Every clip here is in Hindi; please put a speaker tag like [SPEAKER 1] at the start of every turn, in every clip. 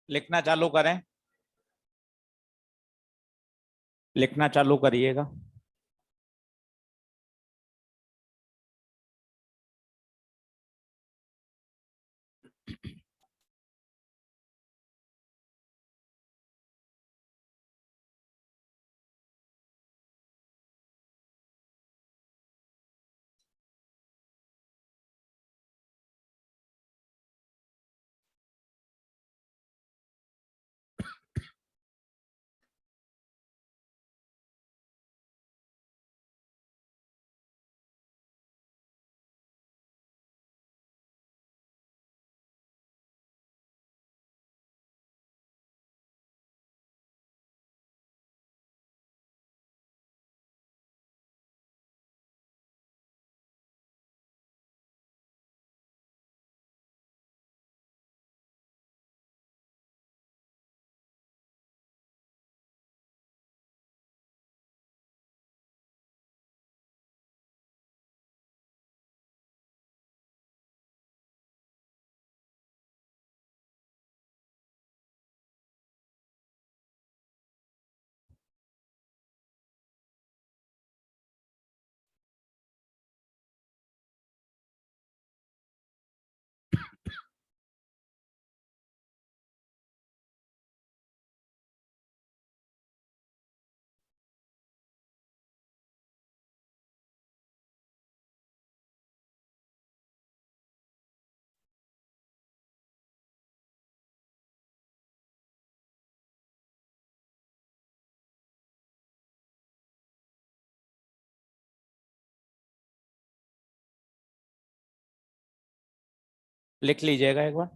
[SPEAKER 1] लिखना चालू करें। लिखना चालू करिएगा। लिख लीजिएगा एक बार।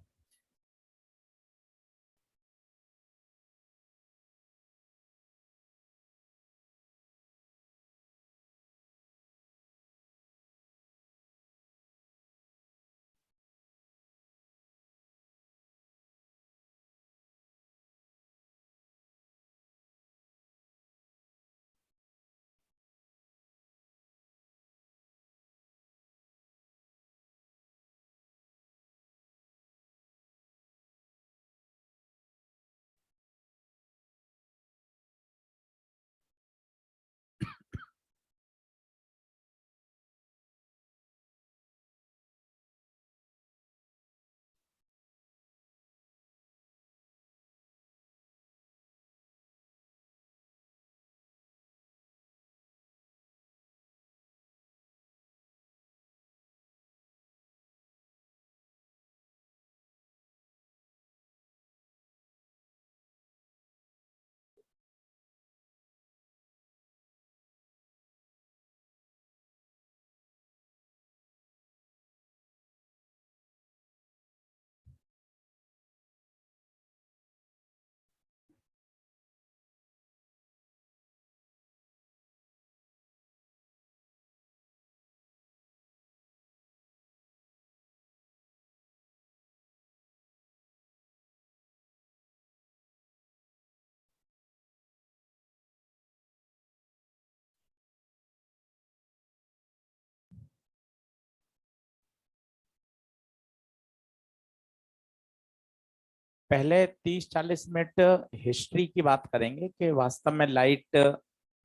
[SPEAKER 1] पहले 30-40 मिनट हिस्ट्री की बात करेंगे कि वास्तव में लाइट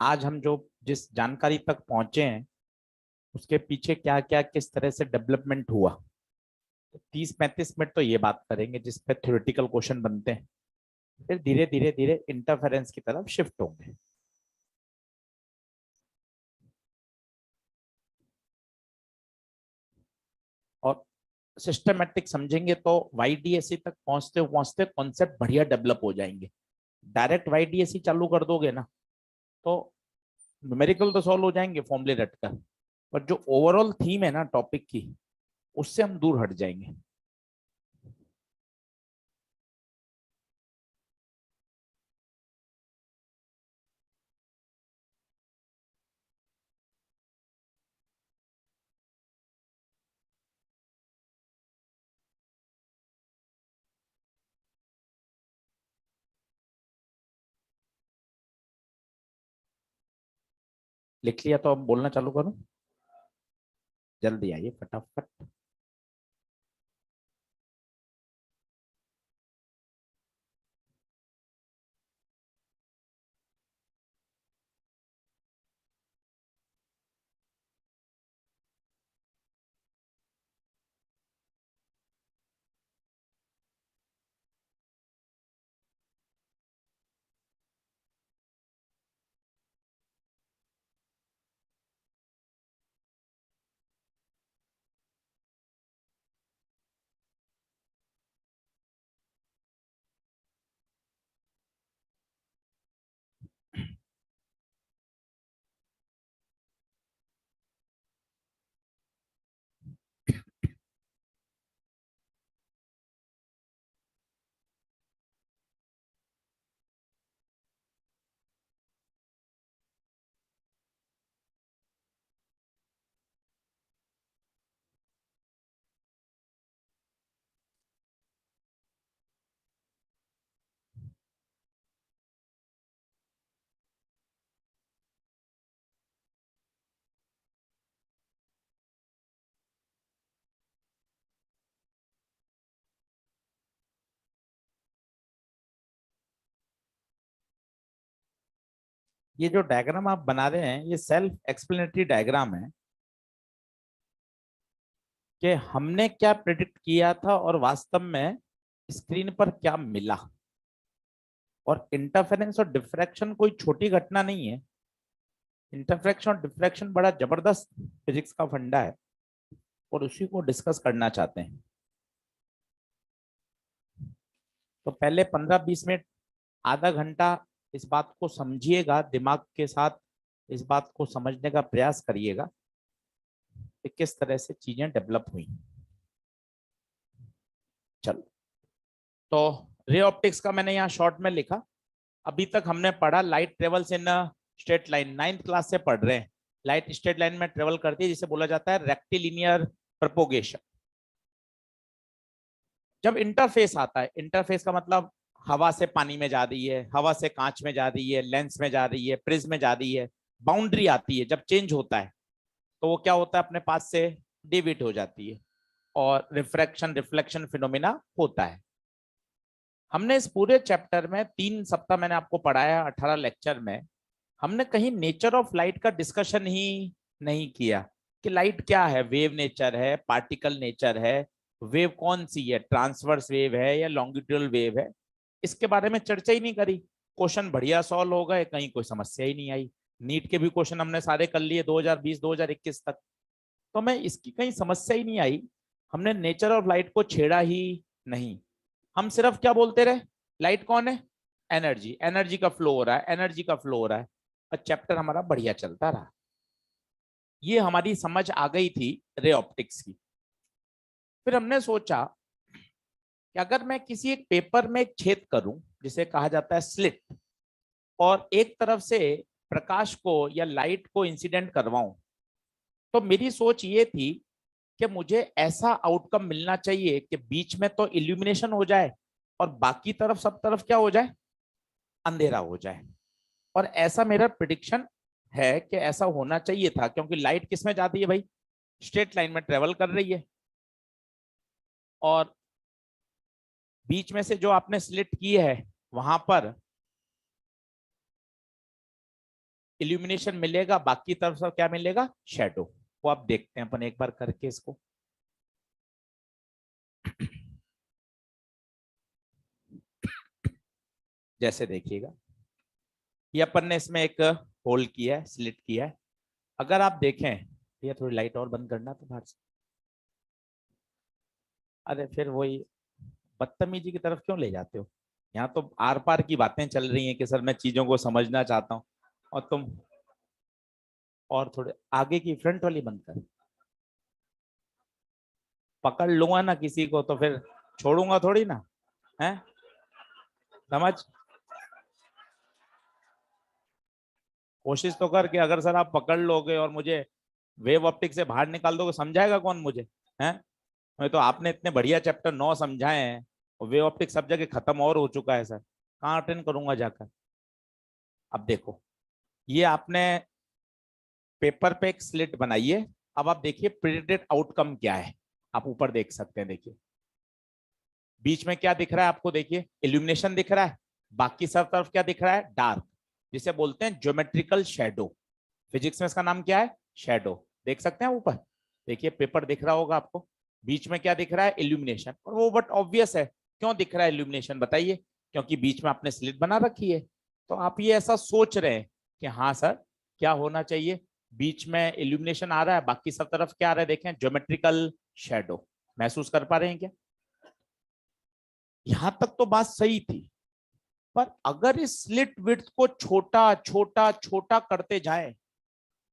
[SPEAKER 1] आज हम जो जिस जानकारी तक पहुंचे हैं उसके पीछे क्या क्या किस तरह से डेवलपमेंट हुआ। 30-35 मिनट तो ये बात करेंगे जिस पे थ्योरेटिकल क्वेश्चन बनते हैं। फिर धीरे धीरे धीरे इंटरफेरेंस की तरफ शिफ्ट होंगे। और सिस्टमेटिक समझेंगे तो वाईडीएससी तक पहुंचते पहुंचते कॉन्सेप्ट बढ़िया डेवलप हो जाएंगे। डायरेक्ट वाईडीएससी चालू कर दोगे ना तो न्यूमेरिकल तो सॉल्व हो जाएंगे फॉर्मूले रटकर, पर जो ओवरऑल थीम है ना टॉपिक की उससे हम दूर हट जाएंगे। लिख लिया तो अब बोलना चालू करूं? जल्दी आइए फटाफट। ये जो डायग्राम आप बना रहे हैं ये सेल्फ एक्सप्लेनेटरी डायग्राम है कि हमने क्या प्रेडिक्ट किया था और वास्तव में स्क्रीन पर क्या मिला। और इंटरफेरेंस और डिफ्रैक्शन कोई छोटी घटना नहीं है। इंटरफ्रैक्शन और डिफ्रैक्शन बड़ा जबरदस्त फिजिक्स का फंडा है और उसी को डिस्कस करना चाहते हैं। तो पहले 15-20 मिनट, आधा घंटा इस बात को समझिएगा, दिमाग के साथ इस बात को समझने का प्रयास करिएगा कि किस तरह से चीजें डेवलप हुई। चलो, तो रे ऑप्टिक्स का मैंने यहाँ शॉर्ट में लिखा। अभी तक हमने पढ़ा light travels in straight line, 9th class से पढ़ रहे हैं। लाइट स्ट्रेट लाइन में ट्रेवल करती है जिसे बोला जाता है रेक्टिलिनियर प्रोपोगेशन। जब इंटरफेस आता है, इंटरफेस का मतलब हवा से पानी में जा रही है, हवा से कांच में जा रही है, लेंस में जा रही है, प्रिज्म में जा रही है, बाउंड्री आती है, जब चेंज होता है तो वो क्या होता है, अपने पास से डिविएट हो जाती है और रिफ्रैक्शन रिफ्लेक्शन फिनोमिना होता है। हमने इस पूरे चैप्टर में 3 सप्ताह मैंने आपको पढ़ाया, 18 लेक्चर में हमने कहीं नेचर ऑफ लाइट का डिस्कशन ही नहीं किया कि लाइट क्या है, वेव नेचर है, पार्टिकल नेचर है, वेव कौन सी है, ट्रांसवर्स वेव है या लॉन्गिट्यूडल वेव है, इसके बारे में चर्चा ही नहीं करी। क्वेश्चन बढ़िया सॉल्व हो गए, कहीं कोई समस्या ही नहीं आई। नीट के भी क्वेश्चन हमने सारे कर लिए 2020-2021 तक, तो मैं इसकी कहीं समस्या ही नहीं आई। हमने नेचर ऑफ लाइट को छेड़ा ही नहीं। हम सिर्फ क्या बोलते रहे, लाइट कौन है, एनर्जी, एनर्जी का फ्लो हो रहा है, एनर्जी का फ्लो हो रहा है, और चैप्टर हमारा बढ़िया चलता रहा। ये हमारी समझ आ गई थी रे ऑप्टिक्स की। फिर हमने सोचा कि अगर मैं किसी एक पेपर में एक छेद करूं जिसे कहा जाता है स्लिट, और एक तरफ से प्रकाश को या लाइट को इंसिडेंट करवाऊं, तो मेरी सोच ये थी कि मुझे ऐसा आउटकम मिलना चाहिए कि बीच में तो इल्यूमिनेशन हो जाए और बाकी तरफ सब तरफ क्या हो जाए, अंधेरा हो जाए। और ऐसा मेरा प्रिडिक्शन है कि ऐसा होना चाहिए था, क्योंकि लाइट किस में जाती है भाई, स्ट्रेट लाइन में ट्रेवल कर रही है, और बीच में से जो आपने स्लिट की है वहां पर इल्यूमिनेशन मिलेगा, बाकी तरफ से क्या मिलेगा, शेडो। वो आप देखते हैं अपन एक बार करके इसको। जैसे देखिएगा, ये अपन ने इसमें एक होल किया है, स्लिट किया है। अगर आप देखें, ये थोड़ी लाइट और बंद करना तो बाहर से। अरे फिर वही बदतमीजी की तरफ क्यों ले जाते हो, यहाँ तो आर पार की बातें चल रही हैं कि सर मैं चीजों को समझना चाहता हूँ, और तुम और थोड़े आगे की फ्रंट वाली बंद कर। पकड़ लूंगा ना किसी को तो फिर छोड़ूंगा थोड़ी ना, है समझ। कोशिश तो कर कि अगर सर आप पकड़ लोगे और मुझे वेव ऑप्टिक से बाहर निकाल दोगे, समझाएगा कौन मुझे, है। मैं तो आपने इतने बढ़िया चैप्टर 9 समझाए हैं और वेव ऑप्टिक सब जगह खत्म और हो चुका है सर, कहाँ अटेंड करूंगा जाकर। अब देखो, ये आपने पेपर पे एक स्लिट बनाई है। अब आप देखिए प्रेडिक्टेड आउटकम क्या है, आप ऊपर देख सकते हैं। देखिए बीच में क्या दिख रहा है आपको, देखिए इल्यूमिनेशन दिख रहा है, बाकी सब तरफ क्या दिख रहा है, डार्क, जिसे बोलते हैं ज्योमेट्रिकल शेडो। फिजिक्स में इसका नाम क्या है, शेडो। देख सकते हैं ऊपर, देखिए पेपर दिख रहा होगा आपको, बीच में क्या दिख रहा है, इल्यूमिनेशन। और वो बट ऑब्वियस है, क्यों दिख रहा है इल्यूमिनेशन बताइए, क्योंकि बीच में आपने स्लिट बना रखी है। तो आप ये ऐसा सोच रहे हैं कि हाँ सर क्या होना चाहिए, बीच में इल्यूमिनेशन आ रहा है, बाकी सब तरफ क्या आ रहा है, देखें ज्योमेट्रिकल शेडो। महसूस कर पा रहे हैं क्या, यहां तक तो बात सही थी। पर अगर इस स्लिट विड्थ को छोटा छोटा छोटा करते जाए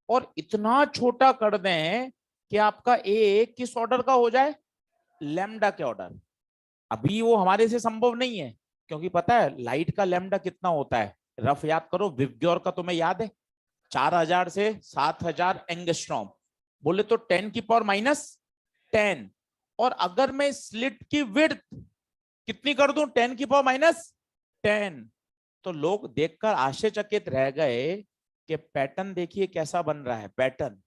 [SPEAKER 1] और इतना छोटा कर दें कि आपका ए किस ऑर्डर का हो जाए, लैम्डा के ऑर्डर। अभी वो हमारे से संभव नहीं है, क्योंकि पता है लाइट का लैम्डा कितना होता है, रफ याद करो, विवग्योर का तुम्हें याद है, 4000 से 7000 एंगस्ट्रॉम, बोले तो 10⁻⁻10। और अगर मैं स्लिट की विड्थ कितनी कर दूं, 10⁻⁻10, तो लोग देखकर आश्चर्यचकित रह गए कि पैटर्न देखिए कैसा बन रहा है, पैटर्न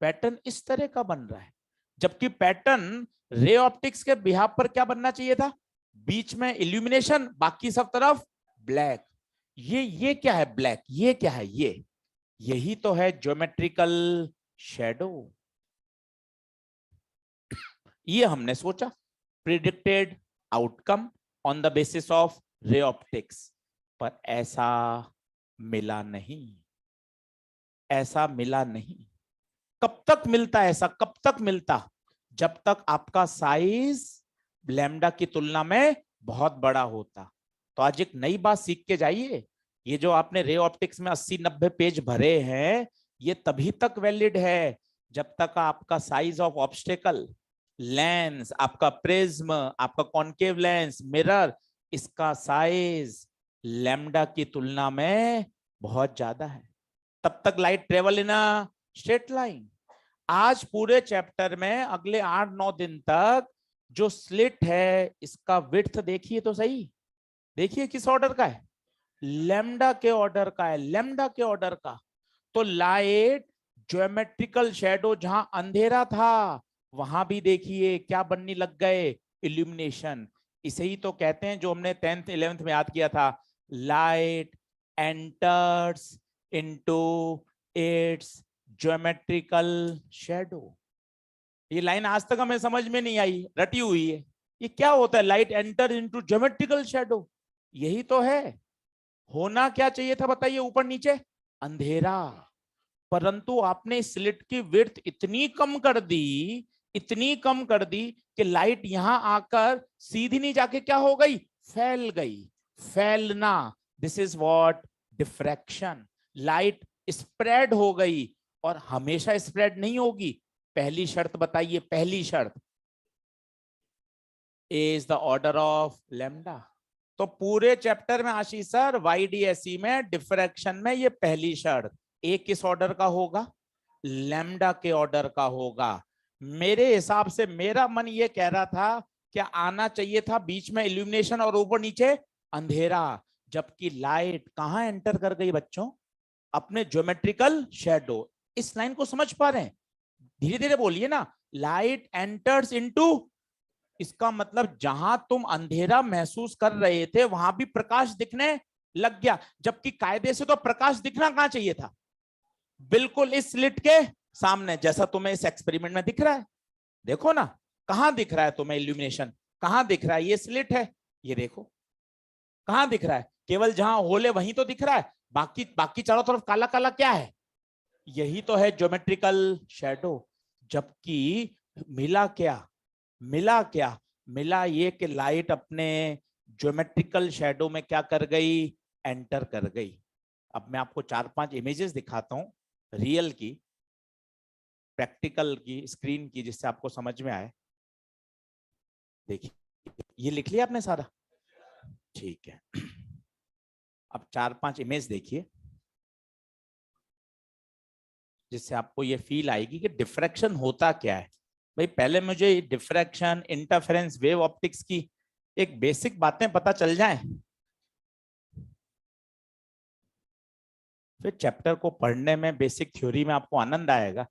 [SPEAKER 1] पैटर्न इस तरह का बन रहा है। जबकि पैटर्न रे ऑप्टिक्स के बिहाफ पर क्या बनना चाहिए था, बीच में इल्यूमिनेशन, बाकी सब तरफ ब्लैक। ये क्या है ब्लैक, ये क्या है, ये यही तो है ज्योमेट्रिकल शेडो। ये हमने सोचा, predicted outcome on the basis of ray optics, पर ऐसा मिला नहीं, ऐसा मिला नहीं। कब तक मिलता ऐसा, कब तक मिलता? जब तक आपका साइज लैम्डा की तुलना में बहुत बड़ा होता। तो आज एक नई बात सीख के जाइए, ये जो आपने रे ऑप्टिक्स में 80-90 पेज भरे हैं, ये तभी तक वैलिड है जब तक आपका साइज ऑफ ऑब्स्टेकल, लेंस, आपका प्रिज्म, आपका कॉन्केव लेंस, मिरर, इसका साइज लैम्डा की तुलना में बहुत ज्यादा है। तब तक light travel in a straight line. आज पूरे चैप्टर में अगले 8-9 दिन तक जो स्लिट है, इसका विड्थ देखिए तो सही, देखिए किस ऑर्डर का है, लैम्डा के ऑर्डर का है, लैम्डा के ऑर्डर का। तो लाइट ज्योमेट्रिकल शेडो, जहां अंधेरा था वहां भी देखिए क्या बनने लग गए, इल्यूमिनेशन। इसे ही तो कहते हैं, जो हमने 10th 11th में याद किया था, light enters into its geometrical shadow. ये लाइन आज तक हमें समझ में नहीं आई, रटी हुई है। ये क्या होता है, light enter into geometrical shadow? यही तो है। होना क्या चाहिए था बताइए, ऊपर नीचे अंधेरा, परंतु आपने स्लिट की विड्थ इतनी कम कर दी, इतनी कम कर दी कि लाइट यहां आकर सीधी नहीं जाके क्या हो गई, फैल गई। फैलना, this is what diffraction. Light spread हो गई, और हमेशा स्प्रेड नहीं होगी। पहली शर्त बताइए, पहली शर्त, a is the order of lambda. तो पूरे चैप्टर में आशीष सर वाईडीएसई में डिफ्रैक्शन में ये पहली शर्त, ए किस ऑर्डर का होगा, लैम्डा के ऑर्डर का होगा। मेरे हिसाब से मेरा मन ये कह रहा था कि आना चाहिए था बीच में इल्यूमिनेशन और ऊपर नीचे अंधेरा, जबकि लाइट कहां एंटर कर गई बच्चों, अपने ज्योमेट्रिकल शेडो। इस लाइन को समझ पा रहे हैं? धीरे धीरे बोलिए ना, लाइट एंटर्स इनटू, इसका मतलब जहां तुम अंधेरा महसूस कर रहे थे वहां भी प्रकाश दिखने लग गया, जबकि कायदे से तो प्रकाश दिखना कहां चाहिए था, बिल्कुल इस स्लिट के सामने, जैसा तुम्हें इस एक्सपेरिमेंट में दिख रहा है। देखो ना, कहां दिख रहा है तुम्हें इल्यूमिनेशन, कहां दिख रहा है, ये स्लिट है, ये देखो कहां दिख रहा है, केवल जहां होल है वहीं तो दिख रहा है, बाकी बाकी चारों तरफ काला काला क्या है, यही तो है ज्योमेट्रिकल शेडो। जबकि मिला क्या, मिला क्या, मिला ये कि लाइट अपने ज्योमेट्रिकल शेडो में क्या कर गई, एंटर कर गई। अब मैं आपको 4-5 इमेजेस दिखाता हूं, रियल की, प्रैक्टिकल की, स्क्रीन की, जिससे आपको समझ में आए। देखिए, ये लिख लिया आपने सारा, ठीक है। अब 4-5 इमेज देखिए, जिससे आपको ये फील आएगी कि डिफ्रैक्शन होता क्या है। भाई पहले मुझे डिफ्रैक्शन, इंटरफेरेंस, वेव ऑप्टिक्स की एक बेसिक बातें पता चल जाएं, फिर चैप्टर को पढ़ने में, बेसिक थ्योरी में आपको आनंद आएगा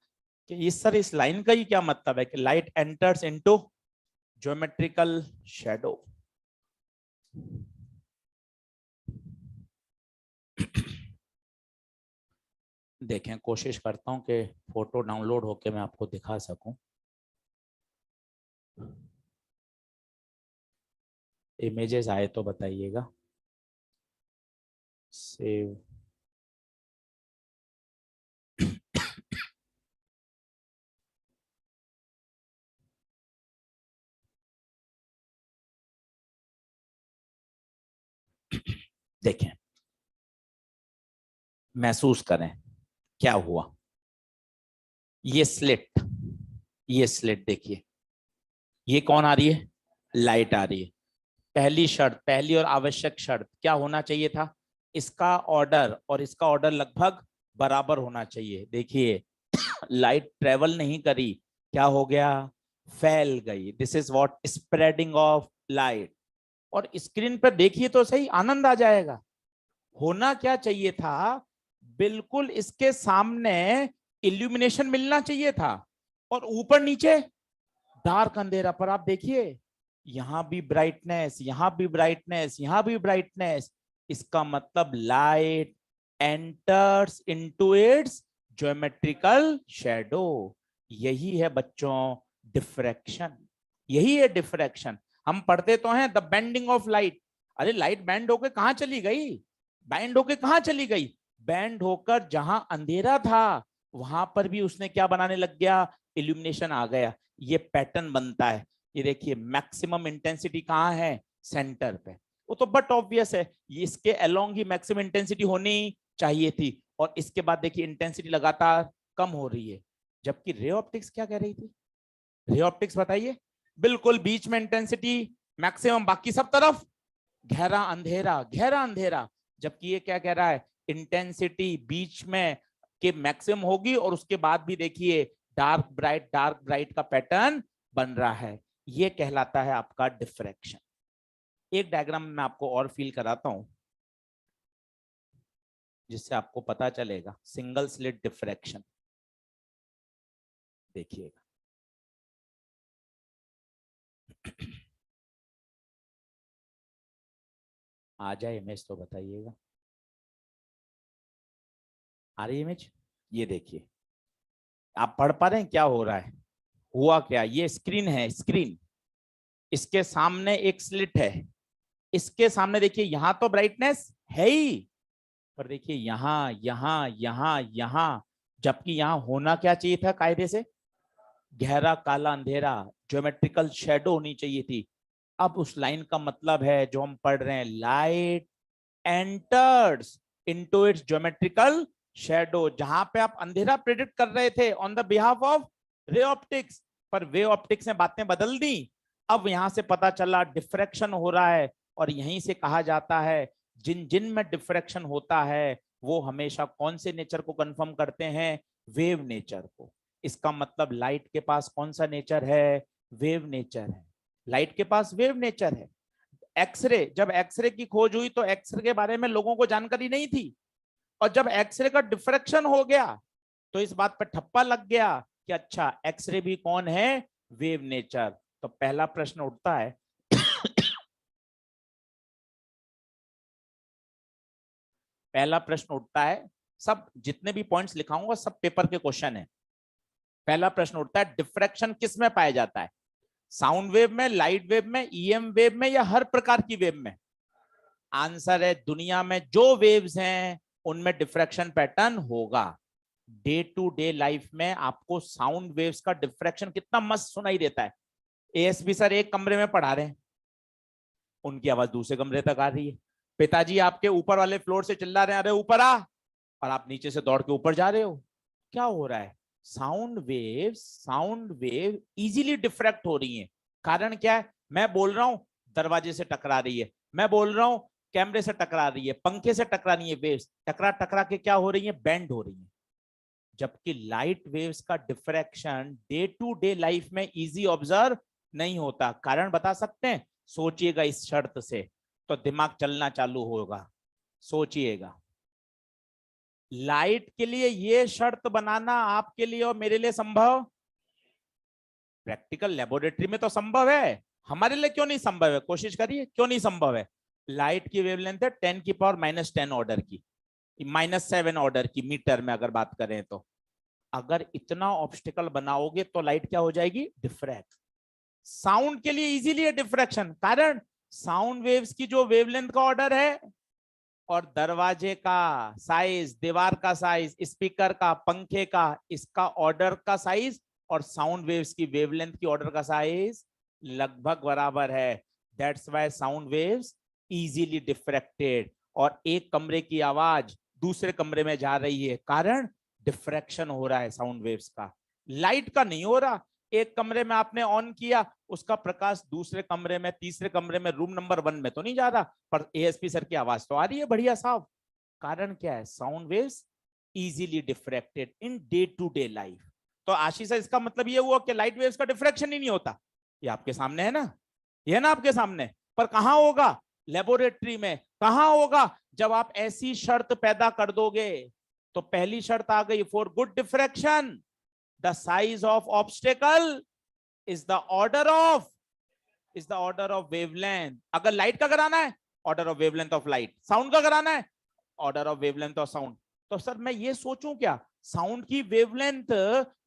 [SPEAKER 1] कि इस सर इस लाइन का ही क्या मतलब है कि light enters into geometrical shadow. देखें, कोशिश करता हूं कि फोटो डाउनलोड होके मैं आपको दिखा सकूं। इमेजेस आए तो बताइएगा। सेव, देखें, महसूस करें क्या हुआ। ये स्लिट, ये स्लिट देखिए, ये कौन आ रही है, लाइट आ रही है। पहली शर्त, पहली और आवश्यक शर्त क्या होना चाहिए था, इसका ऑर्डर और इसका ऑर्डर लगभग बराबर होना चाहिए। देखिए लाइट ट्रेवल नहीं करी, क्या हो गया, फैल गई। This is what spreading of light. और स्क्रीन पर देखिए तो सही, आनंद आ जाएगा। होना क्या चाहिए था, बिल्कुल इसके सामने इल्यूमिनेशन मिलना चाहिए था, और ऊपर नीचे डार्क अंधेरा। पर आप देखिए, यहां भी ब्राइटनेस, यहां भी ब्राइटनेस, यहां भी ब्राइटनेस, इसका मतलब light enters into its geometrical shadow. यही है बच्चों डिफ्रैक्शन, यही है डिफ्रैक्शन। हम पढ़ते तो हैं द बेंडिंग ऑफ लाइट। अरे लाइट बैंड होकर कहां चली गई? बैंड होकर कहां चली गई? बैंड होकर जहां अंधेरा था वहां पर भी उसने क्या बनाने लग गया? इल्यूमिनेशन आ गया। ये पैटर्न बनता है। ये देखिए मैक्सिमम इंटेंसिटी कहाँ है? सेंटर पे। वो तो बट ऑब्वियस है, ये इसके अलोंग ही मैक्सिमम इंटेंसिटी होनी चाहिए थी, और इसके बाद देखिए इंटेंसिटी लगातार कम हो रही है। जबकि रे ऑप्टिक्स क्या कह रही थी? रे ऑप्टिक्स बताइए। बिल्कुल बीच में इंटेंसिटी मैक्सिमम, बाकी सब तरफ गहरा अंधेरा, गहरा अंधेरा। जबकि ये क्या कह रहा है? इंटेंसिटी बीच में के मैक्सिमम होगी और उसके बाद भी देखिए डार्क ब्राइट का पैटर्न बन रहा है। ये कहलाता है आपका डिफ्रैक्शन। एक डायग्राम में आपको और फील कराता हूं जिससे आपको पता चलेगा सिंगल स्लिट डिफ्रैक्शन। देखिएगा, आ जाए इमेज तो बताइएगा। आ रही इमेज? ये देखिए, आप पढ़ पा रहे हैं क्या हो रहा है? हुआ क्या? ये स्क्रीन है, स्क्रीन, इसके सामने एक स्लिट है, इसके सामने देखिए यहां तो ब्राइटनेस है ही, पर देखिए यहां यहां यहां यहां, जबकि यहां होना क्या चाहिए था कायदे से? गहरा काला अंधेरा, ज्योमेट्रिकल शेडो होनी चाहिए थी। अब उस लाइन का मतलब है जो हम पढ़ रहे हैं, light enters into its geometrical shadow. जहां पे आप अंधेरा प्रेडिक्ट कर रहे थे on the behalf of ray optics, पर वे ऑप्टिक्स ने बातें बदल दी। अब यहां से पता चला डिफ्रैक्शन हो रहा है, और यहीं से कहा जाता है जिन जिन में डिफ्रैक्शन होता है वो हमेशा कौन से नेचर को कंफर्म करते हैं? वेव नेचर को। इसका मतलब लाइट के पास कौन सा नेचर है? वेव नेचर है। लाइट के पास वेव नेचर है। एक्सरे, जब एक्सरे की खोज हुई तो एक्सरे के बारे में लोगों को जानकारी नहीं थी, और जब एक्सरे का डिफ्रैक्शन हो गया तो इस बात पर ठप्पा लग गया कि अच्छा एक्सरे भी कौन है? Wave nature. तो पहला प्रश्न उठता है पहला प्रश्न उठता है, सब जितने भी पॉइंट्स लिखाऊंगा सब पेपर के क्वेश्चन है। पहला प्रश्न उठता है डिफ्रैक्शन किस में पाया जाता है? साउंड वेव में, लाइट वेव में, ईएम वेव में, या हर प्रकार की वेव में? आंसर है दुनिया में जो वेव्स हैं उनमें डिफ्रैक्शन पैटर्न होगा। डे टू डे लाइफ में आपको साउंड वेव्स का डिफ्रैक्शन कितना मस्त सुनाई देता है। एएसपी सर एक कमरे में पढ़ा रहे हैं, उनकी आवाज दूसरे कमरे तक आ रही है। पिताजी आपके ऊपर वाले फ्लोर से चिल्ला रहे हैं, अरे ऊपर आ, और आप नीचे से दौड़ के ऊपर जा रहे हो। क्या हो रहा है? साउंड वेव इजीली डिफ्रैक्ट हो रही है। कारण क्या है? मैं बोल रहा हूं दरवाजे से टकरा रही है, मैं बोल रहा हूं कैमरे से टकरा रही है, पंखे से टकरा रही है, वेव्स टकरा टकरा के क्या हो रही है? बेंड हो रही है। जबकि लाइट वेव्स का diffraction day to day life में इजी ऑब्जर्व नहीं होता। कारण बता सकते हैं? सोचिएगा इस शर्त से तो दिमाग चलना चालू होगा। सोचिएगा, लाइट के लिए ये शर्त बनाना आपके लिए और मेरे लिए संभव? प्रैक्टिकल लेबोरेटरी में तो संभव है, हमारे लिए क्यों नहीं संभव है? कोशिश करिए, क्यों नहीं संभव है? लाइट की वेवलेंथ है 10⁻⁻10 ऑर्डर की, -7 ऑर्डर की मीटर में अगर बात करें तो। अगर इतना ऑब्स्टिकल बनाओगे तो लाइट क्या हो जाएगी? डिफ्रैक्ट। साउंड के लिए इजीली है डिफ्रैक्शन, कारण साउंड वेव्स की जो वेवलेंथ का ऑर्डर है और दरवाजे का साइज, दीवार का साइज, स्पीकर का, पंखे का, इसका ऑर्डर का साइज और साउंड वेव्स की वेवलेंथ की ऑर्डर का साइज लगभग बराबर है। That's why sound waves easily diffracted, और एक कमरे की आवाज दूसरे कमरे में जा रही है, कारण डिफ्रैक्शन हो रहा है साउंड वेव्स का। लाइट का नहीं हो रहा। एक कमरे में आपने ऑन किया, उसका प्रकाश दूसरे कमरे में, तीसरे कमरे में, रूम नंबर 1 में तो नहीं जा रहा, पर एएसपी सर की आवाज तो आ रही है बढ़िया साफ। कारण क्या है? Sound waves easily diffracted in day to day life. तो आशीष सर, इसका मतलब ये हुआ कि लाइट वेव्स का डिफ्रैक्शन ही नहीं होता। ये आपके सामने है ना, ये है ना आपके सामने, पर कहां होगा? लेबोरेटरी में। कहां होगा? जब आप ऐसी शर्त पैदा कर दोगे। तो पहली शर्त आ गई, for good diffraction the size of obstacle is the order of wavelength। अगर लाइट का कराना है order of wavelength of light. Sound का कराना है, order of wavelength of sound. तो सर मैं ये सोचूं क्या, साउंड की वेवलेंथ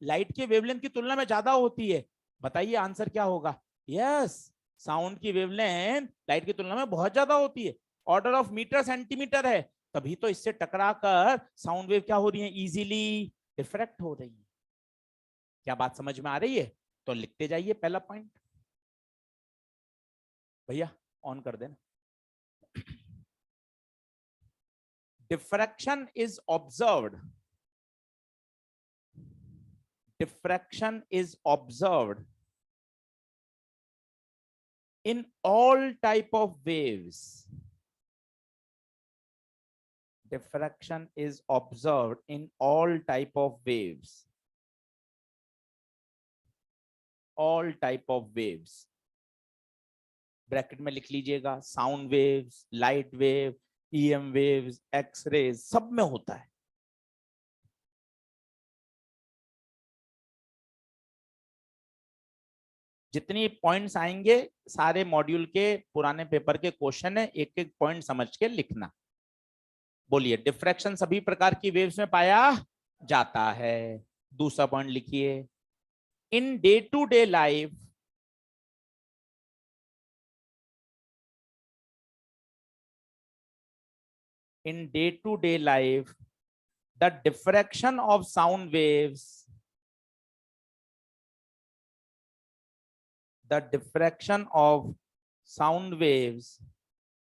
[SPEAKER 1] लाइट के वेवलेंथ की तुलना में ज्यादा होती है? बताइए आंसर क्या होगा? यस, साउंड की वेवलेंथ लाइट की तुलना में बहुत ज्यादा होती है, ऑर्डर ऑफ मीटर सेंटीमीटर है। तभी तो इससे टकराकर साउंड वेव क्या हो रही है, इजीली डिफ्रैक्ट हो रही है। क्या बात समझ में आ रही है? तो लिखते जाइए पहला पॉइंट। भैया ऑन कर देना। diffraction is observed, diffraction is observed in all type of waves, diffraction is observed in all type of waves, all type of waves। Bracket में लिख लीजिएगा, sound waves, light wave, EM waves, X rays, सब में होता है। जितनी पॉइंट्स आएंगे सारे मॉड्यूल के पुराने पेपर के क्वेश्चन है, एक एक पॉइंट समझ के लिखना। बोलिए, डिफ्रैक्शन सभी प्रकार की वेव्स में पाया जाता है। दूसरा पॉइंट लिखिए, in day to day life, in day to day life, the diffraction of sound waves, the diffraction of sound waves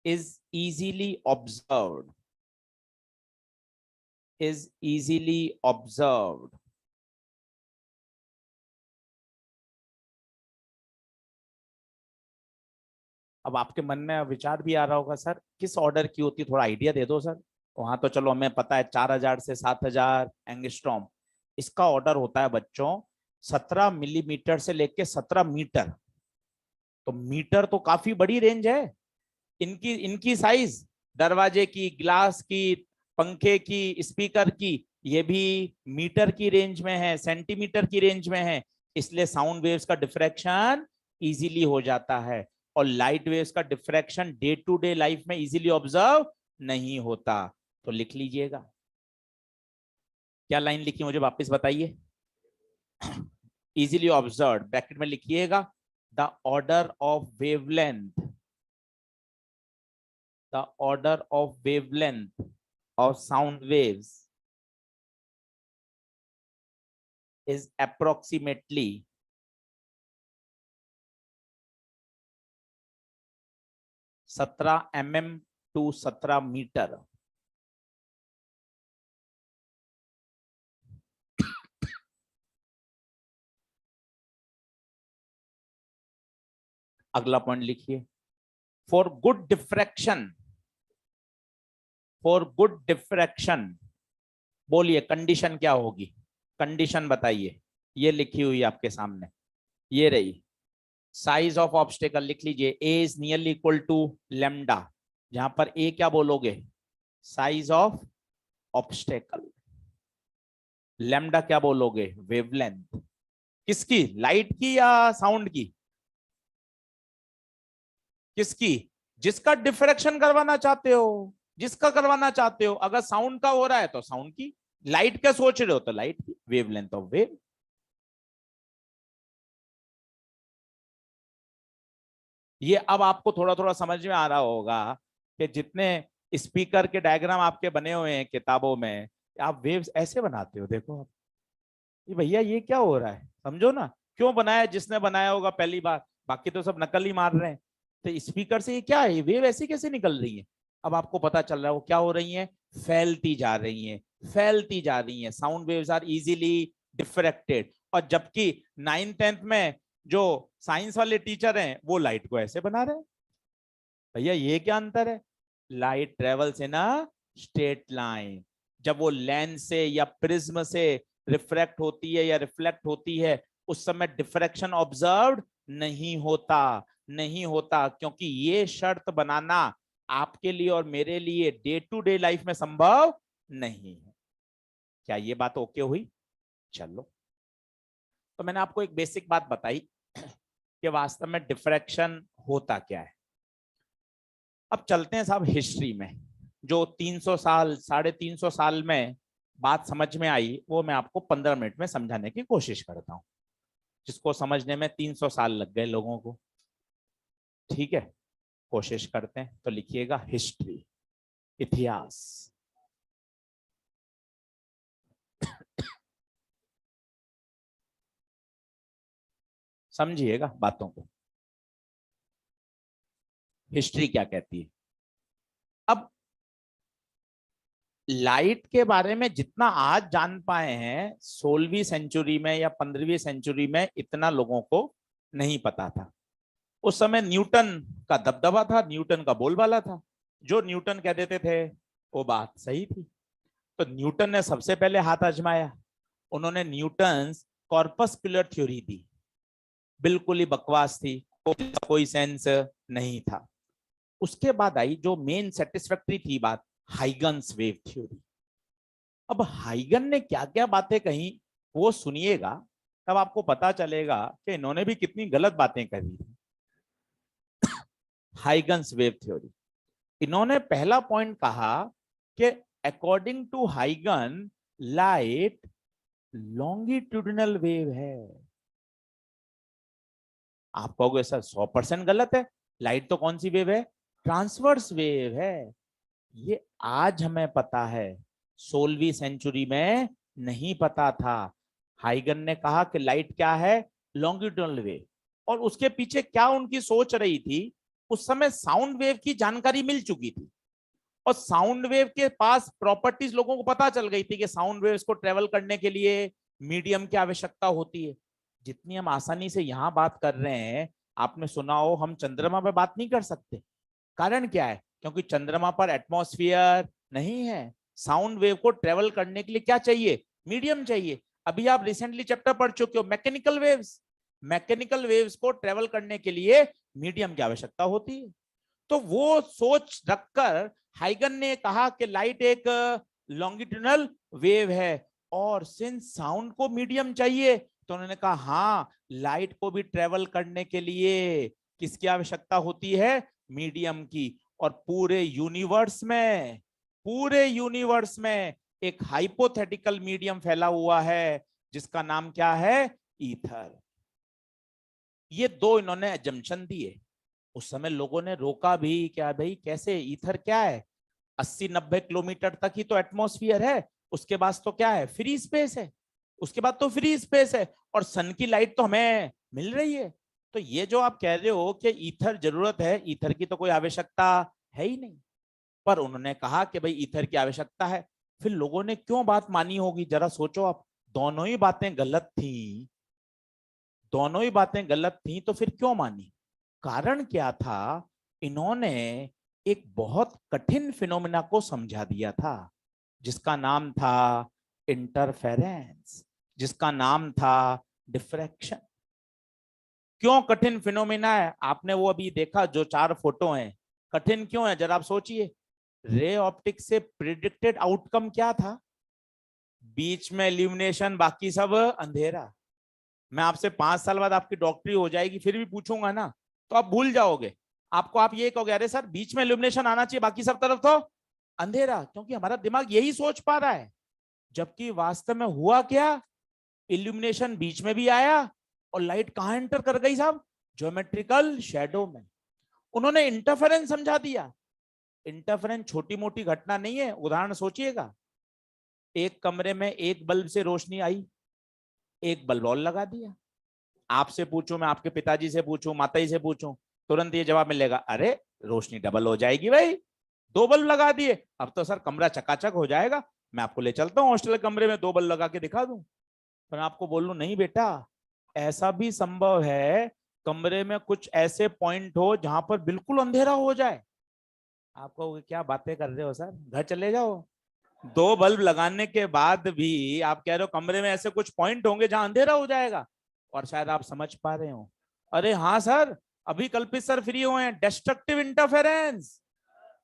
[SPEAKER 1] is easily observed, is easily observed। अब आपके मन में विचार भी आ रहा होगा, सर किस ऑर्डर की होती है, थोड़ा आइडिया दे दो सर। वहां तो चलो हमें पता है 4000 से 7000 एंगस्ट्रॉम। इसका ऑर्डर होता है बच्चों 17 मिलीमीटर से लेके 17 मीटर। तो मीटर तो काफी बड़ी रेंज है। इनकी इनकी साइज, दरवाजे की, ग्लास की, पंखे की, स्पीकर की, ये भी मीटर की रेंज में है, सेंटीमीटर की रेंज में है। इसलिए साउंड वेव्स का डिफ्रैक्शन इजीली हो जाता है, और लाइट वेव्स का diffraction day to day life में इजीली ऑब्जर्व नहीं होता। तो लिख लीजिएगा, क्या लाइन लिखी मुझे वापस बताइए। इजीली ऑब्जर्व, ब्रैकेट में लिखिएगा, the order of wavelength, the order of wavelength of sound waves is approximately 17 mm to 17 metre. अगला पॉइंट लिखिए, for good diffraction, for good diffraction, बोलिए कंडीशन क्या होगी, कंडीशन बताइए। ये लिखी हुई है आपके सामने, ये रही। साइज ऑफ ऑब्स्टेकल लिख लीजिए, a is nearly equal to lambda, जहां पर ए क्या बोलोगे, साइज ऑफ ऑब्स्टेकल, लेमडा क्या बोलोगे, वेवलेंथ। किसकी, लाइट की या साउंड की? किसकी? जिसका डिफ्रैक्शन करवाना चाहते हो, जिसका करवाना चाहते हो। अगर साउंड का हो रहा है तो साउंड की, लाइट का सोच रहे हो तो लाइट की, वेवलेंथ ऑफ वेव। ये अब आपको थोड़ा थोड़ा समझ में आ रहा होगा कि जितने स्पीकर के डायग्राम आपके बने हुए हैं किताबों में, आप वेव्स ऐसे बनाते हो। देखो आप, ये भैया ये क्या हो रहा है, समझो ना। क्यों बनाया, जिसने बनाया होगा पहली बार, बाकी तो सब नकल ही मार रहे हैं। तो स्पीकर से ये क्या है, वेव ऐसी कैसे निकल रही है? अब आपको पता चल रहा है वो क्या हो रही है, फैलती जा रही है, फैलती जा रही है। Sound waves are easily diffracted. और जबकि 9th-10th में जो साइंस वाले टीचर हैं वो लाइट को ऐसे बना रहे हैं। भैया ये क्या अंतर है? Light travels in a straight line. जब वो लेंस से या प्रिज्म से रिफ्रैक्ट होती है या रिफ्लेक्ट होती है, उस समय डिफ्रैक्शन ऑब्जर्व्ड नहीं होता, नहीं होता, क्योंकि ये शर्त बनाना आपके लिए और मेरे लिए डे टू डे लाइफ में संभव नहीं है। क्या ये बात ओके हुई? चलो, तो मैंने आपको एक बेसिक बात बताई कि वास्तव में डिफ्रैक्शन होता क्या है। अब चलते हैं साहब हिस्ट्री में। जो 300 साल 350 साल में बात समझ में आई वो मैं आपको 15 मिनट में समझाने की कोशिश करता हूं, जिसको समझने में 300 साल लग गए लोगों को। ठीक है, कोशिश करते हैं। तो लिखिएगा हिस्ट्री, इतिहास। समझिएगा बातों को, हिस्ट्री क्या कहती है। अब लाइट के बारे में जितना आज जान पाए हैं 16वीं सेंचुरी में या 15वीं सेंचुरी में इतना लोगों को नहीं पता था। उस समय न्यूटन का दबदबा था, न्यूटन का बोलबाला था। जो न्यूटन कह देते थे वो बात सही थी। तो न्यूटन ने सबसे पहले हाथ आजमाया। उन्होंने न्यूटन कॉर्पस्कुलर थ्योरी दी, बिल्कुल ही बकवास थी, कोई सेंस नहीं था। उसके बाद आई जो मेन सेटिस्फैक्टरी थी बात, हाइगन्स वेव थ्योरी। अब हाइगन ने क्या क्या बातें कही वो सुनिएगा, तब आपको पता चलेगा कि इन्होंने भी कितनी गलत बातें कही थी। हाइगन्स वेव थ्योरी, इन्होंने पहला पॉइंट कहा कि अकॉर्डिंग टू हाइगन लाइट लॉन्गिट्यूडिनल वेव है। आप कहोगे सर 100% गलत है, लाइट तो कौन सी वेव है, ट्रांसवर्स वेव है। ये आज हमें पता है, 16वीं सेंचुरी में नहीं पता था। हाइगन ने कहा कि लाइट क्या है, लॉन्गिट्यूडिनल वेव। और उसके पीछे क्या उनकी सोच रही थी, उस समय साउंड वेव की जानकारी मिल चुकी थी और साउंड वेव के पास प्रॉपर्टीज लोगों को पता चल गई थी कि साउंड वेव्स को ट्रेवल करने के लिए मीडियम की आवश्यकता होती है। जितनी हम आसानी से यहां बात कर रहे हैं, आपने सुना हो हम चंद्रमा पे बात नहीं कर सकते। कारण क्या है, क्योंकि चंद्रमा पर एटमॉस्फेयर नहीं है। साउंड वेव को ट्रेवल करने के लिए क्या चाहिए, मीडियम चाहिए। अभी आप रिसेंटली चैप्टर पढ़ चुके हो मैकेनिकल वेव्स। मैकेनिकल वेव्स को ट्रेवल करने के लिए मीडियम की आवश्यकता होती है। तो वो सोच रखकर हाइगन ने कहा कि लाइट एक लॉन्गिट्यूडिनल वेव है, और सिंस साउंड को मीडियम चाहिए तो उन्होंने कहा हाँ, लाइट को भी ट्रेवल करने के लिए किसकी आवश्यकता होती है, मीडियम की। और पूरे यूनिवर्स में एक हाइपोथेटिकल मीडियम फैला हुआ है जिसका नाम क्या है, ईथर। ये दो इन्होंने एजम्पशन दिए। उस समय लोगों ने रोका भी, क्या भाई कैसे, ईथर क्या है, 80-90 किलोमीटर तक ही तो एटमॉस्फेयर है, उसके बाद तो क्या है, फ्री स्पेस है। उसके बाद तो फ्री स्पेस है और सन की लाइट तो हमें मिल रही है। तो ये जो आप कह रहे हो कि ईथर जरूरत है, ईथर की तो कोई आवश्यकता है ही नहीं। पर उन्होंने कहा कि भाई ईथर की आवश्यकता है। फिर लोगों ने क्यों बात मानी होगी, जरा सोचो आप। दोनों ही बातें गलत थी, दोनों ही बातें गलत थी, तो फिर क्यों मानी। कारण क्या था, इन्होंने एक बहुत कठिन फिनोमिना को समझा दिया था जिसका नाम था इंटरफेरेंस, जिसका नाम था डिफ्रैक्शन। क्यों कठिन फिनोमिना है, आपने वो अभी देखा जो 4 फोटो हैं, कठिन क्यों है जरा आप सोचिए। रे ऑप्टिक्स से प्रिडिक्टेड आउटकम क्या था, बीच में इल्यूमिनेशन, बाकी सब अंधेरा। मैं आपसे 5 साल बाद आपकी डॉक्टरी हो जाएगी फिर भी पूछूंगा ना, तो आप भूल जाओगे। आप ये कहोगे अरे सर बीच में इल्यूमिनेशन आना चाहिए, बाकी सब तरफ तो अंधेरा, क्योंकि हमारा दिमाग यही सोच पा रहा है। जबकि वास्तव में हुआ क्या, इल्यूमिनेशन बीच में भी आया और लाइट कहां एंटर कर गई साहब, ज्योमेट्रिकल शेडो में। उन्होंने इंटरफेरेंस समझा दिया। इंटरफेरेंस छोटी मोटी घटना नहीं है। उदाहरण सोचिएगा, एक कमरे में एक बल्ब से रोशनी आई, एक बल्ब और लगा दिया। आपसे पूछूं, मैं आपके पिताजी से पूछूं, माताजी से पूछूं, तुरंत ये जवाब मिलेगा, अरे रोशनी डबल हो जाएगी भाई, 2 बल्ब लगा दिए, अब तो सर कमरा चकाचक हो जाएगा। मैं आपको ले चलता हूँ हॉस्टल कमरे में 2 बल्ब लगा के दिखा दूं। पर आपको बोलूं नहीं बेटा, ऐसा भी संभव है कमरे में कुछ ऐसे पॉइंट हो जहां पर बिल्कुल अंधेरा हो जाए। आपको क्या बातें कर रहे हो सर, घर चले जाओ। 2 बल्ब लगाने के बाद भी आप कह रहे हो कमरे में ऐसे कुछ पॉइंट होंगे जहां अंधेरा हो जाएगा। और शायद आप समझ पा रहे हो, अरे हाँ सर, अभी कल्पित सर फ्री हुए हैं, डिस्ट्रक्टिव इंटरफेरेंस।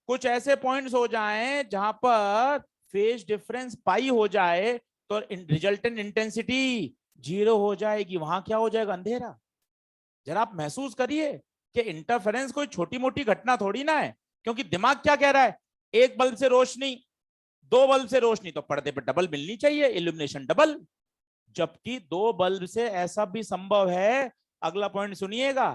[SPEAKER 1] कुछ ऐसे पॉइंट्स हो जाएं जहां पर फेज डिफरेंस पाई हो जाए तो रिजल्टेंट इंटेंसिटी 0 हो जाएगी, वहां क्या हो जाएगा, अंधेरा। जरा आप महसूस करिए कि इंटरफेरेंस कोई छोटी मोटी घटना थोड़ी ना है। क्योंकि दिमाग क्या कह रहा है, एक बल्ब से रोशनी, दो बल्ब से रोशनी तो पर्दे पर डबल मिलनी चाहिए, इल्यूमिनेशन डबल। जबकि दो बल्ब से ऐसा भी संभव है, अगला पॉइंट सुनिएगा,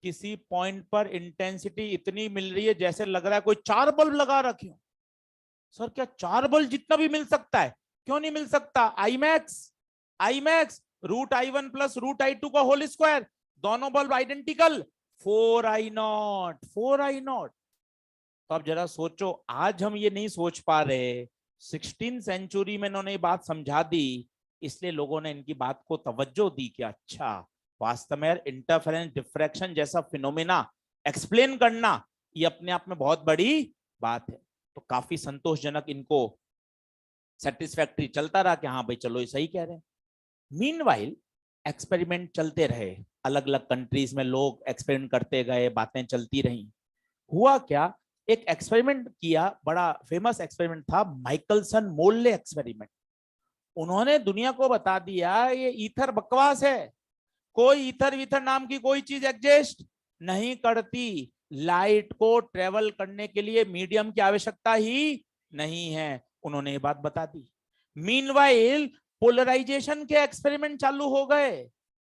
[SPEAKER 1] किसी पॉइंट पर इंटेंसिटी इतनी मिल रही है जैसे लग रहा है कोई चार बल्ब लगा रखे हो। सर क्या चार बल्ब जितना भी मिल सकता है? क्यों नहीं मिल सकता? I max, I max √I1 plus √I2 का होल स्क्वायर, दोनों बल्ब आइडेंटिकल, 4I0, 4I0। तो अब जरा सोचो, आज हम ये नहीं सोच पा रहे, 16वीं सेंचुरी में इन्होंने ये बात समझा दी, इसलिए लोगों ने इनकी बात को तवज्जो दी कि अच्छा वास्तव में इंटरफेरेंस डिफ्रैक्शन जैसा फिनोमेना एक्सप्लेन करना ये अपने आप में बहुत बड़ी बात है। तो काफी संतोषजनक इनको सेटिस्फैक्टरी चलता रहा कि हाँ भाई चलो ये सही कह रहे हैं। मीनवाइल एक्सपेरिमेंट चलते रहे, अलग अलग कंट्रीज में लोग एक्सपेरिमेंट करते गए, बातें चलती रही। हुआ क्या, एक एक्सपेरिमेंट किया, बड़ा फेमस एक्सपेरिमेंट था, माइकलसन मोल्ले एक्सपेरिमेंट। उन्होंने दुनिया को बता दिया ये ईथर बकवास है, कोई ईथर वीथर नाम की कोई चीज एग्जिस्ट नहीं करती, लाइट को ट्रेवल करने के लिए मीडियम की आवश्यकता ही नहीं है, उन्होंने ये बात बता दी। मीनवाइल पोलराइजेशन के एक्सपेरिमेंट चालू हो गए,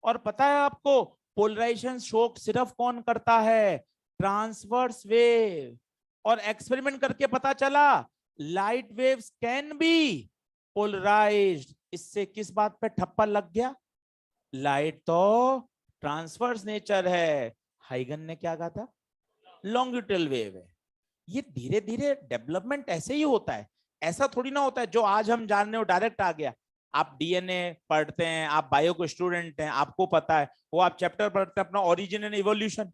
[SPEAKER 1] और पता है आपको पोलराइजेशन शो सिर्फ कौन करता है? Transverse wave. और एक्सपेरिमेंट करके पता चला light waves can be polarised. इससे किस बात पे ठप्पा लग गया? लाइट तो ट्रांसवर्स नेचर है, हाइगन ने क्या कहा था? लॉन्गिट्यूडल वेव है। ये धीरे धीरे डेवलपमेंट ऐसे ही होता है, ऐसा थोड़ी ना होता है जो आज हम जान रहे हो डायरेक्ट आ गया। आप डीएनए पढ़ते हैं, आप बायो के स्टूडेंट हैं, आपको पता है, वो आप चैप्टर पढ़ते हैं अपना ओरिजिन एंड इवोल्यूशन,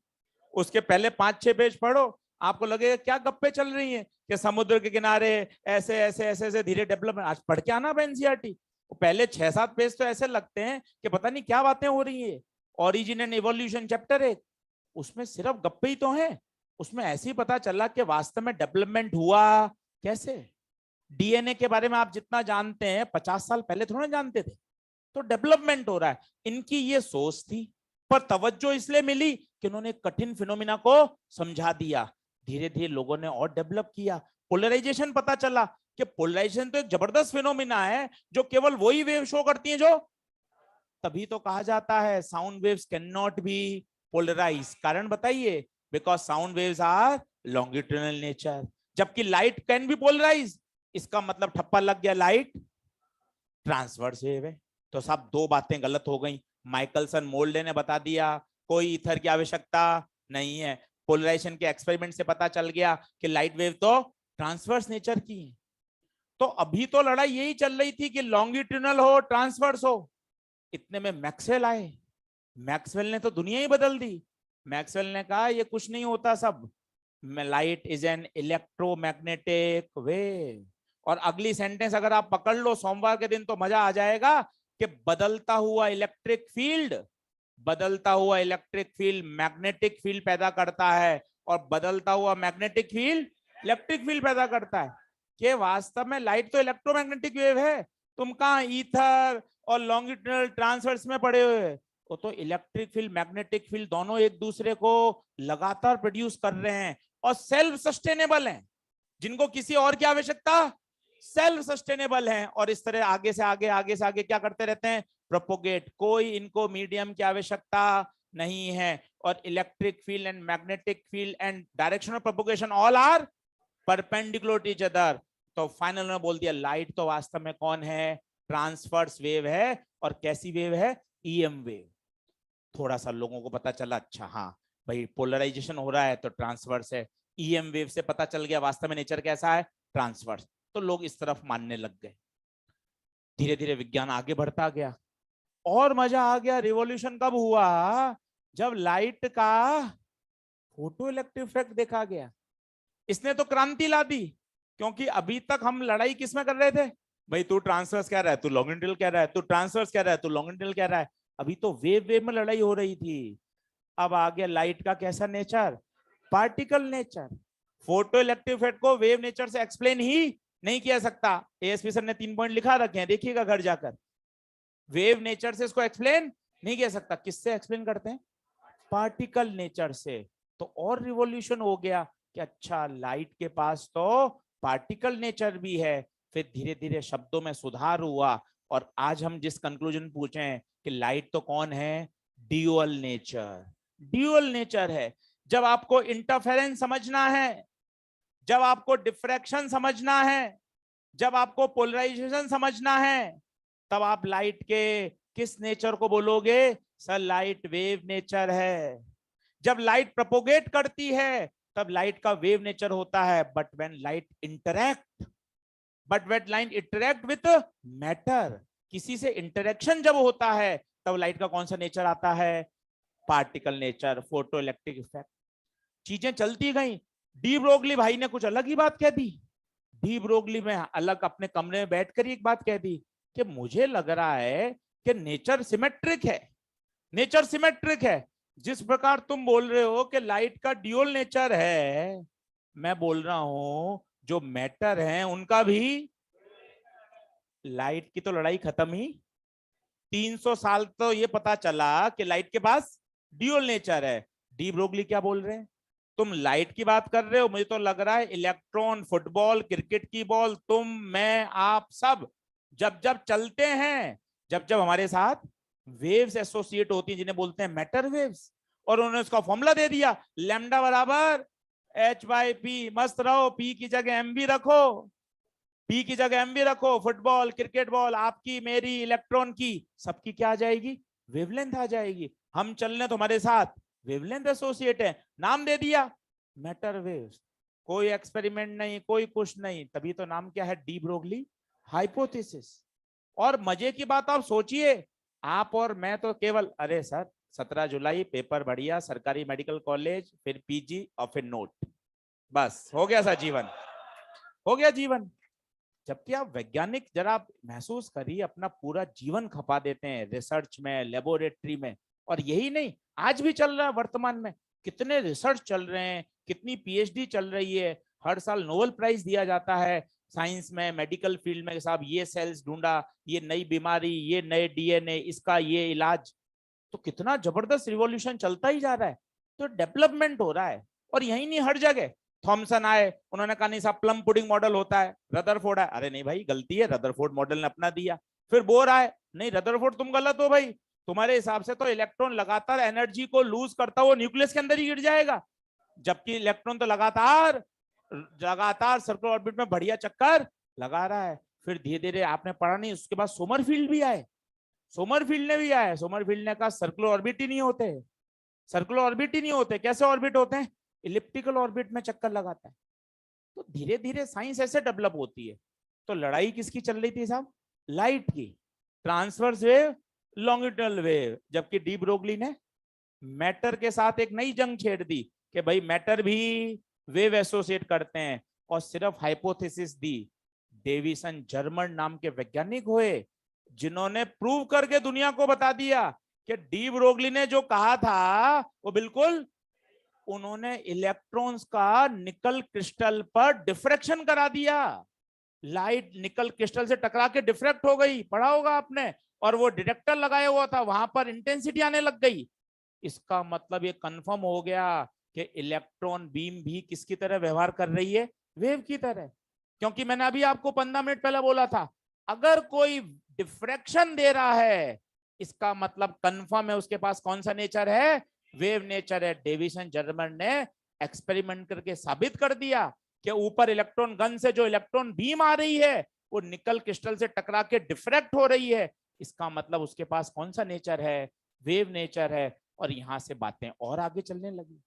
[SPEAKER 1] उसके पहले 5-6 पेज पढ़ो, आपको लगेगा क्या गप्पे चल रही हैं कि समुद्र के किनारे ऐसे ऐसे ऐसे ऐसे धीरे डेवलपमेंट। आज पढ़ के आना एनसीईआरटी, पहले 6-7 पेज तो ऐसे लगते हैं कि पता नहीं क्या बातें हो रही है। ओरिजिन एंड इवोल्यूशन चैप्टर है, उसमें सिर्फ गप्पे ही तो हैं, उसमें ऐसे ही पता चला कि वास्तव में डेवलपमेंट हुआ कैसे। डीएनए के बारे में आप जितना जानते हैं 50 साल पहले थोड़ा जानते थे। तो डेवलपमेंट हो रहा है, इनकी ये सोच थी, पर तवज्जो इसलिए मिली कि उन्होंने कठिन फिनोमिना को समझा दिया। धीरे धीरे लोगों ने और डेवलप किया, पोलराइजेशन पता चला कि पोलराइजेशन तो एक जबरदस्त फिनोमिना है जो केवल वही वेव शो करती है जो, तभी तो कहा जाता है sound waves can not be polarise. कारण बताइए? Because sound waves are longitudinal nature, जबकि लाइट कैन बी पोलराइज। इसका मतलब ठप्पा लग गया, लाइट ट्रांसवर्स वेव है। तो सब दो बातें गलत हो गई। माइकलसन मोल्डे ने बता दिया कोई ईथर की आवश्यकता नहीं है, पोलराइजेशन के एक्सपेरिमेंट से पता चल गया कि लाइट वेव तो ट्रांसवर्स नेचर की है। तो अभी तो लड़ाई यही चल रही थी कि लॉन्गिट्यूडनल हो ट्रांसवर्स हो। इतने में मैक्सवेल आए, मैक्सवेल ने तो दुनिया ही बदल दी। मैक्सवेल ने कहा ये कुछ नहीं होता सब, light is an electromagnetic wave. और अगली सेंटेंस अगर आप पकड़ लो सोमवार के दिन तो मजा आ जाएगा कि बदलता हुआ इलेक्ट्रिक फील्ड, बदलता हुआ इलेक्ट्रिक फील्ड मैग्नेटिक फील्ड पैदा करता है, और बदलता हुआ मैग्नेटिक फील्ड इलेक्ट्रिक फील्ड पैदा करता है। कि वास्तव में लाइट तो इलेक्ट्रोमैग्नेटिक वेव है, तुम कहां ईथर और लॉन्गिट्यूडनल ट्रांसवर्स में पड़े हुए। वो तो इलेक्ट्रिक फील्ड मैग्नेटिक फील्ड दोनों एक दूसरे को लगातार प्रोड्यूस कर रहे हैं और सेल्फ सस्टेनेबल हैं, जिनको किसी और की आवश्यकता, सेल्फ सस्टेनेबल हैं, और इस तरह आगे से आगे आगे से आगे क्या करते रहते हैं, प्रोपोगेट। कोई इनको मीडियम की आवश्यकता नहीं है, और electric field and magnetic field and direction of propagation all are perpendicular to each other. तो फाइनल में बोल दिया लाइट तो वास्तव में कौन है, ट्रांसवर्स वेव है। और कैसी वेव है, ईएम वेव। थोड़ा सा लोगों को पता चला, अच्छा हाँ भाई पोलराइजेशन हो रहा है तो ट्रांसवर्स है, ईएम वेव से पता चल गया वास्तव में नेचर कैसा है, ट्रांसवर्स। तो लोग इस तरफ मानने लग गए। धीरे धीरे विज्ञान आगे बढ़ता गया, और मजा आ गया। रिवॉल्यूशन कब हुआ, जब लाइट का फोटो इलेक्ट्रिक इफेक्ट देखा गया। इसने तो क्रांति ला दी, क्योंकि अभी तक हम लड़ाई किसमें कर रहे थे, भाई तू ट्रांसवर्स कह रहा है, तू लॉन्गिट्यूडनल कह रहा है, तू ट्रांसवर्स कह रहा है, तू लॉन्गिट्यूडनल कह रहा है। अभी तो वेव वेव में लड़ाई हो रही थी। अब आ गया लाइट का कैसा nature, particle nature. Photo electric effect को वेव नेचर से एक्सप्लेन ही नहीं किया सकता। एएसपी सर ने 3 पॉइंट लिखा रखे हैं, देखिएगा घर जाकर। वेव नेचर से इसको एक्सप्लेन नहीं किया सकता, किससे एक्सप्लेन करते हैं, पार्टिकल नेचर से। तो और रिवॉल्यूशन हो गया कि अच्छा लाइट के पास तो पार्टिकल नेचर भी है। फिर धीरे धीरे शब्दों में सुधार हुआ और आज हम जिस कंक्लूजन पूछे हैं कि लाइट तो कौन है, ड्यूअल नेचर। ड्यूअल नेचर है। जब आपको इंटरफेरेंस समझना है, जब आपको डिफ्रैक्शन समझना है, जब आपको पोलराइजेशन समझना है, तब आप लाइट के किस नेचर को बोलोगे? सर लाइट वेव नेचर है। जब लाइट प्रोपोगेट करती है तब लाइट का वेव नेचर होता है। But when light interact with matter, किसी से इंटरेक्शन जब होता है तब लाइट का कौन सा नेचर आता है? Particle nature, photo electric effect. चीजें चलती गई। डी ब्रोगली भाई ने कुछ अलग ही बात कह दी। डी ब्रोगली में अलग अपने कमरे में बैठकर एक बात कह दी कि मुझे लग रहा है कि नेचर सिमेट्रिक है। नेचर सिमेट्रिक है। जिस प्रकार तुम बोल रहे हो कि लाइट का ड्यूअल नेचर है, मैं बोल रहा हूं जो मैटर है उनका भी। लाइट की तो लड़ाई खत्म ही। 300 साल तो ये पता चला कि लाइट के पास ड्यूअल नेचर है। डी ब्रोगली क्या बोल रहे हैं? तुम लाइट की बात कर रहे हो, मुझे तो लग रहा है इलेक्ट्रॉन, फुटबॉल, क्रिकेट की बॉल, तुम, मैं, आप सब जब जब चलते हैं, जब जब हमारे साथ वेव्स एसोसिएट होती हैं जिन्हें बोलते हैं मैटर वेव्स, और उन्होंने उसका फॉर्मूला दे दिया लैम्डा बराबर h/p। मस्त रहो, पी की जगह एम भी रखो, पी की जगह एम भी रखो। फुटबॉल, क्रिकेट बॉल, आपकी, मेरी, इलेक्ट्रॉन की, सबकी क्या आ जाएगी? वेवलेंथ आ जाएगी। हम चलने तुम्हारे साथ, वेवलेंथ एसोसिएट है, नाम दे दिया मैटर वेव्स। कोई एक्सपेरिमेंट नहीं, कोई कुछ नहीं, तभी तो नाम क्या है? De Broglie hypothesis. और मजे की बात आप सोचिए, आप और मैं तो केवल, अरे सर 17 जुलाई पेपर बढ़िया, सरकारी मेडिकल कॉलेज, फिर पीजी और फिर नोट, बस हो गया सर जीवन, हो गया जीवन। जबकि आप वैज्ञानिक जरा आप महसूस करिए, अपना पूरा जीवन खपा देते हैं रिसर्च में, लेबोरेटरी में। और यही नहीं, आज भी चल रहा है वर्तमान में, कितने रिसर्च चल रहे हैं, कितनी पीएचडी चल रही है। हर साल नोबेल प्राइज दिया जाता है साइंस में, मेडिकल फील्ड में, साहब ये सेल्स ढूंढा, ये नई बीमारी, ये नए डीएनए, इसका ये इलाज। तो कितना जबरदस्त रिवॉल्यूशन चलता ही जा रहा है। तो डेवलपमेंट हो रहा है। और यही नहीं, हर जगह। थॉमसन आए, उन्होंने कहा नहीं साहब प्लम पुडिंग मॉडल होता है। रदरफोर्ड आए, अरे नहीं भाई गलती है, रदरफोर्ड मॉडल ने अपना दिया। फिर बोर आए, नहीं रदरफोर्ड तुम गलत हो भाई, तुम्हारे हिसाब से तो इलेक्ट्रॉन लगातार एनर्जी को लूज करता हुआ न्यूक्लियस के अंदर ही गिर जाएगा, जबकि इलेक्ट्रॉन तो लगातार लगातार सर्कुलर ऑर्बिट में बढ़िया चक्कर लगा रहा है। फिर धीरे धीरे, आपने पढ़ा नहीं, उसके बाद सोमरफील्ड भी आए। सोमरफील्ड ने भी आया, सोमरफील्ड ने कहा सर्कुलर ऑर्बिट ही नहीं होते, सर्कुलर ऑर्बिट ही नहीं होते। कैसे ऑर्बिट होते हैं? इलिप्टिकल ऑर्बिट में चक्कर लगाता है। तो धीरे धीरे साइंस ऐसे डेवलप होती है। तो लड़ाई किसकी चल रही थी साहब? लाइट की। Transverse wave, longitudinal wave. जबकि डी ब्रोगली ने मैटर के साथ एक नई जंग छेड़ दी कि भाई मैटर भी वेव एसोसिएट करते हैं, और सिर्फ हाइपोथेसिस दी। डेविसन जर्मन नाम के वैज्ञानिक हुए जिन्होंने प्रूव करके दुनिया को बता दिया कि डी ब्रोगली ने जो कहा था वो बिल्कुल, उन्होंने इलेक्ट्रॉन्स का निकल क्रिस्टल पर डिफ्रैक्शन करा दिया। लाइट निकल क्रिस्टल से टकरा के डिफ्रैक्ट हो गई, पढ़ा होगा आपने, और वो डिटेक्टर लगाया हुआ था, वहां पर इंटेंसिटी आने लग गई। इसका मतलब ये कंफर्म हो गया कि इलेक्ट्रॉन बीम भी किसकी तरह व्यवहार कर रही है? वेव की तरह। क्योंकि मैंने अभी आपको 15 मिनट पहले बोला था, अगर कोई डिफ्रैक्शन दे रहा है, इसका मतलब कंफर्म है उसके पास कौन सा नेचर है? वेव नेचर है। डेविसन जर्मन ने एक्सपेरिमेंट करके साबित कर दिया कि ऊपर इलेक्ट्रॉन गन से जो इलेक्ट्रॉन बीम आ रही है वो निकल क्रिस्टल से टकरा के डिफ्रैक्ट हो रही है। इसका मतलब उसके पास कौन सा नेचर है? वेव नेचर है। और यहां से बातें और आगे चलने लगी।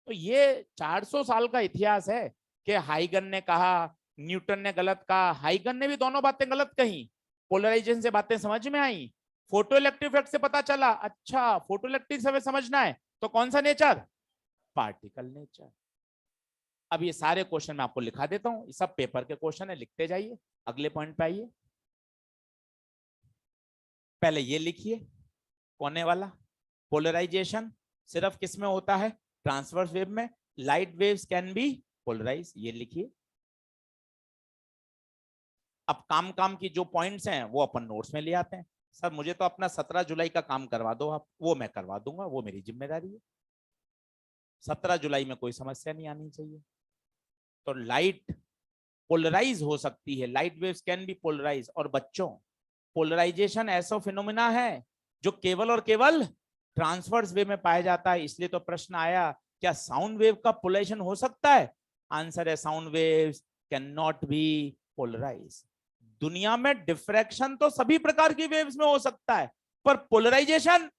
[SPEAKER 1] तो ये 400 साल का इतिहास है कि हाइगन ने कहा, न्यूटन ने गलत कहा। हाइगन ने भी दोनों बातें गलत कही। पोलराइजेशन से बातें समझ में आई, फोटो इलेक्ट्रिक इफेक्ट से पता चला, अच्छा फोटो इलेक्ट्रिक से समझना है तो कौन सा नेचर? Particle nature. अब ये सारे क्वेश्चन मैं आपको लिखा देता हूं, सब पेपर के क्वेश्चन है, लिखते जाइए। अगले पॉइंट पे आइए। पहले ये लिखिए, कोने वाला, पोलराइजेशन सिर्फ किस में होता है? ट्रांसवर्स वेव में। Light waves can be polarise, ये लिखिए। अब काम काम की जो पॉइंट्स हैं वो अपन नोट्स में ले आते हैं। सर मुझे तो अपना 17 जुलाई का काम करवा दो आप, वो मैं करवा दूंगा, वो मेरी जिम्मेदारी है। 17 जुलाई में कोई समस्या नहीं आनी चाहिए। तो लाइट पोलराइज हो सकती है, light waves can be polarise. और बच्चों, पोलराइजेशन ऐसा फिनोमिना है जो केवल और केवल ट्रांसवर्स वेव में पाया जाता है। इसलिए तो प्रश्न आया, क्या साउंड वेव का पोलराइजेशन हो सकता है? आंसर है sound waves can not be polarise. दुनिया में डिफ्रैक्शन तो सभी प्रकार की वेव्स में हो सकता है, पर पोलराइजेशन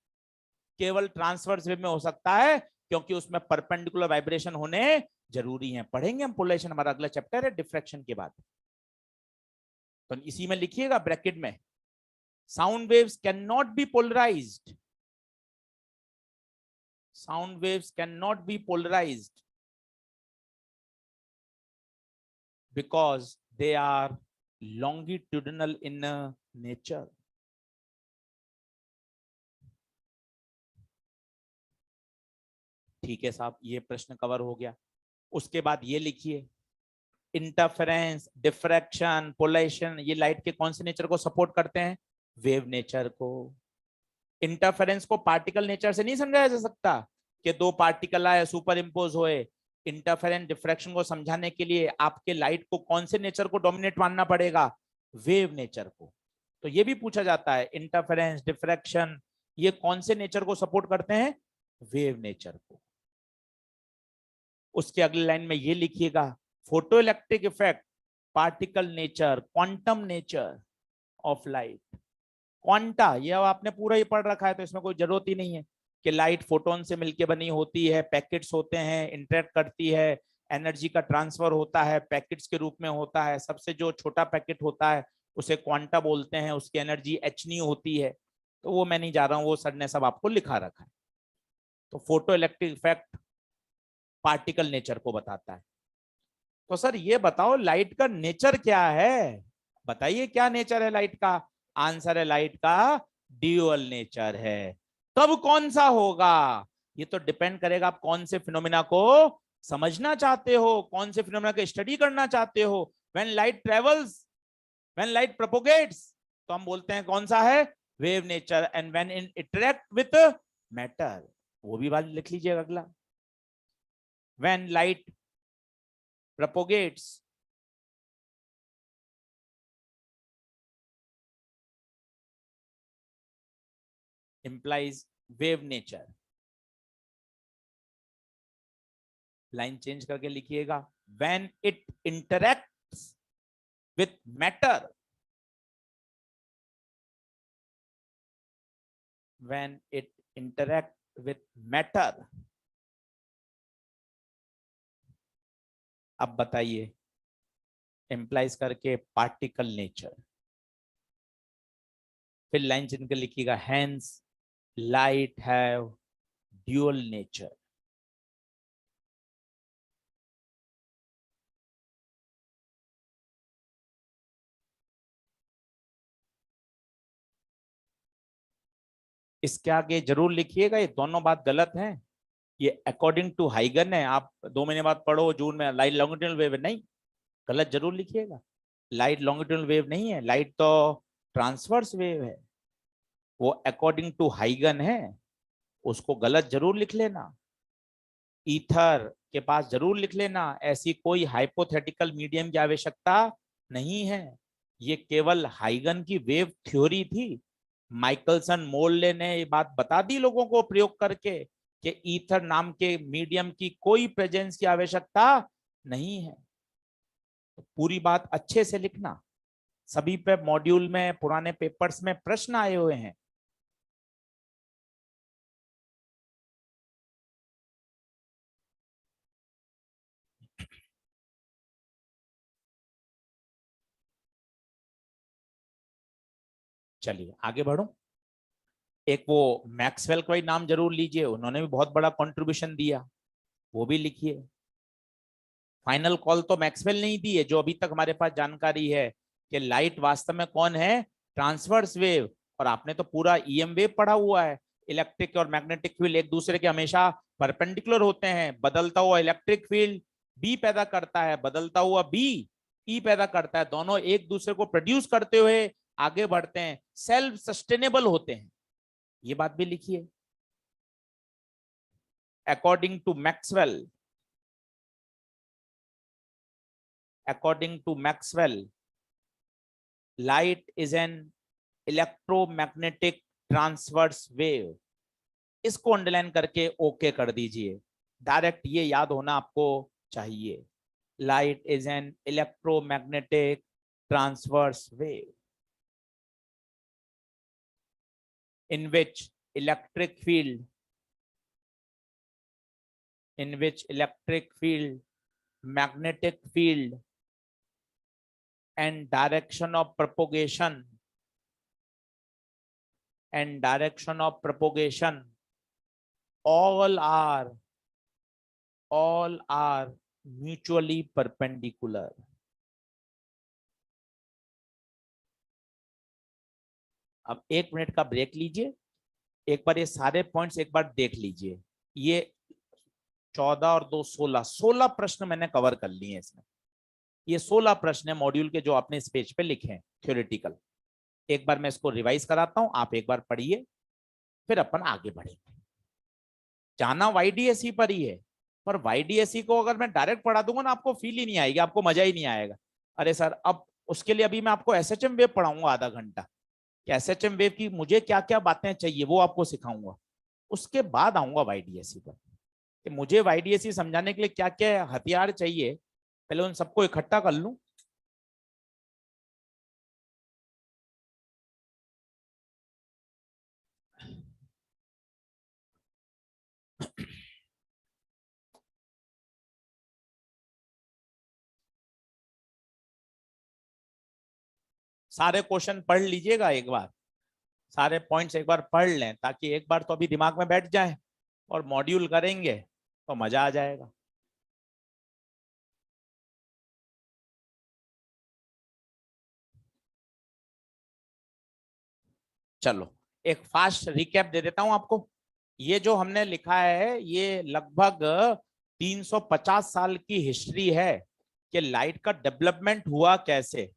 [SPEAKER 1] केवल ट्रांसवर्स वेव में हो सकता है, क्योंकि उसमें परपेंडिकुलर वाइब्रेशन होने जरूरी है। पढ़ेंगे हम पोलराइजेशन, हमारा अगला चैप्टर है डिफ्रैक्शन के बाद। तो इसी में लिखिएगा ब्रैकेट में, sound waves cannot be polarized. Sound waves cannot be polarized because they are longitudinal in nature. ठीक है साहब, ये प्रश्न कवर हो गया। उसके बाद ये लिखिए, इंटरफेरेंस, डिफ्रैक्शन, पोलराइजेशन, ये लाइट के कौन से नेचर को सपोर्ट करते हैं? वेव नेचर को। इंटरफेरेंस को पार्टिकल नेचर से नहीं समझाया जा सकता कि दो पार्टिकल आए, सुपर इम्पोज होए। इंटरफेरेंस डिफ्रैक्शन को समझाने के लिए आपके लाइट को कौन से नेचर को डोमिनेट मानना पड़ेगा? वेव नेचर को। तो ये भी पूछा जाता है, इंटरफेरेंस, डिफ्रैक्शन, ये कौन से नेचर को सपोर्ट करते हैं? वेव नेचर को। उसके अगली लाइन में ये लिखिएगा, photo electric effect, particle nature, quantum nature of light. Quanta ये आपने पूरा ही पढ़ रखा है, तो इसमें कोई जरूरत ही नहीं है कि लाइट फोटोन से मिलकर बनी होती है, पैकेट्स होते हैं, इंटरेक्ट करती है, एनर्जी का ट्रांसफर होता है, पैकेट्स के रूप में होता है। सबसे जो छोटा पैकेट होता है उसे क्वांटा बोलते हैं, उसकी एनर्जी एचनी होती है। तो वो मैं नहीं जा रहा हूं, वो सर ने सब आपको लिखा रखा है। तो photo electric effect particle nature को बताता है। तो सर ये बताओ लाइट का नेचर क्या है? बताइए क्या नेचर है लाइट का? आंसर है लाइट का ड्यूअल नेचर है। कब कौन सा होगा ये तो डिपेंड करेगा आप कौन से फिनोमिना को समझना चाहते हो, कौन से फिनोमिना की स्टडी करना चाहते हो। When light travels, when light propagates, तो हम बोलते हैं कौन सा है? Wave nature. And when in interact with matter, वो भी बात लिख लीजिएगा अगला। When light propagates implies wave nature। Line change करके लिखिएगा, when it interacts with matter, when it interact with matter। अब बताइए, implies करके पार्टिकल नेचर, फिर लाइन चेंज कर लिखिएगा, hence light have dual nature। इसके आगे जरूर लिखिएगा, ये दोनों बात गलत है। ये अकॉर्डिंग टू हाइगन है, आप 2 महीने बाद पढ़ो जून में, लाइट लॉन्गिट्यूडनल वेव नहीं, गलत जरूर लिखिएगा। लाइट लॉन्गिट्यूडनल वेव नहीं है, लाइट तो ट्रांसवर्स वेव है। वो अकॉर्डिंग टू हाइगन है, उसको गलत जरूर लिख लेना। ईथर के पास जरूर लिख लेना, ऐसी कोई हाइपोथेटिकल मीडियम की आवश्यकता नहीं है। ये केवल हाइगन की वेव थ्योरी थी। माइकलसन मोरले ने ये बात बता दी लोगों को प्रयोग करके कि ईथर नाम के मीडियम की कोई प्रेजेंस की आवश्यकता नहीं है। तो पूरी बात अच्छे से लिखना, सभी पे मॉड्यूल में, पुराने पेपर्स में प्रश्न आए हुए हैं। चलिए आगे बढ़ो। एक वो मैक्सवेल का नाम जरूर लीजिए, उन्होंने भी बहुत बड़ा कंट्रीब्यूशन दिया, वो भी लिखिए। फाइनल कॉल तो मैक्सवेल नहीं दी है, जो अभी तक हमारे पास जानकारी है कि लाइट वास्तव में कौन है? Transverse wave. और आपने तो पूरा ईएम वेव पढ़ा हुआ है। इलेक्ट्रिक और मैग्नेटिक फील्ड एक दूसरे के हमेशा परपेंडिकुलर होते हैं। बदलता हुआ इलेक्ट्रिक फील्ड बी पैदा करता है, बदलता हुआ बी ई पैदा करता है। दोनों एक दूसरे को प्रोड्यूस करते हुए आगे बढ़ते हैं, सेल्फ सस्टेनेबल होते हैं। ये बात भी लिखिए। according to Maxwell, light is an electromagnetic transverse wave. इसको अंडरलाइन करके ओके कर दीजिए, डायरेक्ट ये याद होना आपको चाहिए. Light is an electromagnetic transverse wave in which electric field, magnetic field and direction of propagation all are mutually perpendicular. अब 1 मिनट का ब्रेक लीजिए, एक बार ये सारे पॉइंट्स एक बार देख लीजिए. ये 14 और 2 16 प्रश्न मैंने कवर कर लिए हैं इसमें. ये 16 प्रश्न है मॉड्यूल के जो आपने इस पेज पे लिखे हैं थ्योरेटिकल. एक बार मैं इसको रिवाइज कराता हूं, आप एक बार पढ़िए, फिर अपन आगे बढ़ेंगे. जाना YDSE पर ही है, पर YDSE को अगर मैं डायरेक्ट पढ़ा दूंगा ना, आपको फील ही नहीं आएगी, आपको मजा ही नहीं आएगा. अरे सर, अब उसके लिए अभी मैं आपको SHM वेव पढ़ाऊंगा आधा घंटा. SHM वेव की मुझे क्या क्या बातें चाहिए वो आपको सिखाऊंगा. उसके बाद आऊंगा YDSE पर कि मुझे YDSE समझाने के लिए क्या क्या हथियार चाहिए, पहले उन सबको इकट्ठा कर लूं. सारे क्वेश्चन पढ़ लीजिएगा एक बार, सारे पॉइंट्स एक बार पढ़ लें, ताकि एक बार तो अभी दिमाग में बैठ जाए और मॉड्यूल करेंगे तो मजा आ जाएगा. चलो एक फास्ट रिकैप दे देता हूं आपको. ये जो हमने लिखा है ये लगभग 350 साल की हिस्ट्री है कि लाइट का डेवलपमेंट हुआ कैसे.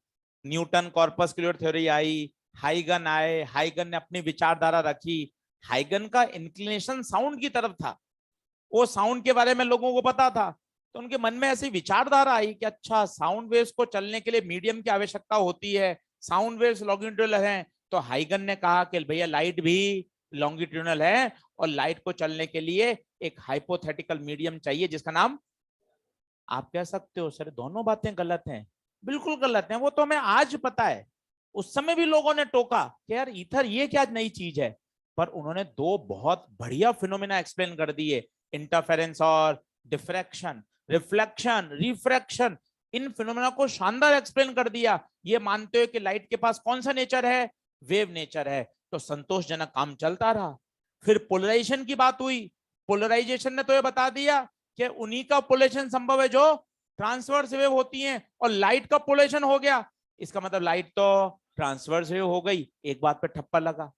[SPEAKER 1] न्यूटन कॉर्पस्कुलर थ्योरी आई, हाइगन आए, हाइगन ने अपनी विचारधारा रखी. हाइगन का इंक्लिनेशन साउंड की तरफ था, वो साउंड के बारे में लोगों को पता था, तो उनके मन में ऐसी विचारधारा आई कि अच्छा, साउंड वेव्स को चलने के लिए मीडियम की आवश्यकता होती है, साउंड वेव्स लॉन्गिट्यूडनल हैं. तो हाइगन ने कहा कि भैया लाइट भी लॉन्गिट्यूडनल है और लाइट को चलने के लिए एक हाइपोथेटिकल मीडियम चाहिए जिसका नाम. आप कह सकते हो सर दोनों बातें गलत हैं. बिल्कुल गलत हैं, वो तो हमें आज पता है. उस समय भी लोगों ने टोका कि यार ईथर ये क्या नई चीज है, पर उन्होंने 2 बहुत बढ़िया फिनोमेना एक्सप्लेन कर दिए, इंटरफेरेंस और डिफ्रैक्शन, रिफ्लेक्शन, रिफ्रैक्शन. इन फिनोमेना को शानदार एक्सप्लेन कर दिया. ये मानते हुए कि लाइट के पास कौन सा नेचर है, वेव नेचर है, तो संतोषजनक काम चलता रहा. फिर पोलराइजेशन की बात हुई. पोलराइजेशन ने तो ये बता दिया कि उन्हीं का पोलराइजेशन संभव है जो ट्रांसवर्स वेव होती हैं, और लाइट का पोलराइजेशन हो गया, इसका मतलब लाइट तो ट्रांसवर्स वेव हो गई. एक बात पे ठप्पा लगा.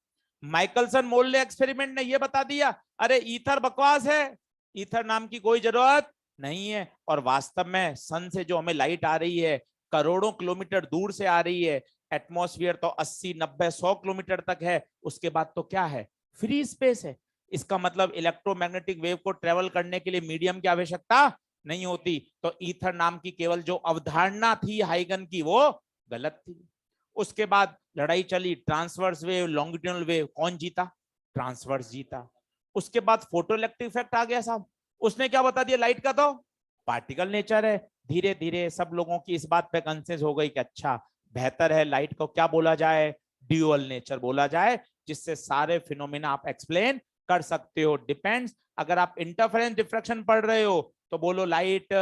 [SPEAKER 1] माइकलसन मोर्ले एक्सपेरिमेंट ने यह बता दिया अरे ईथर बकवास है, ईथर नाम की कोई जरूरत नहीं है. और वास्तव में सन से जो हमें लाइट आ रही है करोड़ों किलोमीटर दूर से आ रही है, एटमॉस्फेयर तो 80, 90, 100 किलोमीटर तक है. उसके बाद तो क्या है, फ्री स्पेस है. इसका मतलब इलेक्ट्रोमैग्नेटिक वेव को ट्रेवल करने के लिए मीडियम की आवश्यकता नहीं होती. तो ईथर नाम की केवल जो अवधारणा थी हाइगन की वो गलत थी. उसके बाद लड़ाई चली, ट्रांसवर्स वेव, लॉन्गिट्यूडनल वेव, कौन जीता, ट्रांसवर्स जीता. उसके बाद फोटो इलेक्ट्रिक इफेक्ट आ गया साहब, उसने क्या बता दिया, लाइट का तो पार्टिकल नेचर है. धीरे धीरे सब लोगों की इस बात पे कंसेंसस हो गई कि अच्छा बेहतर है लाइट को क्या बोला जाए, ड्यूअल नेचर बोला जाए, जिससे सारे फिनोमेना आप एक्सप्लेन कर सकते हो. डिपेंड्स, अगर आप इंटरफेरेंस डिफ्रैक्शन पढ़ रहे हो तो बोलो लाइट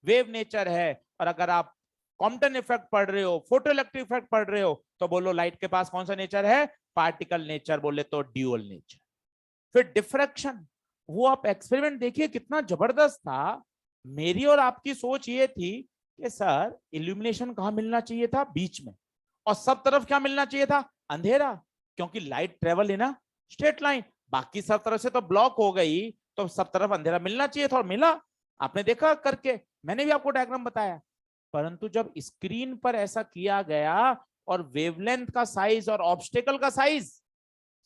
[SPEAKER 1] वेव नेचर है, और अगर आप कॉम्पटन इफेक्ट पढ़ रहे हो, फोटो इलेक्ट्रिक इफेक्ट पढ़ रहे हो, तो बोलो लाइट के पास कौन सा नेचर है, पार्टिकल नेचर, बोले तो ड्यूअल नेचर. फिर डिफ्रैक्शन, वो आप एक्सपेरिमेंट देखिए कितना जबरदस्त था. मेरी और आपकी सोच ये थी कि सर इल्यूमिनेशन कहां मिलना चाहिए था, बीच में, और सब तरफ क्या मिलना चाहिए था, अंधेरा, क्योंकि light travel in a straight line. बाकी सब तरफ से तो ब्लॉक हो गई, तो सब तरफ अंधेरा मिलना चाहिए था, और मिला. आपने देखा करके, मैंने भी आपको डायग्राम बताया. परंतु जब स्क्रीन पर ऐसा किया गया और वेवलेंथ का साइज और ऑब्स्टेकल का साइज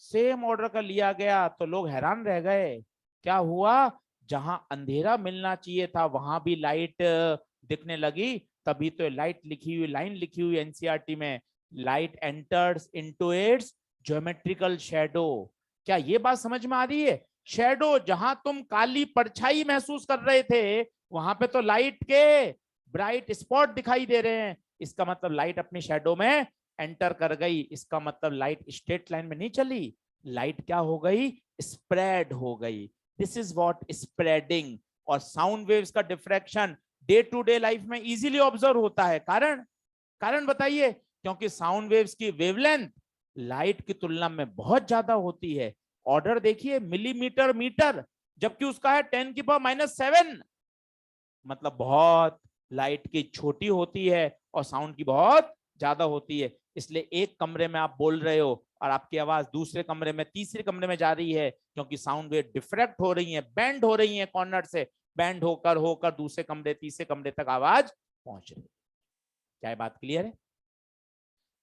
[SPEAKER 1] सेम ऑर्डर का लिया गया, तो लोग हैरान रह गए. क्या हुआ, जहां अंधेरा मिलना चाहिए था वहां भी लाइट दिखने लगी। तभी तो लाइट लिखी हुई, लाइन लिखी हुई एनसीईआरटी में, light enters into its geometrical shadow. क्या ये बात समझ में आ रही है? शैडो, जहां तुम काली परछाई महसूस कर रहे थे वहां पे तो लाइट के ब्राइट स्पॉट दिखाई दे रहे हैं। इसका मतलब लाइट अपनी शैडो में एंटर कर गई। इसका मतलब लाइट स्ट्रेट लाइन में नहीं चली, लाइट क्या हो गई? स्प्रेड हो गई। This is what spreading. और साउंड वेव्स का diffraction day to day life में इजीली ऑब्जर्व होता है। कारण कारण बताइए? क्योंकि साउंड वेव्स की वेवलेंथ लाइट की तुलना में बहुत ज्यादा होती है। ऑर्डर देखिए, मिलीमीटर मीटर, जबकि उसका है 10⁻⁷। मतलब बहुत लाइट की छोटी होती है और साउंड की बहुत ज्यादा होती है। इसलिए एक कमरे में आप बोल रहे हो और आपकी आवाज दूसरे कमरे में, तीसरे कमरे में जा रही है, क्योंकि साउंड वेव डिफ्रैक्ट हो रही है, बैंड हो रही है कॉर्नर से, बैंड होकर होकर दूसरे कमरे, तीसरे कमरे तक आवाज पहुंच रही है। क्या ये बात क्लियर है?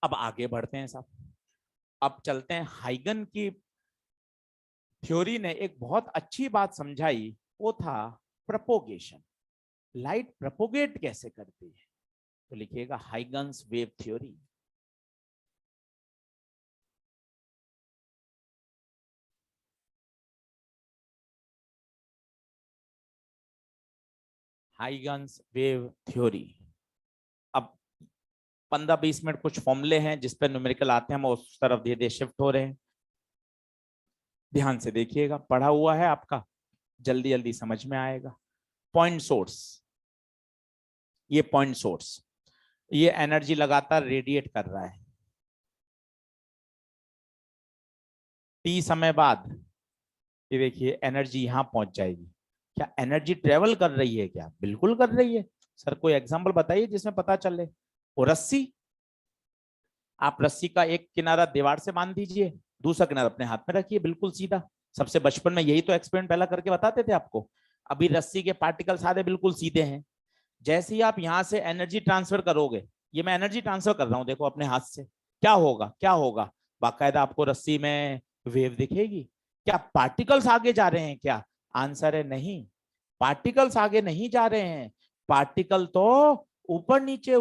[SPEAKER 1] अब आगे बढ़ते हैं साहब। अब चलते हैं, हाइगन की थ्योरी ने एक बहुत अच्छी बात समझाई, वो था प्रोपोगेशन। लाइट प्रोपोगेट कैसे करती है? तो लिखिएगा Huygens wave theory. Huygens wave theory. अब 15-20 मिनट कुछ फॉर्मूले हैं जिस पर न्यूमेरिकल आते हैं, हम उस तरफ धीरे धीरे शिफ्ट हो रहे हैं। ध्यान से देखिएगा, पढ़ा हुआ है आपका, जल्दी जल्दी समझ में आएगा। पॉइंट सोर्स, ये पॉइंट सोर्स, ये एनर्जी लगातार रेडिएट कर रहा है। टी समय बाद ये देखिए एनर्जी यहां पहुंच जाएगी। क्या एनर्जी ट्रेवल कर रही है? क्या बिल्कुल कर रही है। सर कोई एग्जांपल बताइए जिसमें पता चले। वो रस्सी, आप रस्सी का एक किनारा दीवार से बांध दीजिए, दूसरा किनारा अपने हाथ में रखिए, बिल्कुल सीधा। सबसे बचपन में यही तो एक्सपेरिमेंट पहला करके बताते थे आपको। अभी रस्सी के पार्टिकल सारे बिल्कुल सीधे हैं। जैसे ही आप यहां से एनर्जी ट्रांसफर करोगे, ये मैं एनर्जी ट्रांसफर कर रहा हूं देखो अपने हाथ से, क्या होगा? क्या होगा? बाकायदा आपको रस्सी में वेव दिखेगी। क्या पार्टिकल्स आगे जा रहे हैं? क्या आंसर है नहीं। पार्टिकल्स आगे नहीं जा रहे हैं। पार्टिकल तो ऊपर नीचे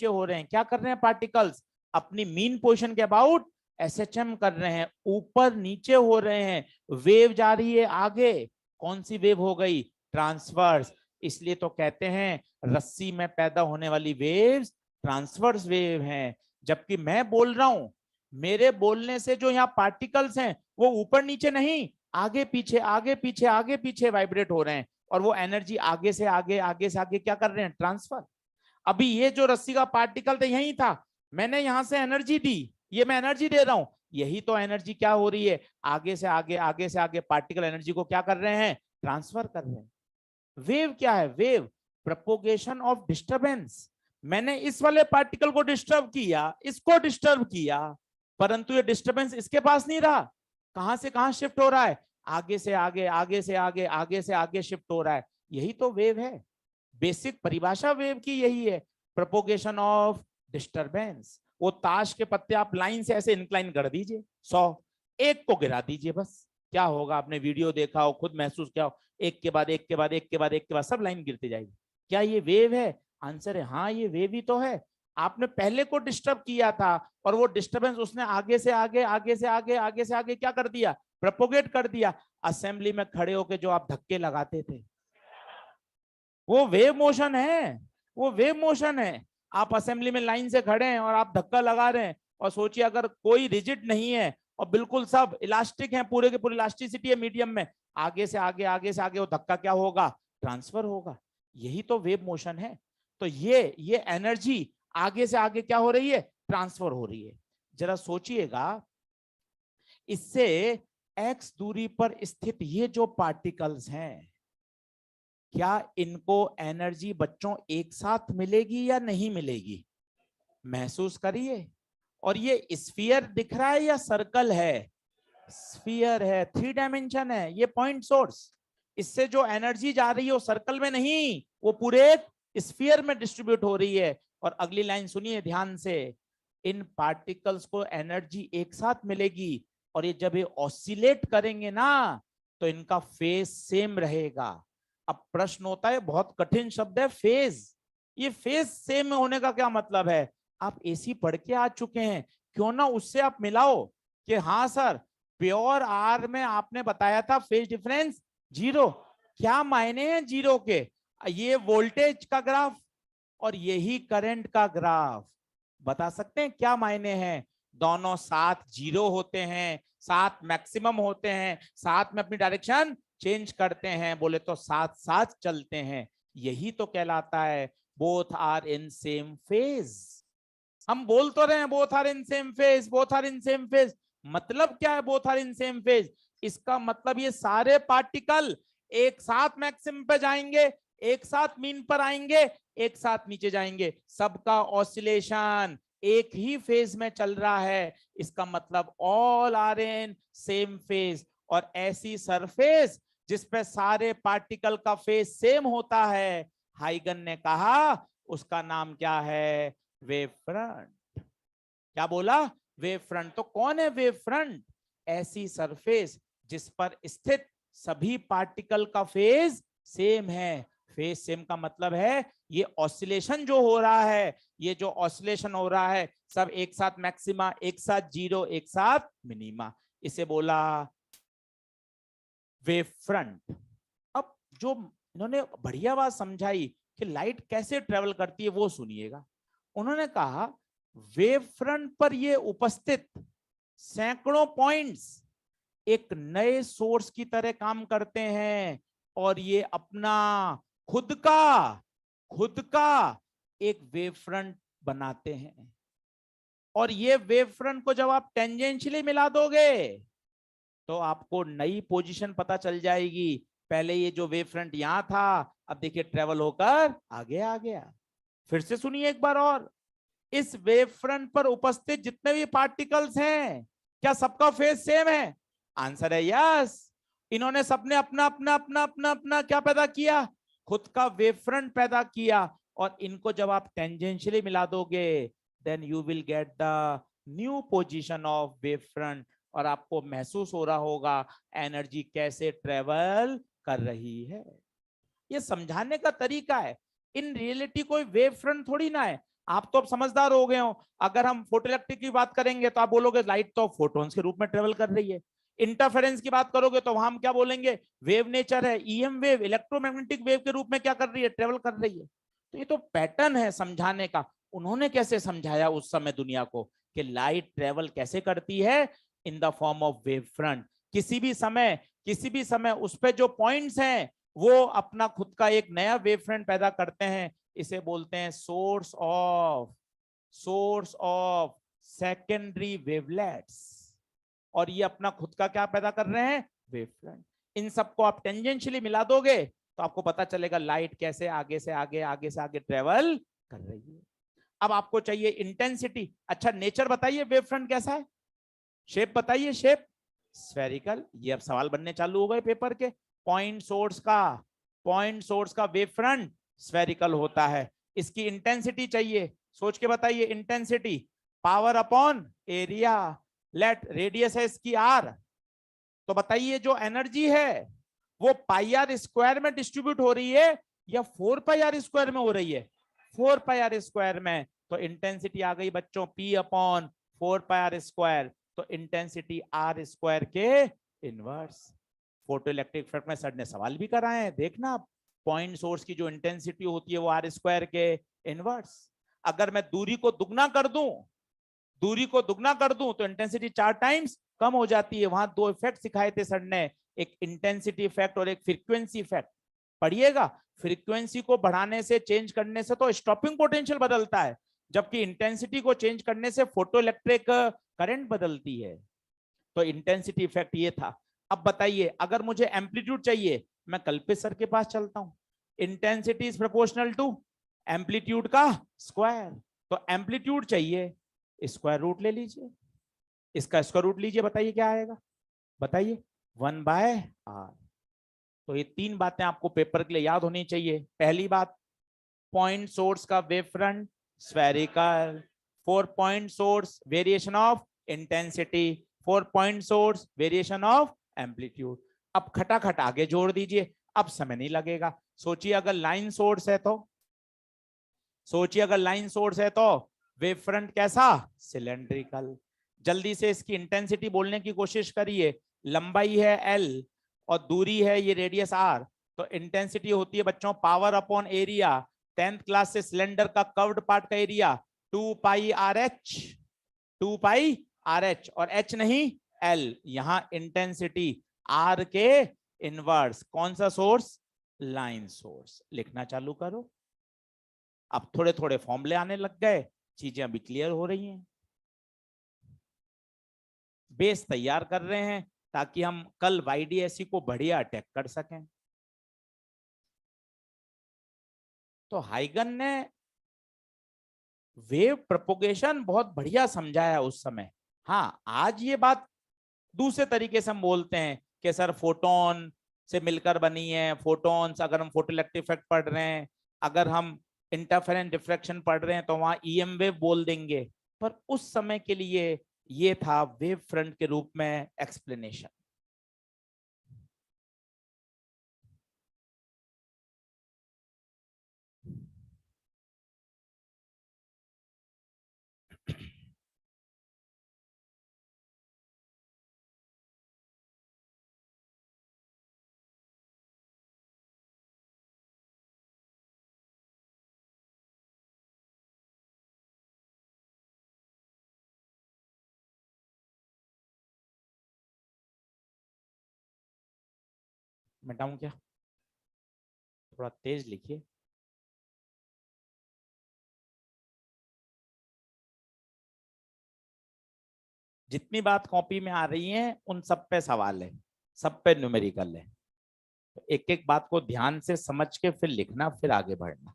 [SPEAKER 1] हो रहे हैं। क्या कर रहे हैं पार्टिकल्स? अपनी मीन पोजीशन के अबाउट एसएचएम कर रहे हैं, ऊपर नीचे हो रहे हैं। वेव जा रही है आगे। कौन सी वेव हो गई? ट्रांसवर्स। इसलिए तो कहते हैं रस्सी में पैदा होने वाली वेव्स ट्रांसवर्स वेव हैं। जबकि मैं बोल रहा हूं, मेरे बोलने से जो यहाँ पार्टिकल्स हैं वो ऊपर नीचे नहीं, आगे पीछे आगे पीछे आगे पीछे वाइब्रेट हो रहे हैं। और वो एनर्जी आगे से आगे, आगे से आगे क्या कर रहे हैं? ट्रांसफर। अभी ये जो रस्सी का पार्टिकल था यही था, मैंने यहां से एनर्जी दी, ये मैं एनर्जी दे रहा हूं, यही तो एनर्जी क्या हो रही है? आगे से आगे, आगे से आगे पार्टिकल एनर्जी को क्या कर रहे हैं? ट्रांसफर कर रहे हैं। वेव क्या है? Wave propagation of disturbance. मैंने इस वाले पार्टिकल को डिस्टर्ब किया, इसको डिस्टर्ब किया, परंतु ये डिस्टरबेंस इसके पास नहीं रहा। कहां से कहां शिफ्ट हो रहा है? आगे से आगे, आगे से आगे, आगे से आगे शिफ्ट हो रहा है। यही तो वेव है। बेसिक परिभाषा वेव की यही है, प्रोपोगेशन ऑफ डिस्टरबेंस। वो ताश के पत्ते आप लाइन से ऐसे इंक्लाइन कर दीजिए 100, एक को गिरा दीजिए, बस क्या होगा? आपने वीडियो देखा हो, खुद महसूस किया हो, एक के बाद एक के बाद एक के बाद एक के बाद सब लाइन गिरती जाएगी। क्या ये वेव है? आंसर है हाँ, ये वेव ही तो है। आपने पहले को डिस्टर्ब किया था और वो डिस्टरबेंस उसने आगे से आगे, आगे से आगे, आगे से आगे क्या कर दिया? प्रोपोगेट कर दिया। असेंबली में खड़े होकर जो आप धक्के लगाते थे, वो वेव मोशन है। वो वेव मोशन है। आप असेंबली में लाइन से खड़े हैं और आप धक्का लगा रहे हैं, और सोचिए अगर कोई रिजिड नहीं है और बिल्कुल सब इलास्टिक हैं, पूरे के पूरे इलास्टिसिटी है मीडियम में, आगे से आगे, आगे से आगे वो धक्का क्या होगा? ट्रांसफर होगा। यही तो वेव मोशन है। तो ये एनर्जी आगे से आगे क्या हो रही है? ट्रांसफर हो रही है। जरा सोचिएगा, इससे एक्स दूरी पर स्थित ये जो पार्टिकल्स हैं, क्या इनको एनर्जी बच्चों एक साथ मिलेगी या नहीं मिलेगी? महसूस करिए। और ये स्फीयर दिख रहा है या सर्कल है? स्फीयर है, 3 डायमेंशन है, ये पॉइंट सोर्स। इससे जो एनर्जी जा रही है वो सर्कल में नहीं, वो पूरे स्फीयर में डिस्ट्रीब्यूट हो रही है। और अगली लाइन सुनिए ध्यान से, इन पार्टिकल्स को एनर्जी एक साथ मिलेगी, और ये जब ये ऑसिलेट करेंगे ना, तो इनका फेज सेम रहेगा। अब प्रश्न होता है, बहुत कठिन शब्द है फेज, ये फेज सेम होने का क्या मतलब है? आप एसी पढ़ के आ चुके हैं, क्यों ना उससे आप मिलाओ कि हाँ सर प्योर आर में आपने बताया था फेज डिफरेंस 0। क्या मायने हैं 0 के? ये वोल्टेज का ग्राफ और यही करंट का ग्राफ, बता सकते हैं क्या मायने हैं? दोनों साथ 0 होते हैं, साथ मैक्सिमम होते हैं, साथ में अपनी डायरेक्शन चेंज करते हैं, बोले तो साथ साथ चलते हैं। यही तो कहलाता है both are in same phase. हम बोल तो रहे हैं both are in same phase, both are in same phase, मतलब क्या है both are in same phase? इसका मतलब ये सारे पार्टिकल एक साथ मैक्सिमम पे जाएंगे, एक साथ मीन पर आएंगे, एक साथ नीचे जाएंगे, सबका ऑसिलेशन एक ही फेज में चल रहा है। इसका मतलब all are in same phase. और ऐसी सरफेस जिसपे सारे पार्टिकल का फेज सेम होता है, हाइगन ने कहा उसका नाम क्या है? Wave front. क्या बोला? Wave front. तो कौन है वेव फ्रंट? ऐसी सरफेस जिस पर स्थित सभी पार्टिकल का फेज सेम है। फेज सेम का मतलब है ये ऑसिलेशन जो हो रहा है, ये जो ऑसिलेशन हो रहा है सब एक साथ मैक्सिमा, एक साथ 0, एक साथ मिनिमा, इसे बोला वेव फ्रंट। अब जो इन्होंने बढ़िया बात समझाई कि लाइट कैसे ट्रेवल करती है वो सुनिएगा। उन्होंने कहा वेव फ्रंट पर ये उपस्थित सैकड़ों पॉइंट्स एक नए सोर्स की तरह काम करते हैं और ये अपना खुद का एक वेव फ्रंट बनाते हैं। और ये वेव फ्रंट को जब आप टेंजेंशियली मिला दोगे तो आपको नई पोजीशन पता चल जाएगी। पहले ये जो वेव फ्रंट यहां था, अब देखिए ट्रेवल होकर आगे आ गया। फिर से सुनिए एक बार और, इस वेव फ्रंट पर उपस्थित जितने भी पार्टिकल्स हैं, क्या सबका फेज सेम है? आंसर है यस। इन्होंने सबने अपना अपना अपना अपना अपना क्या पैदा किया? खुद का वेव फ्रंट पैदा किया। और इनको जब आप टेंजेंशियली मिला दोगे then you will get the new position of wave front. और आपको महसूस हो रहा होगा एनर्जी कैसे ट्रेवल कर रही है। ये समझाने का तरीका है। इन रियलिटी कोई वेव फ्रंट थोड़ी ना है। आप तो अब समझदार हो गए हो। अगर हम फोटोइलेक्ट्रिक की बात करेंगे तो आप बोलोगे लाइट तो फोटॉन्स के रूप में ट्रेवल कर रही है। इंटरफेरेंस की बात करोगे तो वहां हम क्या बोलेंगे? वेव नेचर है, ईएम वेव इलेक्ट्रोमैग्नेटिक वेव के रूप में क्या कर रही है? ट्रेवल कर रही है। तो ये तो पैटर्न है समझाने का। उन्होंने कैसे समझाया उस समय दुनिया को कि लाइट ट्रेवल कैसे करती है? In the form of wave front. किसी भी समय उस पे जो पॉइंट्स हैं वो अपना खुद का एक नया वेव फ्रंट पैदा करते हैं। इसे बोलते हैं सोर्स ऑफ सेकेंडरी वेवलेट्स। और ये अपना खुद का क्या पैदा कर रहे हैं? Wave front. इन सबको आप टेंजेंशियली मिला दोगे तो आपको पता चलेगा लाइट कैसे आगे से आगे ट्रेवल कर रही है। अब आपको चाहिए इंटेंसिटी। अच्छा नेचर बताइए वेव फ्रंट कैसा है? शेप बताइए, शेप स्फेरिकल। ये अब सवाल बनने चालू हो गए पेपर के। पॉइंट सोर्स का वेव फ्रंट स्फेरिकल होता है। इसकी इंटेंसिटी चाहिए, सोच के बताइए। Intensity power upon area. Let radius है इसकी आर। तो बताइए जो एनर्जी है वो पाई आर स्क्वायर में डिस्ट्रीब्यूट हो रही है या 4 पाई आर स्क्वायर में हो रही है? 4 पाई आर स्क्वायर में। तो इंटेंसिटी आ गई बच्चों P upon 4 pi r square. तो इंटेंसिटी आर स्क्वायर के इनवर्स। फोटो इलेक्ट्रिक इफेक्ट में सर ने सवाल भी कराए हैं, देखना आप। पॉइंट सोर्स की जो इंटेंसिटी होती है वो आर स्क्वायर के इनवर्स। अगर मैं दूरी को दुगना कर दूं तो इंटेंसिटी 4 टाइम्स कम हो जाती है। वहां 2 इफेक्ट सिखाए थे सर ने, एक इंटेंसिटी इफेक्ट और एक फ्रीक्वेंसी इफेक्ट। पढ़िएगा। फ्रीक्वेंसी को बढ़ाने से चेंज करने से तो स्टॉपिंग पोटेंशियल बदलता है, जबकि इंटेंसिटी को चेंज करने से फोटो इलेक्ट्रिक करंट बदलती है। तो इंटेंसिटी इफेक्ट ये था। अब बताइए अगर मुझे एम्पलीट्यूड चाहिए, मैं कल्पित सर के पास चलता हूं। Intensity is proportional to amplitude का स्क्वायर। तो एम्पलीट्यूड चाहिए, स्क्वायर रूट ले लीजिए, इसका स्क्वायर रूट लीजिए, बताइए क्या आएगा? बताइए 1/r। तो ये 3 बातें आपको पेपर के लिए याद होनी चाहिए। पहली बात, पॉइंट सोर्स का wave front spherical. 4 point source variation of intensity, 4 point source variation of amplitude. अब खटाखट आगे जोड़ दीजिए, अब समय नहीं लगेगा। सोचिए अगर लाइन सोर्स है तो, सोचिए अगर लाइन सोर्स है तो वेव फ्रंट कैसा, सिलेंड्रिकल। जल्दी से इसकी इंटेंसिटी बोलने की कोशिश करिए। लंबाई है एल और दूरी है ये रेडियस आर, तो इंटेंसिटी होती है बच्चों power upon area. 10th class से सिलेंडर का कर्व्ड पार्ट का एरिया 2 पाई आर एच, 2 पाई आर एच, और एच नहीं एल। यहां इंटेंसिटी आर के इनवर्स, कौन सा सोर्स, लाइन सोर्स। लिखना चालू करो। अब थोड़े थोड़े फॉर्मूले आने लग गए, चीजें अभी क्लियर हो रही हैं। बेस तैयार कर रहे हैं ताकि हम कल वाईडीएससी को बढ़िया अटैक कर सकें। तो हाइगन ने वेव प्रोपोगेशन बहुत बढ़िया समझाया उस समय। हाँ, आज ये बात दूसरे तरीके से हम बोलते हैं कि सर फोटोन से मिलकर बनी है, फोटॉन्स, अगर हम फोटोइलेक्ट्रिक इफेक्ट पढ़ रहे हैं, अगर हम इंटरफेरेंस डिफ्रैक्शन पढ़ रहे हैं तो वहां ईएम वेव बोल देंगे। पर उस समय के लिए ये था वेव फ्रंट के रूप में एक्सप्लेनेशन। मिटाऊं क्या, थोड़ा तेज लिखिए। जितनी बात कॉपी में आ रही है उन सब पे सवाल है, सब पे न्यूमेरिकल है। तो एक एक बात को ध्यान से समझ के फिर लिखना, फिर आगे बढ़ना।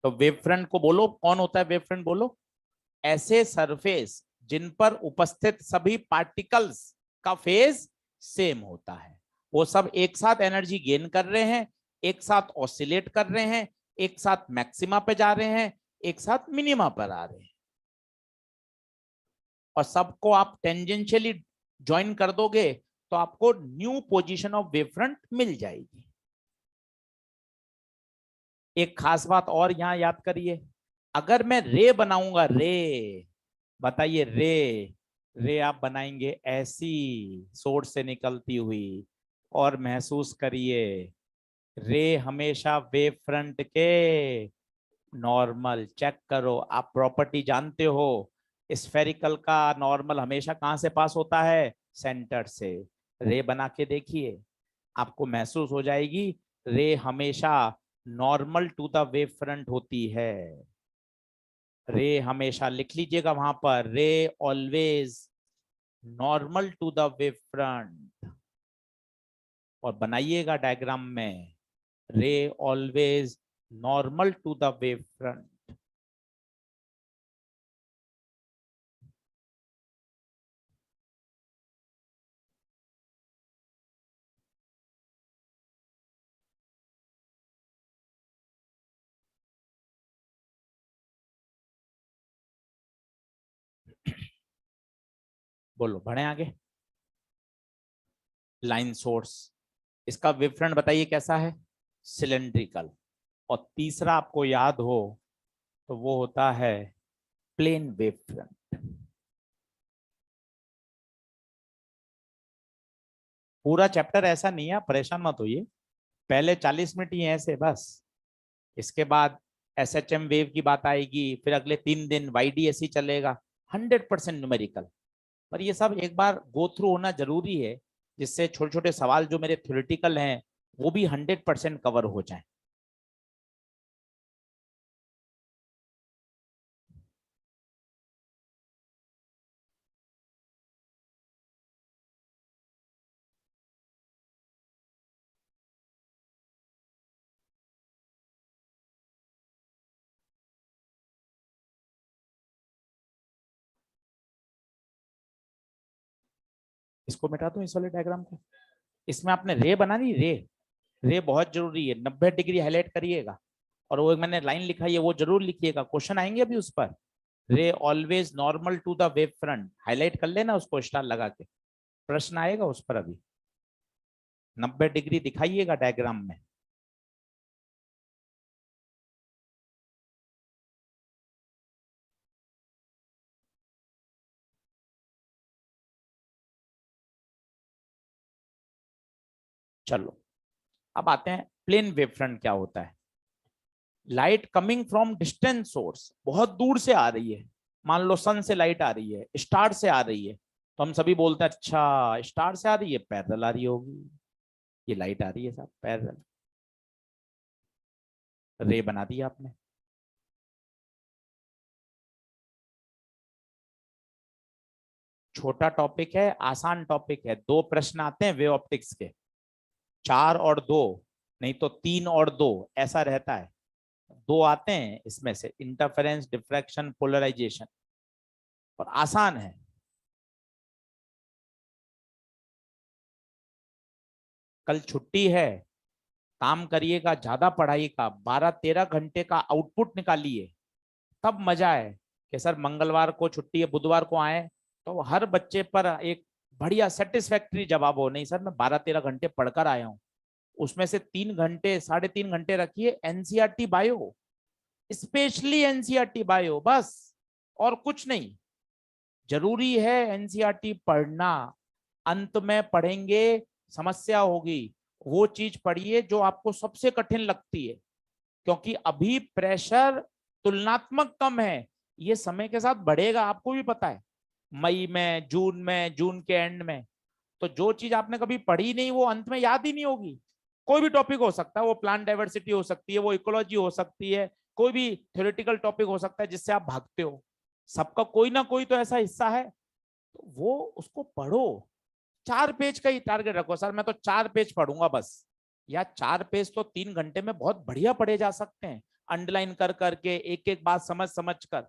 [SPEAKER 1] तो वेव फ्रंट को बोलो, कौन होता है वेव फ्रंट, बोलो। ऐसे सरफेस जिन पर उपस्थित सभी पार्टिकल्स का फेज सेम होता है, वो सब एक साथ एनर्जी गेन कर रहे हैं, एक साथ ऑसिलेट कर रहे हैं, एक साथ मैक्सिमा पे जा रहे हैं, एक साथ मिनिमा पर आ रहे हैं, और सबको आप टेंजेंशियली ज्वाइन कर दोगे तो आपको new position of wave front मिल जाएगी। एक खास बात और यहां याद करिए, अगर मैं रे बनाऊंगा, रे, बताइए रे, रे आप बनाएंगे ऐसी सोर्स से निकलती हुई, और महसूस करिए रे हमेशा वेव फ्रंट के नॉर्मल, चेक करो, आप प्रॉपर्टी जानते हो, स्फेरिकल का नॉर्मल हमेशा कहां से पास होता है, सेंटर से। रे बना के देखिए, आपको महसूस हो जाएगी रे हमेशा normal to the wave front होती है। रे हमेशा लिख लीजिएगा वहां पर, ray always normal to the wave front, और बनाइएगा डायग्राम में, ray always normal to the wave front. बोलो, बढ़े आगे। लाइन सोर्स, इसका वेव फ्रंट बताइए कैसा है, सिलेंड्रिकल। और तीसरा आपको याद हो तो वो होता है प्लेन वेव फ्रंट। पूरा चैप्टर ऐसा नहीं है, परेशान मत होइए, पहले 40 मिनट ही ऐसे बस। इसके बाद एसएचएम वेव की बात आएगी, फिर अगले 3 दिन वाईडीएससी चलेगा, 100% न्यूमेरिकल। पर ये सब एक बार गो थ्रू होना जरूरी है, जिससे छोटे छोटे सवाल जो मेरे थ्योरेटिकल हैं वो भी 100% कवर हो जाए। इसको मिटा दूं, इस वाले डायग्राम को। इसमें आपने रे बनानी, रे, रे बहुत जरूरी है, 90 डिग्री हाईलाइट करिएगा। और वो मैंने लाइन लिखा है वो जरूर लिखिएगा, क्वेश्चन आएंगे अभी उस पर। Ray always normal to the wave front, highlight कर लेना उसको स्टार लगा के, प्रश्न आएगा उस पर अभी। 90 डिग्री दिखाइएगा डायग्राम में। चलो अब आते हैं प्लेन वेव फ्रंट क्या होता है। Light coming from distance source, बहुत दूर से आ रही है, मान लो सन से लाइट आ रही है, स्टार से आ रही है, तो हम सभी बोलते हैं अच्छा स्टार से आ रही है, पैरेलल आ रही होगी, ये लाइट आ रही है साहब पैरेलल, रे बना दिया आपने। छोटा टॉपिक है, आसान टॉपिक है, 2 प्रश्न आते हैं वे ऑप्टिक्स के, 4 और 2, नहीं तो 3 और 2, ऐसा रहता है। 2 आते हैं इसमें से, इंटरफेरेंस, डिफ्रैक्शन, पोलराइजेशन, और आसान है। कल छुट्टी है, काम करिएगा, ज्यादा पढ़ाई का, 12-13 घंटे का आउटपुट निकालिए, तब मजा है कि सर मंगलवार को छुट्टी है, बुधवार को आए तो हर बच्चे पर एक बढ़िया सेटिस्फैक्ट्री जवाब हो, नहीं सर मैं 12-13 घंटे पढ़कर आया हूँ, उसमें से 3 घंटे 3.5 घंटे रखिए NCERT bio, specially NCERT bio, बस और कुछ नहीं। जरूरी है एनसीईआरटी पढ़ना, अंत में पढ़ेंगे समस्या होगी, वो चीज पढ़िए जो आपको सबसे कठिन लगती है, क्योंकि अभी प्रेशर तुलनात्मक कम है, ये समय के साथ बढ़ेगा, आपको भी पता है, मई में, जून के एंड में, तो जो चीज आपने कभी पढ़ी नहीं वो अंत में याद ही नहीं होगी। कोई भी टॉपिक हो सकता है, वो प्लांट डाइवर्सिटी हो सकती है, वो इकोलॉजी हो सकती है, कोई भी थ्योरेटिकल टॉपिक हो सकता है जिससे आप भागते हो, सबका कोई ना कोई तो ऐसा हिस्सा है, तो वो उसको पढ़ो। 4 पेज का ही टारगेट रखो, सर मैं तो 4 पेज पढ़ूंगा बस, या 4 पेज तो 3 घंटे में बहुत बढ़िया पढ़े जा सकते हैं, अंडरलाइन कर करके, एक एक बात समझ समझ कर।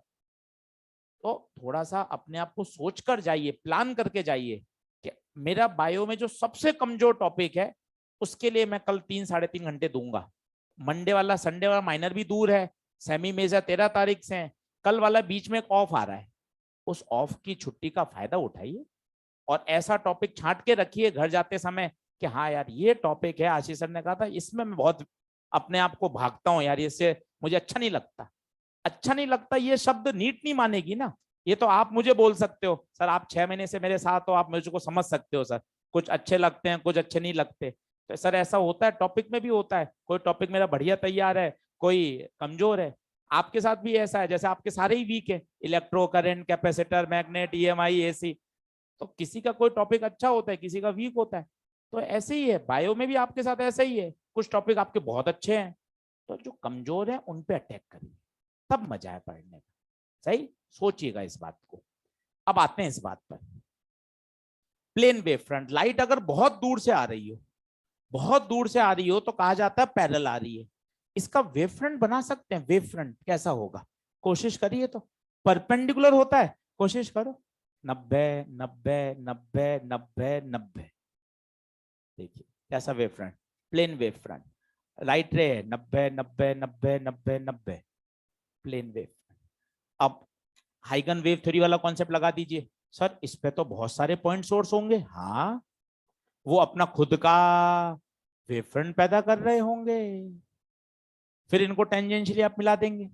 [SPEAKER 1] तो थोड़ा सा अपने आप को सोच कर जाइए, प्लान करके जाइए कि मेरा बायो में जो सबसे कमजोर टॉपिक है उसके लिए मैं कल 3-3.5 घंटे दूंगा। मंडे वाला संडे वाला माइनर भी दूर है, सेमी मेजर 13 तारीख से है, कल वाला बीच में एक ऑफ आ रहा है, उस ऑफ की छुट्टी का फायदा उठाइए और ऐसा टॉपिक छांट के रखिए घर जाते समय कि हाँ यार ये टॉपिक है, आशीष सर ने कहा था इसमें मैं बहुत अपने आप को भागता हूँ यार, इससे मुझे अच्छा नहीं लगता। अच्छा नहीं लगता ये शब्द नीट नहीं मानेगी ना, ये तो आप मुझे बोल सकते हो सर, आप 6 महीने से मेरे साथ हो, आप मुझको समझ सकते हो सर, कुछ अच्छे लगते हैं कुछ अच्छे नहीं लगते, तो सर ऐसा होता है, टॉपिक में भी होता है, कोई टॉपिक मेरा बढ़िया तैयार है, कोई कमजोर है, आपके साथ भी ऐसा है, जैसे आपके सारे ही वीक है, electro current, capacitor, magnet, EMI, AC, तो किसी का कोई टॉपिक अच्छा होता है किसी का वीक होता है, तो ऐसे ही है बायो में भी आपके साथ ऐसा ही है, कुछ टॉपिक आपके बहुत अच्छे हैं, तो जो कमजोर है उन पे अटैक करिए, तब मजा है पढ़ने का। सही सोचिएगा इस बात को। अब आते हैं इस बात पर, प्लेन वेव फ्रंट, लाइट अगर बहुत दूर से आ रही हो, बहुत दूर से आ रही हो तो कहा जाता है पैरेलल आ रही है, इसका वेव फ्रंट बना सकते हैं, वेव फ्रंट कैसा होगा, कोशिश करिए, तो परपेंडिकुलर होता है, कोशिश करो, 90-90-90-90-90, देखिए कैसा wave front, plane wave front, light ray है 90-90-90-90-90, प्लेन वेव। अब हाइगन वेव थ्योरी वाला कॉन्सेप्ट लगा दीजिए, सर इस पे तो बहुत सारे पॉइंट सोर्स होंगे, हाँ वो अपना खुद का वेव फ्रंट पैदा कर रहे होंगे, फिर इनको टेंजेंशियली आप मिला देंगे,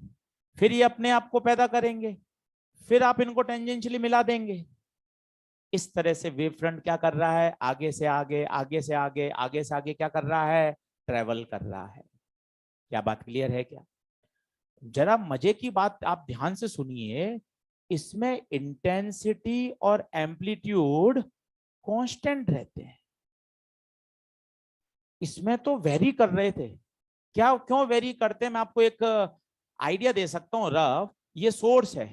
[SPEAKER 1] फिर ये अपने आप को पैदा करेंगे, फिर आप इनको टेंजेंशियली मिला देंगे, इस तरह से वेव फ्रंट क्या कर रहा है, आगे से आगे, आगे से आगे, आगे से आगे क्या कर रहा है, ट्रेवल कर रहा है। क्या बात क्लियर है क्या? जरा मजे की बात आप ध्यान से सुनिए, इसमें इंटेंसिटी और एम्पलीट्यूड कांस्टेंट रहते हैं, इसमें तो वेरी कर रहे थे, क्या क्यों वेरी करते हैं, मैं आपको एक आइडिया दे सकता हूं रफ, ये सोर्स है,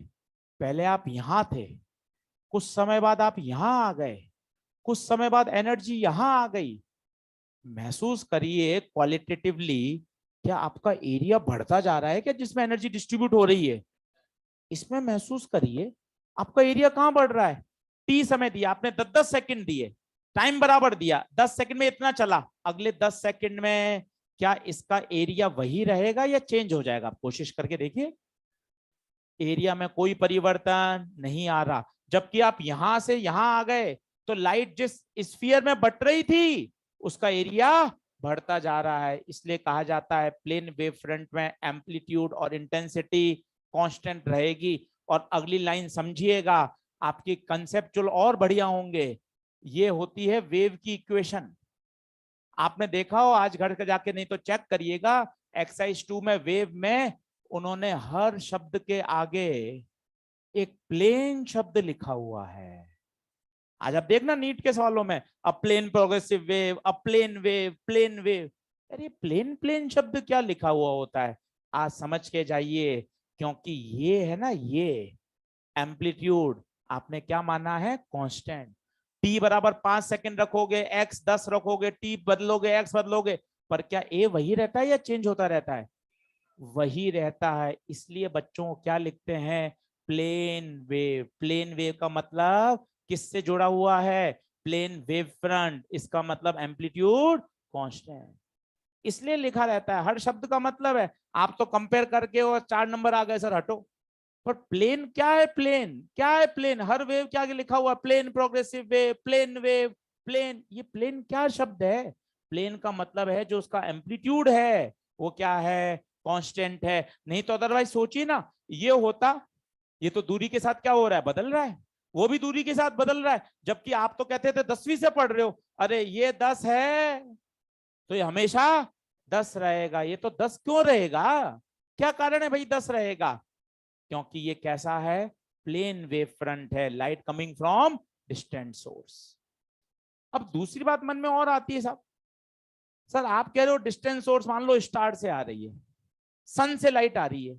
[SPEAKER 1] पहले आप यहां थे, कुछ समय बाद आप यहां आ गए, कुछ समय बाद एनर्जी यहां आ गई, महसूस करिए क्वालिटेटिवली, क्या आपका एरिया बढ़ता जा रहा है क्या जिसमें एनर्जी डिस्ट्रीब्यूट हो रही है, इसमें महसूस करिए आपका एरिया कहां बढ़ रहा है, टी समय दिया आपने, 10-10 सेकंड दिए, टाइम बराबर दिया, 10 सेकंड में इतना चला, अगले 10 सेकंड में क्या इसका एरिया वही रहेगा या चेंज हो जाएगा? आप कोशिश करके देखिए, एरिया में कोई परिवर्तन नहीं आ रहा, जबकि आप यहां से यहां आ गए तो लाइट जिस स्फीयर में बट रही थी उसका एरिया बढ़ता जा रहा है। इसलिए कहा जाता है प्लेन वेव फ्रंट में एम्पलीट्यूड और इंटेंसिटी कांस्टेंट रहेगी। और अगली लाइन समझिएगा, आपकी कंसेप्चुअल और बढ़िया होंगे। ये होती है वेव की इक्वेशन। आपने देखा हो, आज घर के जाके नहीं तो चेक करिएगा, एक्सरसाइज 2 में वेव में उन्होंने हर शब्द के आगे एक प्लेन शब्द लिखा हुआ है। आज आप देखना नीट के सवालों में, अ प्लेन प्रोग्रेसिव वेव, अ प्लेन वेव, प्लेन वेव। अरे प्लेन प्लेन शब्द क्या लिखा हुआ होता है? आज समझ के जाइए, क्योंकि ये है ना, ये एम्पलीट्यूड आपने क्या माना है? कांस्टेंट। टी बराबर 5 सेकंड रखोगे, एक्स 10 रखोगे, टी बदलोगे, एक्स बदलोगे, पर क्या ए वही रहता है या चेंज होता रहता है? वही रहता है। इसलिए बच्चों क्या लिखते हैं? Plane wave. प्लेन वेव का मतलब किससे जुड़ा हुआ है? Plane wave front. इसका मतलब एम्पलीट्यूड कांस्टेंट। इसलिए लिखा रहता है, हर शब्द का मतलब है। आप तो कंपेयर करके और 4 नंबर आ गए सर, हटो। पर प्लेन क्या है? प्लेन क्या है? प्लेन हर वेव के आगे लिखा हुआ, plane progressive wave, plane wave, plane. ये प्लेन क्या शब्द है? प्लेन का मतलब है जो उसका एम्पलीट्यूड है वो क्या है? कांस्टेंट है। नहीं तो अदरवाइज सोचिए ना, ये होता, ये तो दूरी के साथ क्या हो रहा है? बदल रहा है। वो भी दूरी के साथ बदल रहा है, जबकि आप तो कहते थे 10वीं से पढ़ रहे हो, अरे ये 10 है तो ये हमेशा 10 रहेगा। ये तो 10 क्यों रहेगा? क्या कारण है भाई 10 रहेगा? क्योंकि ये कैसा है? प्लेन वेव फ्रंट है, light coming from distant source. अब दूसरी बात मन में और आती है साहब, सर आप कह रहे हो डिस्टेंट सोर्स, मान लो स्टार से आ रही है, सन से लाइट आ रही है,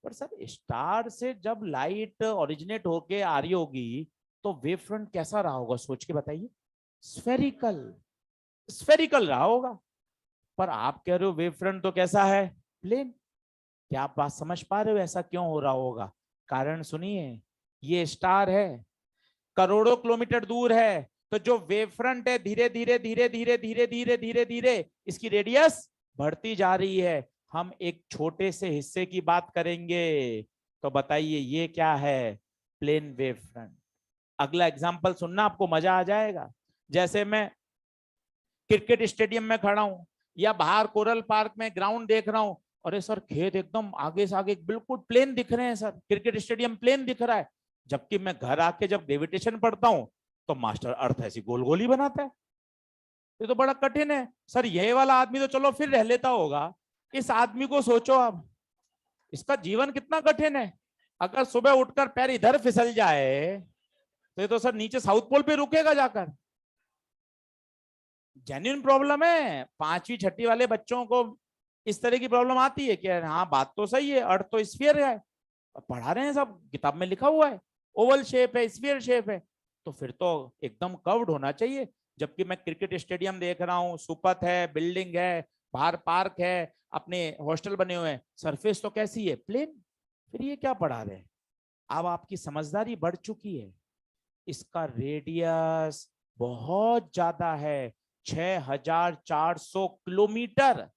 [SPEAKER 1] पर सर स्टार से जब लाइट ओरिजिनेट होके आ रही होगी तो वेव फ्रंट कैसा रहा होगा? सोच के बताइए। स्फेरिकल। स्फेरिकल रहा होगा। पर आप कह रहे हो वेव फ्रंट तो कैसा है? प्लेन। क्या आप बात समझ पा रहे हो ऐसा क्यों हो रहा होगा? कारण सुनिए, ये स्टार है, करोड़ों किलोमीटर दूर है, तो जो वेव फ्रंट है धीरे धीरे धीरे धीरे धीरे धीरे धीरे धीरे इसकी रेडियस बढ़ती जा रही है। हम एक छोटे से हिस्से की बात करेंगे, तो बताइए ये क्या है? Plane wave front. अगला एग्जांपल सुनना, आपको मजा आ जाएगा। जैसे मैं क्रिकेट स्टेडियम में खड़ा हूं या बाहर कोरल पार्क में ग्राउंड देख रहा हूं, अरे सर खेत एकदम आगे से आगे बिल्कुल प्लेन दिख रहे हैं सर, क्रिकेट स्टेडियम प्लेन दिख रहा है। जबकि मैं घर आके जब ग्रेविटेशन पढ़ता हूं तो मास्टर अर्थ ऐसी गोल गोल ही बनाता है। ये तो बड़ा कठिन है सर। ये वाला आदमी तो चलो फिर रह लेता होगा, इस आदमी को सोचो आप, इसका जीवन कितना कठिन है। अगर सुबह उठकर पैर इधर फिसल जाए तो ये तो सर नीचे साउथ पोल पे रुकेगा जाकर। जेन्युइन प्रॉब्लम है। 5वीं 6वीं वाले बच्चों को इस तरह की प्रॉब्लम आती है कि हाँ बात तो सही है, अर्थ तो स्फीयर है, पढ़ा रहे हैं सब, किताब में लिखा हुआ है ओवल शेप है, स्फीयर शेप है, तो फिर तो एकदम कर्व्ड होना चाहिए। जबकि मैं क्रिकेट स्टेडियम देख रहा हूँ, सुपथ है, बिल्डिंग है, बाहर पार्क है, अपने हॉस्टल बने हुए हैं, सरफेस तो कैसी है? प्लेन। फिर ये क्या पढ़ा रहे हैं? अब आपकी समझदारी बढ़ चुकी है। इसका रेडियस बहुत ज्यादा है, 6400 किलोमीटर।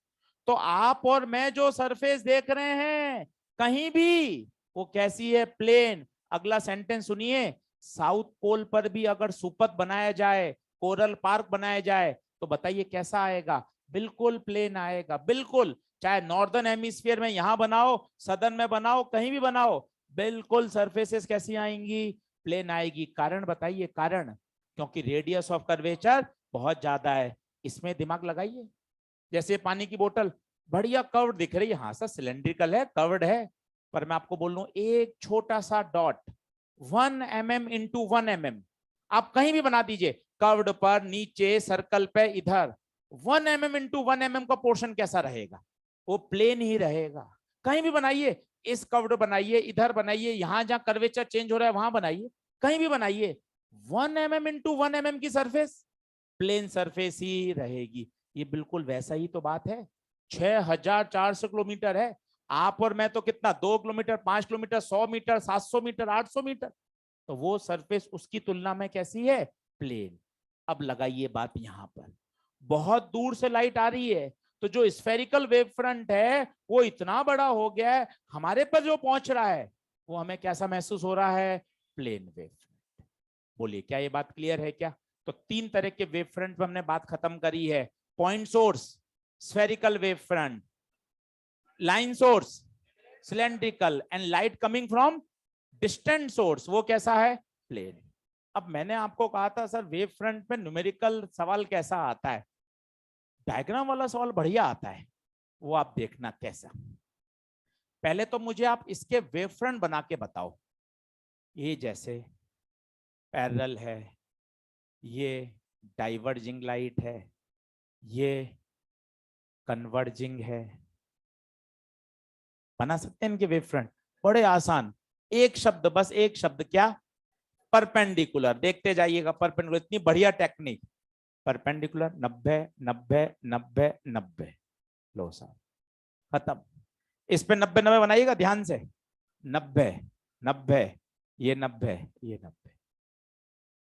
[SPEAKER 1] तो आप और मैं जो सरफेस देख रहे हैं कहीं भी, वो कैसी है? प्लेन। अगला सेंटेंस सुनिए, साउथ पोल पर भी अगर सुपथ बनाया जाए, कोरल पार्क बनाया जाए, तो बताइए कैसा आएगा? बिल्कुल प्लेन आएगा, बिल्कुल। चाहे नॉर्दर्न हेमिस्फीयर में यहां बनाओ, सदर्न में बनाओ, कहीं भी बनाओ, बिल्कुल सरफेसेस कैसी आएंगी? प्लेन आएगी। कारण बताइए कारण? क्योंकि रेडियस ऑफ कर्वेचर बहुत ज्यादा है। इसमें दिमाग लगाइए। जैसे पानी की बोतल बढ़िया कर्व्ड दिख रही है, हाँ सर सिलेंड्रिकल है, कर्व्ड है, पर मैं आपको बोल रहा हूं एक छोटा सा डॉट 1 mm इंटू 1 mm, आप कहीं भी बना दीजिए, कर्व्ड पर, नीचे, सर्कल पे, इधर, 1 mm इंटू 1 mm का पोर्शन कैसा रहेगा? वो प्लेन ही रहेगा। कहीं भी बनाइए, इस कर्व्ड बनाइए, इधर बनाइए, यहां जहां कर्वेचर चेंज हो रहा है वहां बनाइए, कहीं भी बनाइए, 1 mm इंटू 1 mm की सरफेस प्लेन सरफेस ही रहेगी। ये बिल्कुल वैसा ही तो बात है। 6400 किलोमीटर है, आप और मैं तो कितना, 2 kilometre, 5 kilometre, 100 metre, 700 metre, 800 metre, तो वो सरफेस उसकी तुलना में कैसी है? प्लेन। अब लगाइए बात यहां पर, बहुत दूर से लाइट आ रही है, तो जो स्फेरिकल वेव फ्रंट है वो इतना बड़ा हो गया है, हमारे पर जो पहुंच रहा है वो हमें कैसा महसूस हो रहा है, प्लेन वेव फ्रंट। बोलिए क्या ये बात क्लियर है क्या? तो तीन तरह के वेव फ्रंट पर हमने बात खत्म करी है। Point source spherical wave front, line source cylindrical, and light coming from distant source, वो कैसा है, प्लेन। अब मैंने आपको कहा था सर वेव फ्रंट में न्यूमेरिकल सवाल कैसा आता है, डायग्राम वाला सवाल बढ़िया आता है, वो आप देखना कैसा। पहले तो मुझे आप इसके वेव फ्रंट बना के बताओ। ये जैसे पैरेलल है, ये डाइवर्जिंग लाइट है, ये कन्वर्जिंग है, बना सकते हैं इनके वेव फ्रंट, बड़े आसान। एक शब्द, बस एक शब्द, क्या, परपेंडिकुलर। देखते जाइएगा परपेंडिकुलर, इतनी बढ़िया टेक्निक, परपेंडिकुलर 90 90 90 90, लो साहब खत्म। इस पे 90 90 बनाइएगा ध्यान से, 90 90, ये 90, ये 90,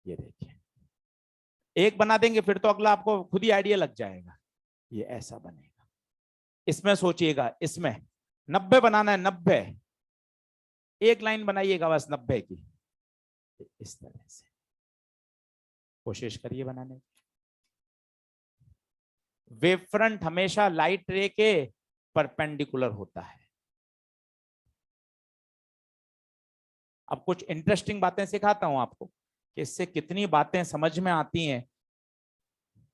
[SPEAKER 1] ये देखिए एक बना देंगे फिर तो अगला आपको खुद ही आइडिया लग जाएगा, ये ऐसा बनेगा। इसमें सोचिएगा, इसमें 90 बनाना है, 90, एक लाइन बनाइएगा बस 90 की, इस तरह से कोशिश करिए बनाने की। वेव फ्रंट हमेशा लाइट रे के परपेंडिकुलर होता है। अब कुछ इंटरेस्टिंग बातें सिखाता हूं आपको कि इससे कितनी बातें समझ में आती हैं,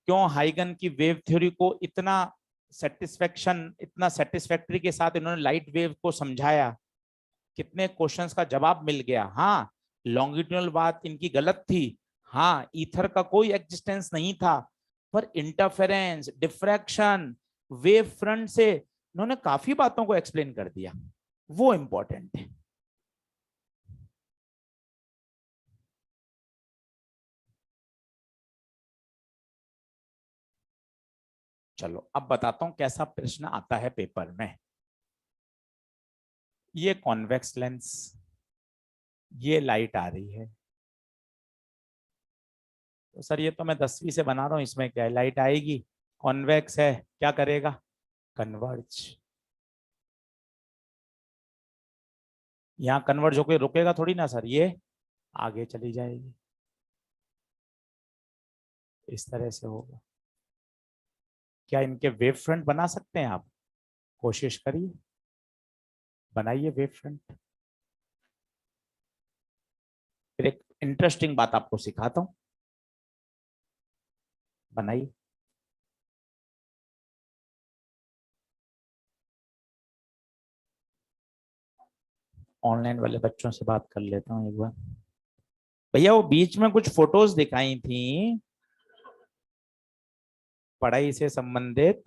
[SPEAKER 1] क्यों हाइगन की वेव थ्योरी को इतना सेटिस्फैक्टरी के साथ इन्होंने लाइट वेव को समझाया, कितने क्वेश्चंस का जवाब मिल गया। हाँ, लॉन्गिट्यूडनल बात इनकी गलत थी, हाँ ईथर का कोई एग्जिस्टेंस नहीं था, पर इंटरफेरेंस, डिफ्रैक्शन, वेव फ्रंट से इन्होंने काफी बातों को एक्सप्लेन कर दिया, वो इंपॉर्टेंट है। चलो अब बताता हूं कैसा प्रश्न आता है पेपर में। ये कॉन्वेक्स लेंस, ये लाइट आ रही है, तो सर ये तो मैं 10वीं से बना रहा हूं, इसमें क्या है, लाइट आएगी, कॉन्वेक्स है, क्या करेगा, कन्वर्ज। यहाँ कन्वर्ज होकर रुकेगा थोड़ी ना सर, ये आगे चली जाएगी, इस तरह से होगा। क्या इनके वेव फ्रंट बना सकते हैं आप? कोशिश करिए, बनाइए वेव फ्रंट। फिर एक इंटरेस्टिंग बात आपको सिखाता हूं, बनाइए। ऑनलाइन वाले बच्चों से बात कर लेता हूँ एक बार। भैया वो बीच में कुछ फोटोज दिखाई थी पढ़ाई से संबंधित,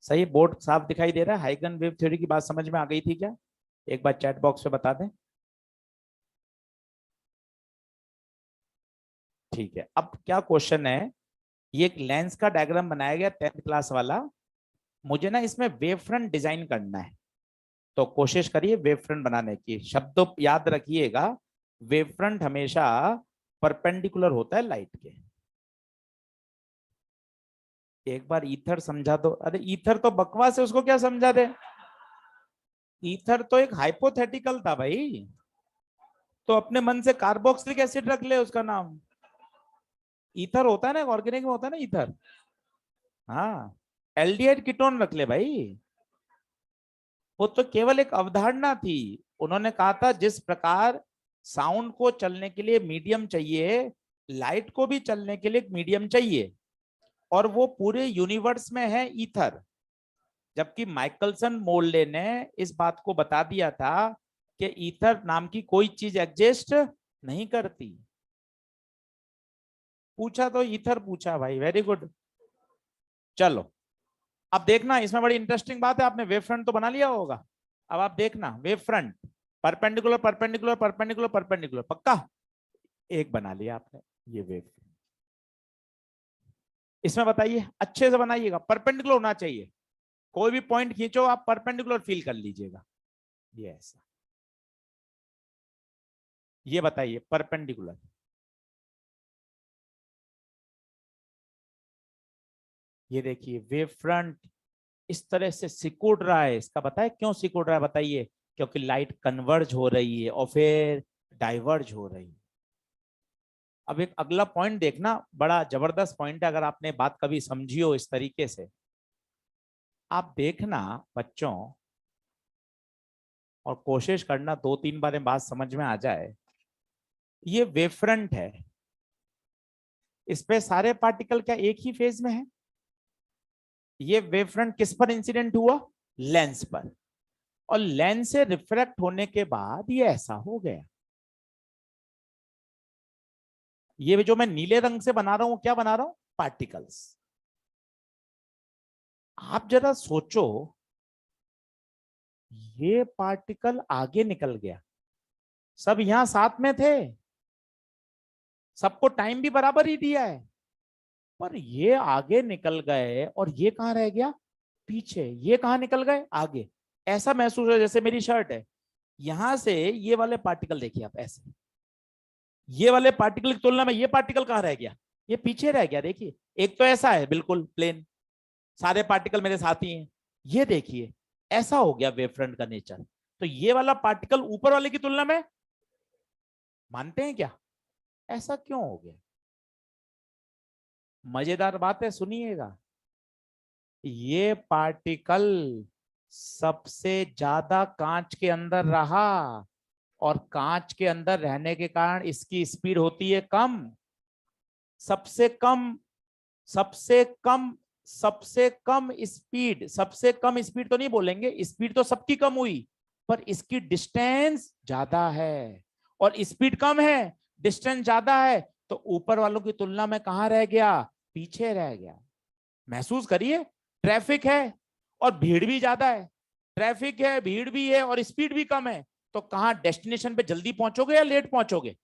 [SPEAKER 1] सही बोर्ड साफ दिखाई दे रहा है? हाइगन वेव थ्योरी की बात समझ में आ गई थी क्या? एक बार चैट बॉक्स में बता दें। ठीक है, अब क्या क्वेश्चन है, ये एक लेंस का डायग्राम बनाया गया 10th क्लास वाला, मुझे ना इसमें वेव फ्रंट डिजाइन करना है, तो कोशिश करिए वेव फ्रंट बनाने की। शब्द तो याद रखिएगा, वेव फ्रंट हमेशा परपेंडिकुलर होता है लाइट के। एक बार ईथर समझा दो, अरे ईथर तो बकवास है, उसको क्या समझा दे, ईथर तो एक हाइपोथेटिकल था भाई, तो अपने मन से कार्बोक्सिलिक एसिड रख ले उसका नाम। ईथर होता है ना, ऑर्गेनिक में होता है ना ईथर, हाँ एल्डिहाइड कीटोन रख ले भाई। वो तो केवल एक अवधारणा थी, उन्होंने कहा था जिस प्रकार साउंड को चलने के लिए मीडियम चाहिए, लाइट को भी चलने के लिए एक मीडियम चाहिए, और वो पूरे यूनिवर्स में है ईथर। जबकि माइकलसन मोल्डे ने इस बात को बता दिया था कि ईथर नाम की कोई चीज एग्जिस्ट नहीं करती। पूछा तो ईथर पूछा भाई, वेरी गुड। चलो अब देखना, इसमें बड़ी इंटरेस्टिंग बात है, आपने वेव फ्रंट तो बना लिया होगा, अब आप देखना wave front perpendicular perpendicular perpendicular perpendicular, पक्का एक बना लिया आपने, ये वेव फ्रंट। इसमें बताइए अच्छे से बनाइएगा, परपेंडिकुलर होना चाहिए, कोई भी पॉइंट खींचो आप परपेंडिकुलर फील कर लीजिएगा, ये ऐसा। ये बताइए परपेंडिकुलर, ये देखिए वेव फ्रंट इस तरह से सिकुड़ रहा है, इसका बताए क्यों सिकुड़ रहा है, बताइए। क्योंकि लाइट कन्वर्ज हो रही है और फिर डाइवर्ज हो रही है। अब एक अगला पॉइंट देखना, बड़ा जबरदस्त पॉइंट है, अगर आपने बात कभी समझी हो इस तरीके से। आप देखना बच्चों, और कोशिश करना 2-3 बार बात समझ में आ जाए। ये वेव फ्रंट है, इस पे सारे पार्टिकल क्या एक ही फेज में है? ये वेव फ्रंट किस पर इंसिडेंट हुआ? लेंस पर। और लेंस से रिफ्रैक्ट होने के बाद ये ऐसा हो गया। ये जो मैं नीले रंग से बना रहा हूं, क्या बना रहा हूं? पार्टिकल्स। आप जरा सोचो, ये पार्टिकल आगे निकल गया, सब यहां साथ में थे, सबको टाइम भी बराबर ही दिया है, पर ये आगे निकल गए और ये कहां रह गया? पीछे। ये कहां निकल गए? आगे। ऐसा महसूस है जैसे मेरी शर्ट है, यहां से ये वाले पार्टिकल देखिए आप ऐसे, ये वाले पार्टिकल की तुलना में ये पार्टिकल कहां रह गया? ये पीछे रह गया। देखिए एक तो ऐसा है बिल्कुल प्लेन, सारे पार्टिकल मेरे साथ ही हैं। ये देखिए ऐसा हो गया वेव फ्रंट का नेचर। तो ये वाला पार्टिकल ऊपर वाले की तुलना में, मानते हैं क्या? ऐसा क्यों हो गया? मजेदार बात है, सुनिएगा। ये पार्टिकल सबसे ज्यादा कांच के अंदर रहा, और कांच के अंदर रहने के कारण इसकी स्पीड होती है कम। सबसे कम, सबसे कम, सबसे कम स्पीड, सबसे कम स्पीड तो नहीं बोलेंगे, स्पीड तो सबकी कम हुई, पर इसकी डिस्टेंस ज्यादा है। और स्पीड कम है, डिस्टेंस ज्यादा है, तो ऊपर वालों की तुलना में कहां रह गया? पीछे रह गया। महसूस करिए, ट्रैफिक है और भीड़ भी ज्यादा है, ट्रैफिक है, भीड़ भी है और स्पीड भी कम है, तो कहां डेस्टिनेशन पे जल्दी पहुंचोगे या लेट पहुंचोगे?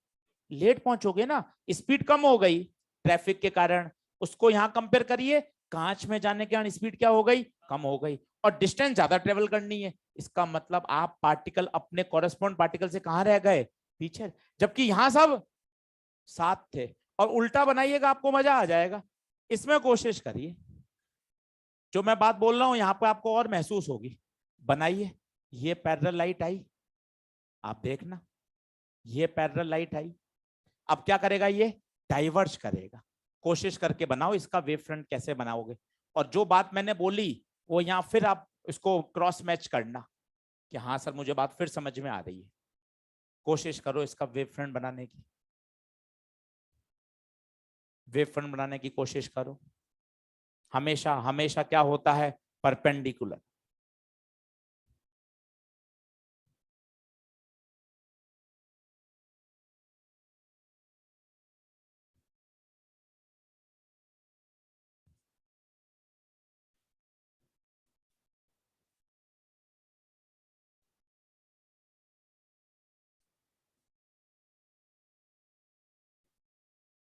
[SPEAKER 1] लेट पहुंचोगे ना। स्पीड कम हो गई ट्रैफिक के कारण, उसको यहां कंपेयर करिए, कांच में जाने के कारण स्पीड क्या हो गई? कम हो गई। और डिस्टेंस ज्यादा ट्रेवल करनी है, इसका मतलब आप पार्टिकल अपने कॉरेस्पॉन्ड पार्टिकल से कहां रह गए? पीछे। जबकि यहां सब साथ थे। और उल्टा बनाइएगा आपको मजा आ जाएगा, इसमें कोशिश करिए, जो मैं बात बोल रहा हूं यहां पर आपको और महसूस होगी। बनाइए, ये पैरेलल लाइट आई, आप देखना, ये पैरेलल लाइट आई, अब क्या करेगा? ये डाइवर्ज करेगा। कोशिश करके बनाओ इसका वेव फ्रंट कैसे बनाओगे। और जो बात मैंने बोली वो यहां फिर आप इसको क्रॉस मैच करना कि हाँ सर मुझे बात फिर समझ में आ रही है। कोशिश करो इसका वेव फ्रंट बनाने की, वेव फ्रंट बनाने की कोशिश करो। हमेशा हमेशा क्या होता है? परपेंडिकुलर।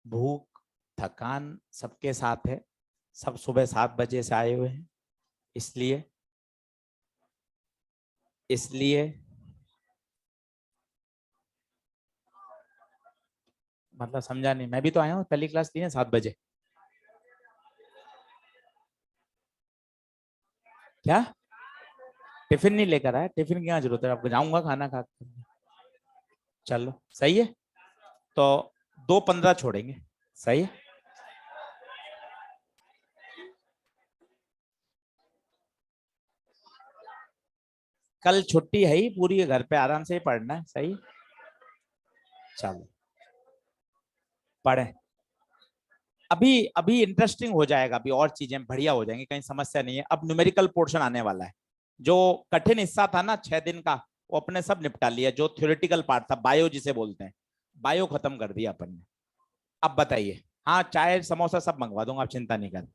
[SPEAKER 1] भूख थकान सबके साथ है, सब सुबह 7 बजे से आए हुए हैं, इसलिए इसलिए मतलब समझा नहीं, मैं भी तो आया हूँ, पहली क्लास थी ना 7 बजे। क्या? टिफिन नहीं लेकर आया? टिफिन की क्या जरूरत है आपको, जाऊंगा खाना खा कर। चलो सही है, तो 2:15 छोड़ेंगे, सही है। कल छुट्टी है ही पूरी, घर पे आराम से ही पढ़ना है, सही। चलो पढ़े, अभी अभी इंटरेस्टिंग हो जाएगा, अभी और चीजें बढ़िया हो जाएंगी, कहीं समस्या नहीं है। अब न्यूमेरिकल पोर्शन आने वाला है, जो कठिन हिस्सा था ना 6 दिन का, वो अपने सब निपटा लिया। जो थ्योरेटिकल पार्ट था, बायो जिसे बोलते हैं, बायो खत्म कर दिया अपन ने। अब बताइए, हाँ चाय समोसा सब मंगवा दूंगा, आप चिंता नहीं कर।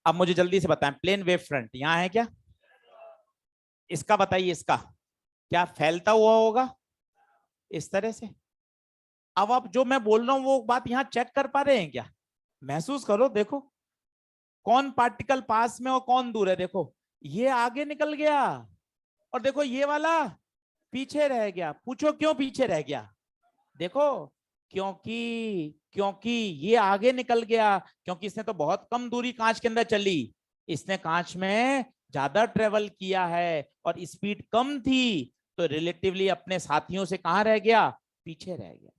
[SPEAKER 1] अब मुझे जल्दी से बताएं, प्लेन वेव फ्रंट यहाँ है क्या? इसका बताइए, इसका क्या फैलता हुआ होगा इस तरह से? अब आप जो मैं बोल रहा हूं वो बात यहाँ चेक कर पा रहे हैं क्या? महसूस करो, देखो कौन पार्टिकल पास में और कौन दूर है। देखो ये आगे निकल गया और देखो ये वाला पीछे रह गया। पूछो क्यों पीछे रह गया? देखो, क्योंकि ये आगे निकल गया, क्योंकि इसने तो बहुत कम दूरी कांच के अंदर चली, इसने कांच में ज्यादा ट्रेवल किया है और स्पीड कम थी, तो रिलेटिवली अपने साथियों से कहां रह गया? पीछे रह गया।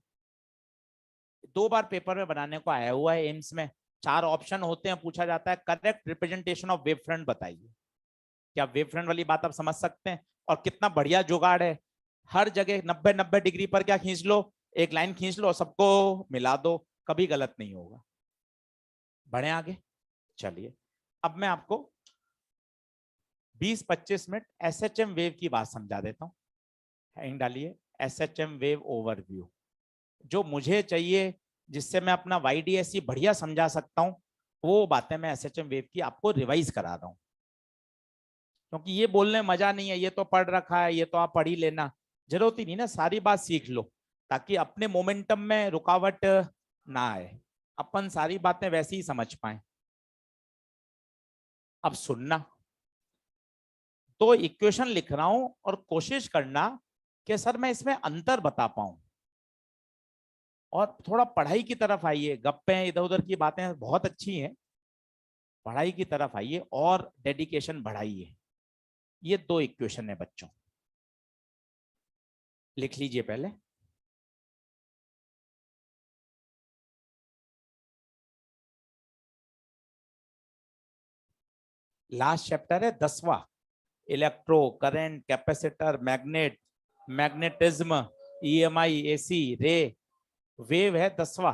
[SPEAKER 1] 2 बार पेपर में बनाने को आया हुआ है एम्स में। 4 ऑप्शन होते हैं, पूछा जाता है correct representation of wave front बताइए। क्या वेव फ्रंट वाली बात आप समझ सकते हैं? और कितना बढ़िया जुगाड़ है, हर जगह 90-90 डिग्री पर क्या खींच लो, एक लाइन खींच लो, सबको मिला दो, कभी गलत नहीं होगा। बढ़े आगे, चलिए अब मैं आपको 20-25 मिनट एसएचएम वेव की बात समझा देता हूँ। हेडिंग डालिए एसएचएम वेव ओवरव्यू। जो मुझे चाहिए, जिससे मैं अपना वाईडीएसई बढ़िया समझा सकता हूँ, वो बातें मैं एसएचएम वेव की आपको रिवाइज करा रहा हूँ। क्योंकि ये बोलने मजा नहीं है, ये तो पढ़ रखा है, ये तो आप पढ़ ही लेना, जरूरत ही नहीं ना, सारी बात सीख लो ताकि अपने मोमेंटम में रुकावट ना आए, अपन सारी बातें वैसे ही समझ पाए। अब सुनना, तो इक्वेशन लिख रहा हूं और कोशिश करना कि सर मैं इसमें अंतर बता पाऊं, और थोड़ा पढ़ाई की तरफ आइए। गप्पे इधर उधर की बातें बहुत अच्छी हैं, पढ़ाई की तरफ आइए और डेडिकेशन बढ़ाइए। ये 2 इक्वेशन है बच्चों, लिख लीजिए पहले। लास्ट चैप्टर है 10वां, electro current capacitor magnet magnetism EMI AC ray wave है 10वां।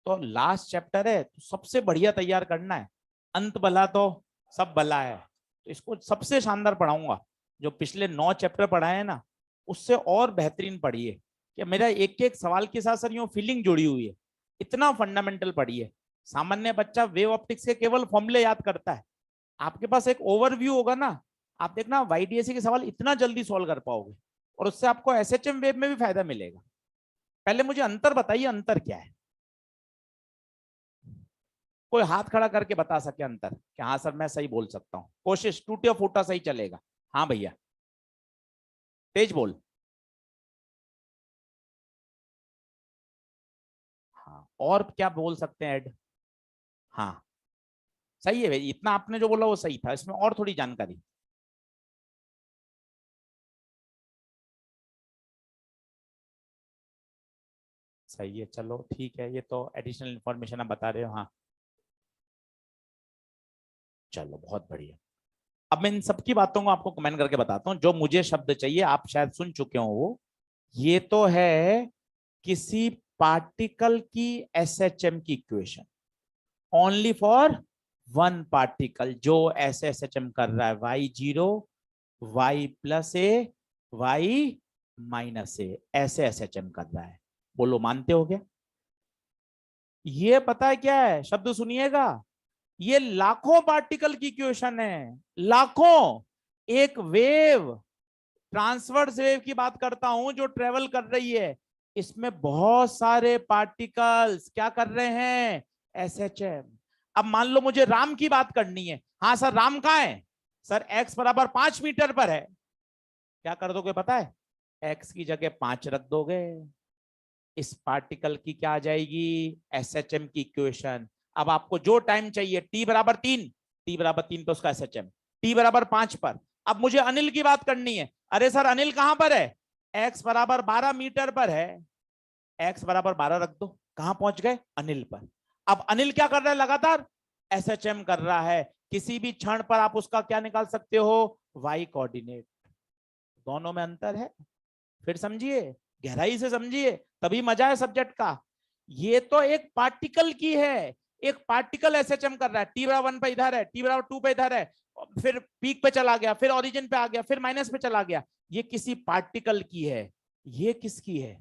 [SPEAKER 1] तो लास्ट चैप्टर है, तो सबसे बढ़िया तैयार करना है। अंत भला तो सब भला है, तो इसको सबसे शानदार पढ़ाऊंगा। जो पिछले 9 चैप्टर पढ़ाए हैं ना, उससे और बेहतरीन पढ़िए। कि मेरा एक एक सवाल के साथ सर यूं फीलिंग जुड़ी हुई है, इतना फंडामेंटल पढ़िए। सामान्य बच्चा वेव ऑप्टिक्स के केवल फॉर्मूले याद करता है, आपके पास एक ओवरव्यू होगा ना, आप देखना वाईडीएससी के सवाल इतना जल्दी सॉल्व कर पाओगे, और उससे आपको एसएचएम वेव में भी फायदा मिलेगा। पहले मुझे अंतर बताइए, अंतर क्या है? कोई हाथ खड़ा करके बता सके अंतर, कि हाँ सर मैं सही बोल सकता हूँ, कोशिश टूटे फूटा सही चलेगा। हाँ भैया, तेज बोल। हाँ, और क्या बोल सकते हैं ऐड? हाँ, सही है भाई, इतना आपने जो बोला वो सही था, इसमें और थोड़ी जानकारी। सही है, चलो ठीक है, ये तो एडिशनल इंफॉर्मेशन आप बता रहे हो। हाँ, चलो बहुत बढ़िया। अब मैं इन सबकी बातों को आपको कमेंट करके बताता हूँ। जो मुझे शब्द चाहिए आप शायद सुन चुके हो वो, ये तो है किसी पार्टिकल की एसएचएम की equation, only for one particle जो ऐसे एसएचएम कर रहा है, y0 y+a y-a, ऐसे एसएचएम कर रहा है। बोलो मानते हो क्या? ये पता है क्या है, शब्द सुनिएगा, ये लाखों पार्टिकल की इक्वेशन है, लाखों। एक वेव, ट्रांसवर्स वेव की बात करता हूं जो ट्रेवल कर रही है, इसमें बहुत सारे पार्टिकल्स क्या कर रहे हैं? एसएचएम। अब मान लो मुझे राम की बात करनी है, हाँ सर राम कहाँ है? सर x बराबर 5 मीटर पर है। क्या कर दोगे पता है? x की जगह 5 रख दोगे, इस पार्टिकल की क्या आ जाएगी? एसएचएम की इक्वेशन। अब आपको जो टाइम चाहिए, t बराबर 3, t बराबर 3 पे उसका एसएचएम, t बराबर 5 पर। अब मुझे अनिल की बात करनी है, अरे सर अनिल कहां पर है? x बराबर 12 मीटर पर है, x बराबर 12 रख दो, कहां पहुंच गए? अनिल पर। अब अनिल क्या कर रहा है? लगातार एसएचएम कर रहा है। किसी भी क्षण पर आप उसका क्या निकाल सकते हो? y coordinate. दोनों में अंतर है, फिर समझिए, गहराई से समझिए, तभी मजा है सब्जेक्ट का। ये तो एक पार्टिकल की है, एक पार्टिकल एसएचएम कर रहा है, टी बराबर 1 पे इधर है, टी बराबर 2 पे इधर है, फिर पीक पे चला गया, फिर ओरिजिन पे आ गया, फिर माइनस पे चला गया। ये किसी पार्टिकल की है। ये किसकी है?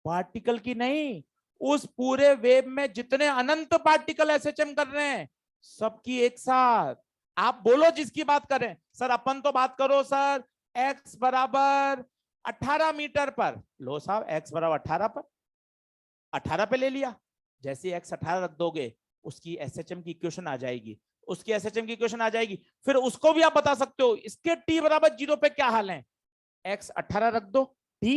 [SPEAKER 1] पार्टिकल की नहीं, उस पूरे वेव में जितने अनंत पार्टिकल एसएचएम कर रहे हैं, सबकी एक साथ। आप बोलो जिसकी बात करें। सर अपन तो बात करो सर x बराबर 18 मीटर पर, लो साहब x बराबर 18 पर, 18 पे ले लिया। जैसे x 18 रख दोगे, उसकी एसएचएम की इक्वेशन आ जाएगी। उसकी एसएचएम की इक्वेशन आ जाएगी। फिर उसको भी आप बता सकते हो इसके t बराबर 0 पे क्या हाल है, x 18 रख दो, t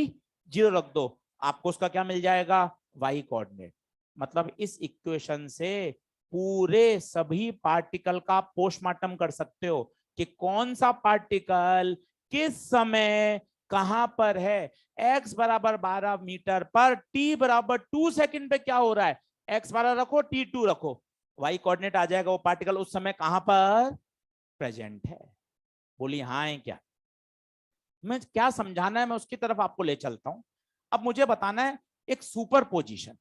[SPEAKER 1] 0 रख दो, आपको उसका क्या मिल जाएगा, y कोऑर्डिनेट। मतलब इस इक्वेशन से पूरे सभी पार्टिकल का पोस्टमार्टम कर सकते हो कि कौन सा पार्टिकल किस समय कहां पर है। x बराबर 12 मीटर पर t बराबर 2 सेकंड पे क्या हो रहा है, x 12 रखो, t 2 रखो, y कोऑर्डिनेट आ जाएगा, वो पार्टिकल उस समय कहां पर प्रेजेंट है। बोलिए हाँ है क्या, मैं क्या समझाना है मैं उसकी तरफ आपको ले चलता हूं। अब मुझे बताना है एक सुपर पोजिशन।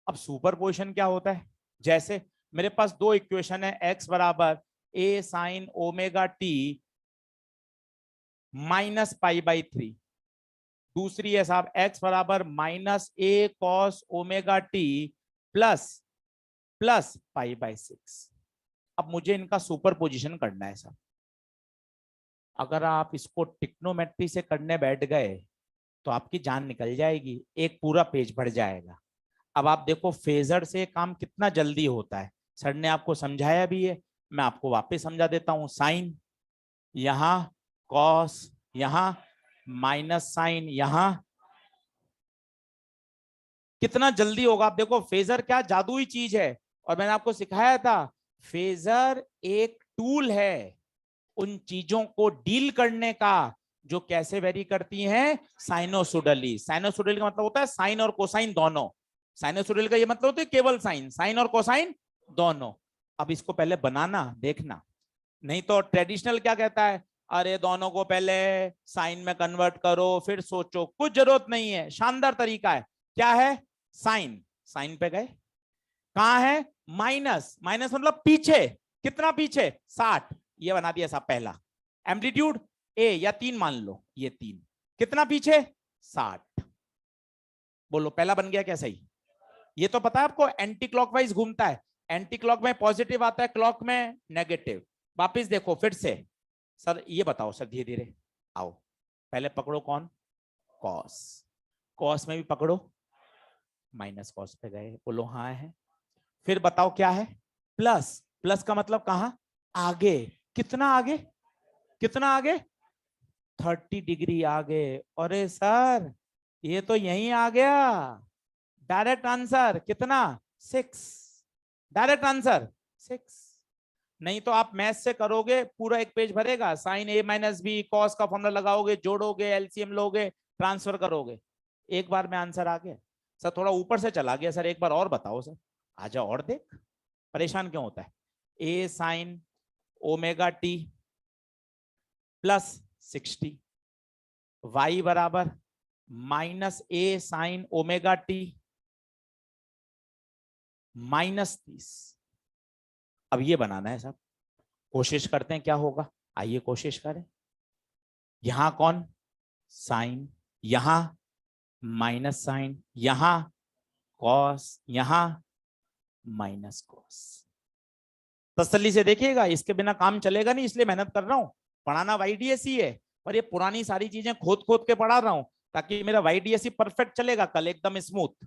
[SPEAKER 1] अब सुपर पोजिशन क्या होता है, जैसे मेरे पास दो इक्वेशन है, x बराबर a sine omega t minus pi by 3, दूसरी है साहब x बराबर minus a cos omega t plus plus pi by 6। अब मुझे इनका सुपर पोजिशन करना है साहब। अगर आप इसको टिक्नोमेट्री से करने बैठ गए तो आपकी जान निकल जाएगी, एक पूरा पेज भर जाएगा। अब आप देखो फेजर से काम कितना जल्दी होता है, सर ने आपको समझाया भी है, मैं आपको वापस समझा देता हूं। साइन यहां, कॉस यहां, माइनस साइन यहां, कितना जल्दी होगा। आप देखो फेजर क्या जादुई चीज है, और मैंने आपको सिखाया था फेजर एक टूल है उन चीजों को डील करने का जो कैसे वेरी करती हैं साइनोसोडली। साइनोसोडली का मतलब होता है साइन और कोसाइन दोनों, साइनोसोडल का ये मतलब होता है केवल साइन, साइन और कोसाइन दोनों। अब इसको पहले बनाना देखना, नहीं तो ट्रेडिशनल क्या कहता है, अरे दोनों को पहले साइन में कन्वर्ट करो फिर सोचो, कुछ जरूरत नहीं है, शानदार तरीका है। क्या है, साइन, साइन पे गए, कहां है माइनस, माइनस मतलब पीछे, कितना पीछे 60, ये बना दिया साहब पहला। एम्पलीट्यूड ए या 3 मान लो, ये 3, कितना पीछे 60। बोलो पहला बन गया क्या सही। ये तो पता है आपको एंटी क्लॉकवाइज घूमता है, एंटी क्लॉक में पॉजिटिव आता है, क्लॉक में नेगेटिव। वापिस देखो फिर से, सर ये बताओ सर धीरे धीरे आओ, पहले पकड़ो कौन, कॉस, कॉस में भी पकड़ो, माइनस कॉस पे गए, बोलो हाँ है। फिर बताओ क्या है, प्लस, प्लस का मतलब कहां आगे, कितना आगे, कितना आगे 30 डिग्री आगे। अरे सर ये तो यहीं आ गया, डायरेक्ट आंसर कितना 6, डायरेक्ट आंसर 6। नहीं तो आप मैथ से करोगे पूरा एक पेज भरेगा, साइन ए माइनस बी, कॉस का फॉर्मूला लगाओगे, जोड़ोगे, एलसीएम लोगे, ट्रांसफर करोगे, एक बार में आंसर आ गया। सर थोड़ा ऊपर से चला गया सर, एक बार और बताओ सर, आजा और देख, परेशान क्यों होता है। A sine omega t plus 60, y बराबर minus a sine omega t minus 30। अब ये बनाना है साहब, कोशिश करते हैं क्या होगा, आइए कोशिश करें। यहां कौन साइन, यहां माइनस साइन, यहां कॉस, यहां माइनस कॉस। तसल्ली से देखिएगा, इसके बिना काम चलेगा नहीं, इसलिए मेहनत कर रहा हूं। पढ़ाना वाईडीएसई है, पर ये पुरानी सारी चीजें खोद खोद के पढ़ा रहा हूं ताकि मेरा वाईडीएसई परफेक्ट चलेगा कल एकदम स्मूथ।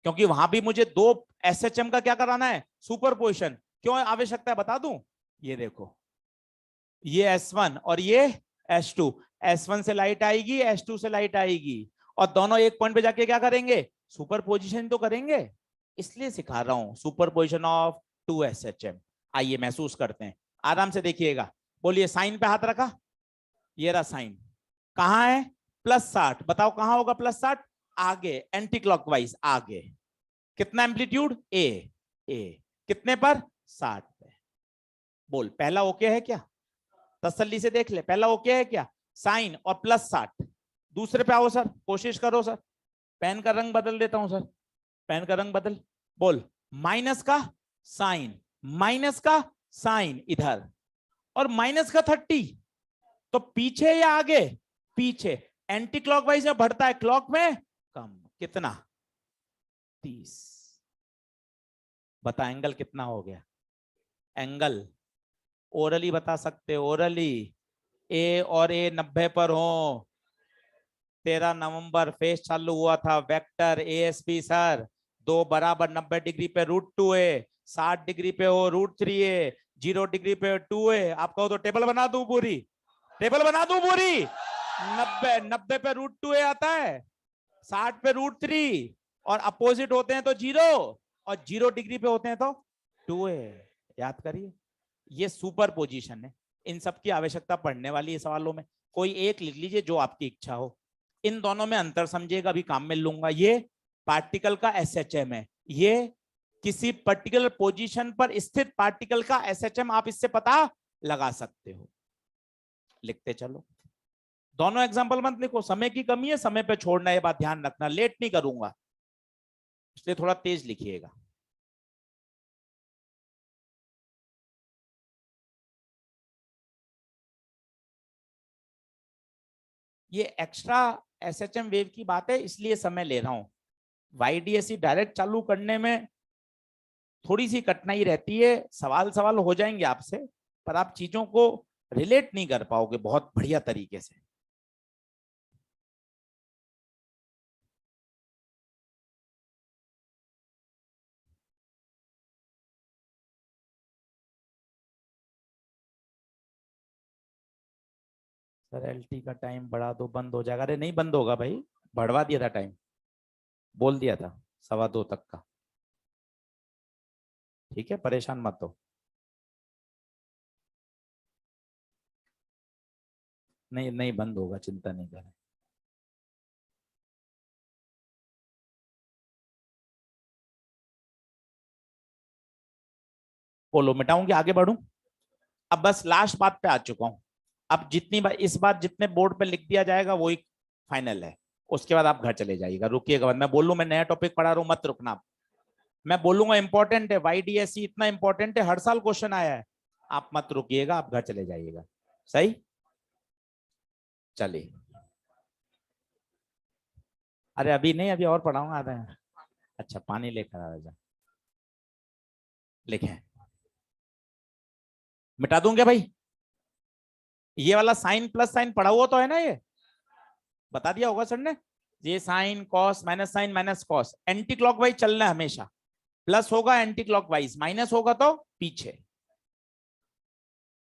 [SPEAKER 1] क्योंकि वहां भी मुझे 2 एसएचएम का क्या कराना है, सुपरपोजिशन। क्यों आवश्यकता है बता दूं, ये देखो, ये S1 और ये S2, S1 से लाइट आएगी, S2 से लाइट आएगी, और दोनों एक पॉइंट पे जाके क्या करेंगे, सुपरपोजिशन तो करेंगे। इसलिए सिखा रहा हूं सुपरपोजिशन ऑफ 2 SHM। आइए महसूस करते हैं, आराम से देखिएगा। बोलिए साइन पे हाथ रखा, ये रहा साइन, कहां है प्लस 60, बताओ कहां होगा प्लस 60, आगे एंटी क्लॉकवाइज आगे। कितना एम्पलीट्यूड ए, ए कितने पर 60 पे। बोल पहला ओके है क्या, तसल्ली से देख ले, पहला ओके है क्या, साइन और प्लस 60। दूसरे पे आओ सर, कोशिश करो सर, पेन का रंग बदल देता हूं सर, पेन का रंग बदल, बोल माइनस का साइन, माइनस का साइन इधर, और माइनस का 30, तो पीछे या आगे, पीछे, एंटी क्लॉकवाइज में बढ़ता है, क्लॉक में कम, कितना 30। बता एंगल कितना हो गया, एंगल ओरली बता सकते हो, ओरली ए और ए 90 पर हो। 13 नवंबर फेज चालू हुआ था, वेक्टर एएसपी सर, 2 बराबर 90 डिग्री पे √2 है, 60 डिग्री पे हो √3a, 0 डिग्री पे 2a। आप कहो तो टेबल बना दूं पूरी, टेबल बना दूं पूरी। 90 पे √2a आता है, 60 पे √3, और अपोजिट होते हैं तो 0, और 0 डिग्री पे होते हैं तो 2a। याद करिए, ये सुपर पोजिशन है। इन सब की आवश्यकता पढ़ने वाली है सवालों में। कोई एक लिख लीजिए जो आपकी इच्छा हो। इन दोनों में अंतर समझिएगा, अभी काम में लूंगा। ये पार्टिकल का SHM है, ये किसी पर्टिकुलर पोजीशन पर स्थित पार्टिकल का SHM आप इससे पता लगा सकते हो। लिखते चलो। दोनों एग्जांपल मत लिखो, समय की कमी है, समय पे छोड़ना, ये बात ध्यान रखना, लेट नहीं करूंगा, इसलिए थोड़ा तेज लिखिएगा। ये एक्स्ट्रा SHM वेव की बात है, इसलिए समय ले रहा हूं। YDSE डायरेक्ट चालू करने में थोड़ी सी कठिनाई रहती है, सवाल सवाल हो जाएंगे आपसे, पर आप चीजों को रिलेट नहीं कर पाओगे बहुत बढ़िया तरीके से। सर LT का टाइम बढ़ा दो, बंद हो जाएगा। अरे नहीं बंद होगा भाई, बढ़वा दिया था टाइम, बोल दिया था 2:15 तक का। ठीक है, परेशान मत हो। नहीं नहीं बंद होगा, चिंता नहीं करें। बोलो, मिटाऊं कि आगे बढ़ूं? अब बस लास्ट बात पे आ चुका हूं। अब जितनी बार इस बार जितने बोर्ड पे लिख दिया जाएगा वही फाइनल है। उसके बाद आप घर चले जाइएगा, रुकिएगा मत। मैं बोलूं मैं नया टॉपिक पढ़ा रहा हूं, मत रुकना। मैं बोलूंगा इंपॉर्टेंट है, YDSE इतना इंपॉर्टेंट है, हर साल क्वेश्चन आया है। आप मत रुकिएगा, आप घर चले जाइएगा। सही, चलिए। अरे अभी नहीं, अभी और पढ़ाऊंगा, आ रहे हैं। अच्छा, पानी लेकर आ जा। लिखें, मिटा दूं क्या भाई? ये वाला साइन प्लस साइन पढ़ा हुआ तो है ना, ये बता दिया होगा सर ने। ये sine cos, minus sine minus cos, anti clockwise चलना है हमेशा। प्लस होगा एंटी क्लॉकवाइज, माइनस होगा तो पीछे।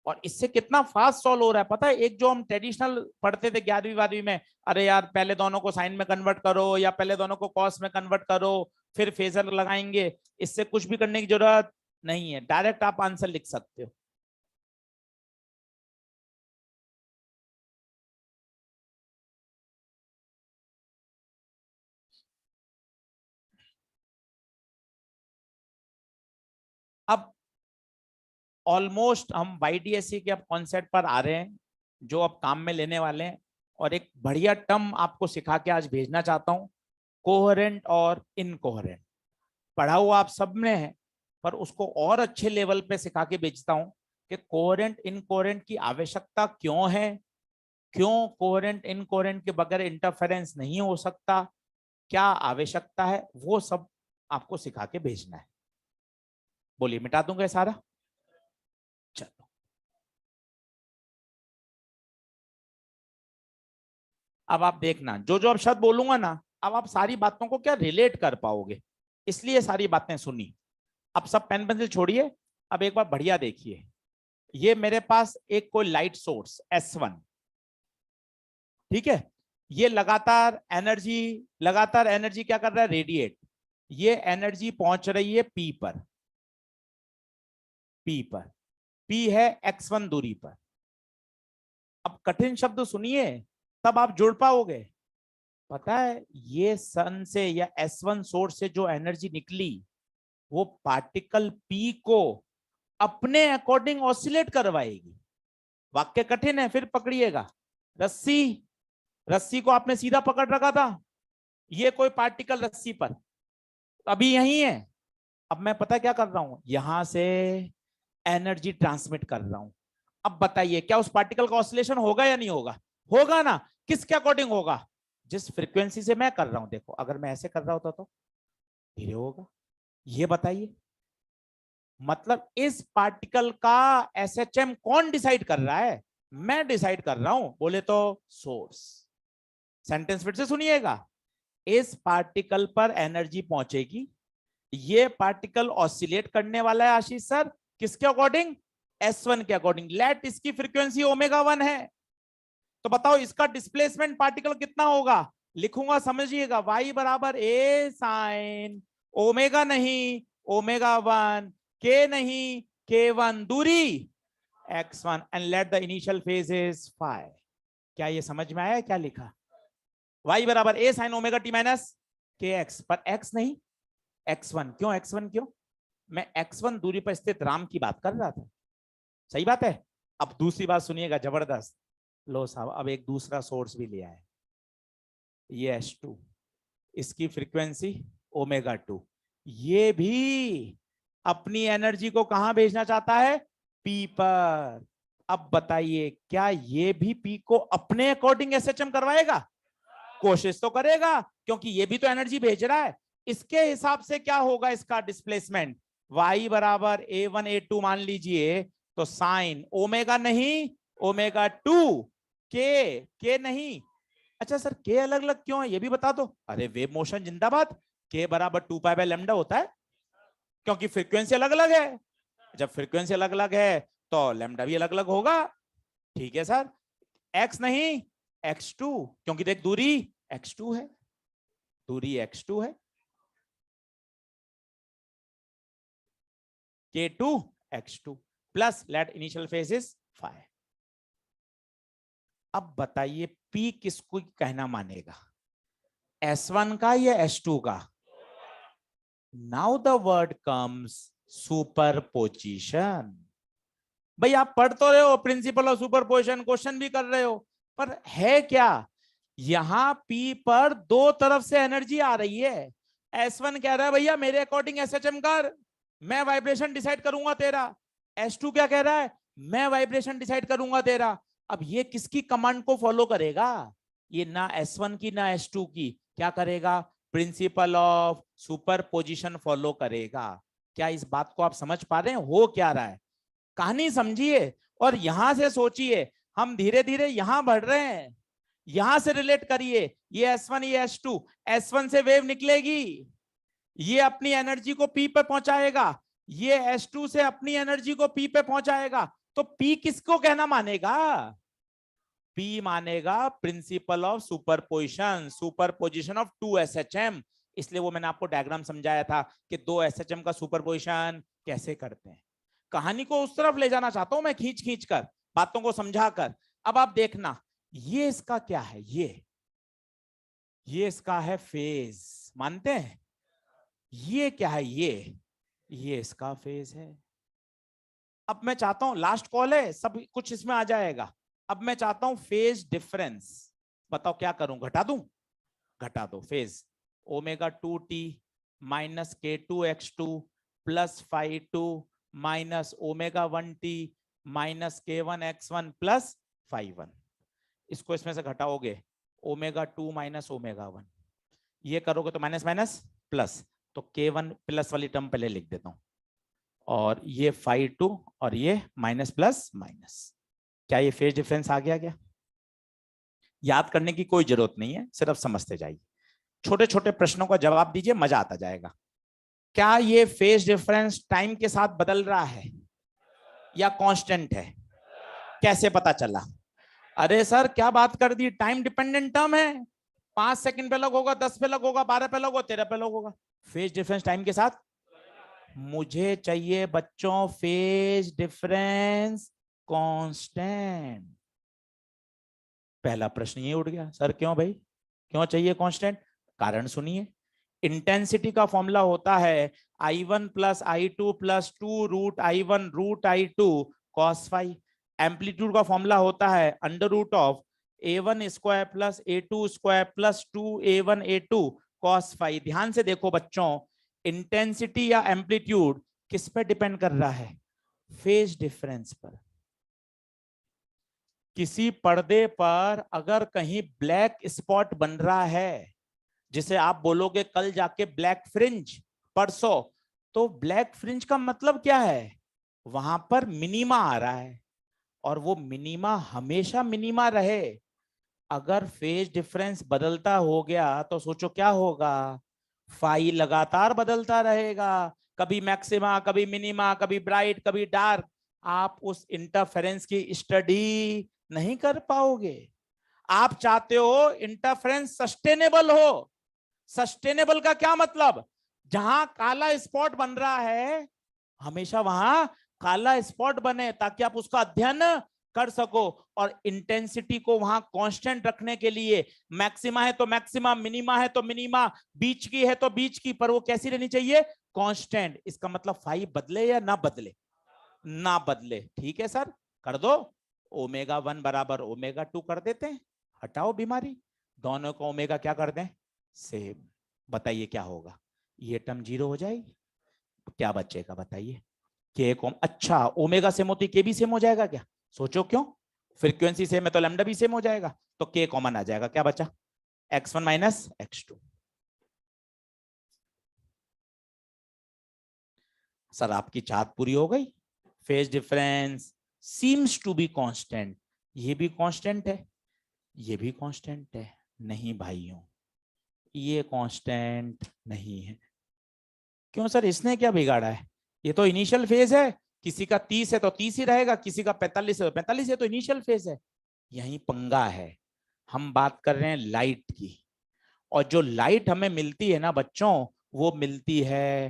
[SPEAKER 1] और इससे कितना फास्ट सॉल्व हो रहा है पता है। एक जो हम ट्रेडिशनल पढ़ते थे 11वीं 12वीं में, अरे यार पहले दोनों को साइन में कन्वर्ट करो या पहले दोनों को कॉस में कन्वर्ट करो, फिर फेजर लगाएंगे, इससे कुछ भी करने की जरूरत नहीं है, डायरेक्ट आप आंसर लिख सकते हो। अब ऑलमोस्ट हम YDSE के अब कॉन्सेप्ट पर आ रहे हैं, जो अब काम में लेने वाले हैं। और एक बढ़िया टर्म आपको सिखा के आज भेजना चाहता हूं, कोहेरेंट और इनकोहेरेंट। पढ़ा हुआ आप सब में है, पर उसको और अच्छे लेवल पे सिखा के भेजता हूं कि कोहेरेंट इनकोहेरेंट की आवश्यकता क्यों है, क्यों कोहेरेंट इनकोहेरेंट के बगैर इंटरफेरेंस नहीं हो सकता, क्या आवश्यकता है, वो सब आपको सिखा के भेजना है। बोलिए, मिटा दूंगा सारा? चलो, अब आप देखना, जो जो अब शब्द बोलूंगा ना, अब आप सारी बातों को क्या रिलेट कर पाओगे, इसलिए सारी बातें सुनी। अब सब पेन पेंसिल छोड़िए, अब एक बार बढ़िया देखिए। ये मेरे पास एक कोई लाइट सोर्स S1, ठीक है। ये लगातार एनर्जी क्या कर रहा है, रेडिएट। ये एनर्जी पहुंच रही है P पर, P है X1 दूरी पर। अब कठिन शब्द सुनिए, तब आप जुड़ पाओगे। पता है, ये सन से या S1 सोर्स से जो एनर्जी निकली, वो पार्टिकल P को अपने अकॉर्डिंग ऑसिलेट करवाएगी। वाक्य कठिन है, फिर पकड़िएगा। रस्सी, रस्सी को आपने सीधा पकड़ रखा था, ये कोई पार्टिकल रस्सी पर अभी यही है। अब मैं पता क्या कर रहा हूं, यहां से एनर्जी ट्रांसमिट कर रहा हूं। अब बताइए, क्या उस पार्टिकल का ऑसिलेशन होगा या नहीं होगा? होगा ना। किसके अकॉर्डिंग होगा? जिस फ्रीक्वेंसी से मैं कर रहा हूं। देखो, अगर मैं ऐसे कर रहा होता तो धीरे होगा। ये बताइए, मतलब इस पार्टिकल का SHM कौन डिसाइड कर रहा है? मैं डिसाइड कर रहा हूं। बोले तो सोर्स। सेंटेंस फिर से सुनिएगा, इस पार्टिकल पर एनर्जी पहुंचेगी, ये पार्टिकल ऑसिलेट करने वाला है आशीष सर, किसके अकॉर्डिंग? S1 के अकॉर्डिंग। लेट इसकी फ्रीक्वेंसी ओमेगा 1 है, तो बताओ इसका डिस्प्लेसमेंट पार्टिकल कितना होगा? लिखूंगा, समझिएगा, y बराबर a साइन ओमेगा नहीं ओमेगा 1, k नहीं k1, दूरी x1 and let the initial phase is phi. क्या ये समझ में आया क्या लिखा? y बराबर a sine omega t minus kx, पर x नहीं x1। क्यों x1? क्यों? मैं x1 दूरी पर स्थित राम की बात कर रहा था। सही बात है। अब दूसरी बात सुनिएगा, जबरदस्त। लो साहब, अब एक दूसरा सोर्स भी लिया है, ये S2, इसकी फ्रीक्वेंसी ओमेगा 2। ये भी अपनी एनर्जी को कहां भेजना चाहता है? P पर। अब बताइए, क्या ये भी P को अपने अकॉर्डिंग SHM करवाएगा? कोशिश तो करेगा, क्योंकि ये भी तो एनर्जी भेज रहा है। इसके हिसाब से क्या होगा इसका डिस्प्लेसमेंट? y बराबर a1 a2 मान लीजिए, तो साइन ओमेगा नहीं ओमेगा 2 के नहीं। अच्छा सर, के अलग अलग क्यों है ये भी बता दो। अरे वेव मोशन जिंदाबाद, के बराबर 2π/λ होता है, क्योंकि फ्रीक्वेंसी अलग अलग है। जब फ्रीक्वेंसी अलग अलग है तो लैम्डा भी अलग अलग होगा। ठीक है सर, x नहीं x2, क्योंकि देख दूरी x2 है, दूरी x2 है, k2 x2 plus let initial phase is 5। अब बताइए P किसको कहना मानेगा, S1 का या S2 का? Now the word comes superposition. भाई आप पढ़ तो रहे हो प्रिंसिपल ऑफ सुपरपोजिशन, क्वेश्चन भी कर रहे हो, पर है क्या? यहां P पर दो तरफ से एनर्जी आ रही है। S1 कह रहा है भैया मेरे अकॉर्डिंग SHM कर, मैं वाइब्रेशन डिसाइड करूंगा तेरा। S2 क्या कह रहा है? मैं वाइब्रेशन डिसाइड करूंगा तेरा। अब ये किसकी कमांड को फॉलो करेगा? ये ना S1 की ना S2 की। क्या करेगा? प्रिंसिपल ऑफ सुपरपोजिशन फॉलो करेगा। क्या इस बात को आप समझ पा रहे हैं हो क्या रहा है? कहानी समझिए और यहां से सोचिए। हम धीरे धीरे यहां बढ़ रहे हैं, यहां से रिलेट करिए। ये S1 ये S2, S1 से वेव निकलेगी, ये अपनी एनर्जी को P पे पहुंचाएगा, ये S2 से अपनी एनर्जी को P पे पहुंचाएगा। तो P किसको कहना मानेगा? P मानेगा principle of superposition, superposition of 2 SHM। इसलिए वो मैंने आपको डायग्राम समझाया था कि 2 SHM का सुपरपोजिशन कैसे करते हैं। कहानी को उस तरफ ले जाना चाहता हूं मैं, खींच खींच कर, बातों को समझाकर। अब आप देखना, ये इसका क्या है? ये इसका है फेज, मानते हैं? ये क्या है? ये इसका फेज है। अब मैं चाहता हूं, लास्ट कॉल है, सब कुछ इसमें आ जाएगा। अब मैं चाहता हूं फेज डिफरेंस, बताओ क्या करूं? घटा दूं? घटा दो। Phase omega 2t minus k2x2 plus phi 2 minus omega 1t minus k1x1 plus phi 1। इसको इसमें से घटाओगे, ओमेगा 2 माइनस ओमेगा 1, ये करोगे तो माइनस माइनस प्लस, तो k1 प्लस वाली टर्म पहले लिख देता हूं, और ये phi 2 और ये माइनस प्लस माइनस। क्या ये फेज डिफरेंस आ गया? क्या याद करने की कोई जरूरत नहीं है, सिर्फ समझते जाइए। छोटे छोटे प्रश्नों का जवाब दीजिए, मजा आता जाएगा। क्या ये फेज डिफरेंस टाइम के साथ बदल रहा है या कांस्टेंट है? कैसे पता चला? अरे सर क्या बात कर दी, टाइम डिपेंडेंट टर्म है। 5 सेकंड पे अलग होगा, 10 पे अलग होगा, 12 पे अलग होगा, 13 पे अलग होगा। फेज डिफरेंस टाइम के साथ। मुझे चाहिए बच्चों फेज डिफरेंस कांस्टेंट। पहला प्रश्न ये उठ गया, सर क्यों भाई, क्यों चाहिए कांस्टेंट? कारण सुनिए। इंटेंसिटी का फॉर्मूला होता है I1 plus I2 plus 2 root I1 root I2 cos phi. Amplitude का फॉर्मूला होता है under root of A1 square plus A2 square plus 2A1 A2 cos phi. ध्यान से देखो बच्चों, इंटेंसिटी या एम्पलीट्यूड किस पे डिपेंड कर रहा है? फेज डिफरेंस पर। किसी पर्दे पर अगर कहीं ब्लैक स्पॉट बन रहा है, जिसे आप बोलोगे कल जाके ब्लैक फ्रिंज, परसों, तो ब्लैक फ्रिंज का मतलब क्या है? वहां पर मिनीमा आ रहा है, और वो मिनीमा हमेशा मिनीमा रहे। अगर फेज डिफरेंस बदलता हो गया तो सोचो क्या होगा? फाई लगातार बदलता रहेगा, कभी मैक्सिमा, कभी मिनिमा, कभी ब्राइट, कभी डार्क। आप उस इंटरफेरेंस की स्टडी नहीं कर पाओगे। आप चाहते हो इंटरफेरेंस सस्टेनेबल हो। सस्टेनेबल का क्या मतलब? जहां काला स्पॉट बन रहा है हमेशा वहां काला स्पॉट बने, ताकि आप उसका अध्ययन कर सको। और इंटेंसिटी को वहां कांस्टेंट रखने के लिए मैक्सिमा है तो मैक्सिमा, मिनिमा है तो मिनिमा, बीच की है तो बीच की, पर वो कैसी रहनी चाहिए? कांस्टेंट। इसका मतलब फाई बदले या ना बदले? ना बदले। ठीक है सर, कर दो। ओमेगा 1 बराबर ओमेगा 2 कर देते हैं, हटाओ बीमारी, दोनों को ओमेगा क्या कर दें? सेम। बताइए क्या होगा? ये टर्म जीरो हो जाएगी, क्या बचेगा बताइए? के कॉम, अच्छा ओमेगा सेम होती के भी सेम हो जाएगा क्या? सोचो क्यों? फ्रीक्वेंसी सेम है तो लैम्डा भी सेम हो जाएगा, तो के कॉमन आ जाएगा, क्या बचा? x1 minus x2। सर आपकी चाहत पूरी हो गई। Phase difference seems to be constant, ये भी कांस्टेंट है, ये भी कांस्टेंट है। नहीं भाइयों, ये कांस्टेंट नहीं है। क्यों सर, इसने क्या बिगाड़ा है? ये तो इनिशियल फेज है, किसी का 30 है तो 30 ही रहेगा, किसी का 45 है तो 45 है, तो इनिशियल फेज है। यही पंगा है। हम बात कर रहे हैं लाइट की, और जो लाइट हमें मिलती है ना बच्चों, वो मिलती है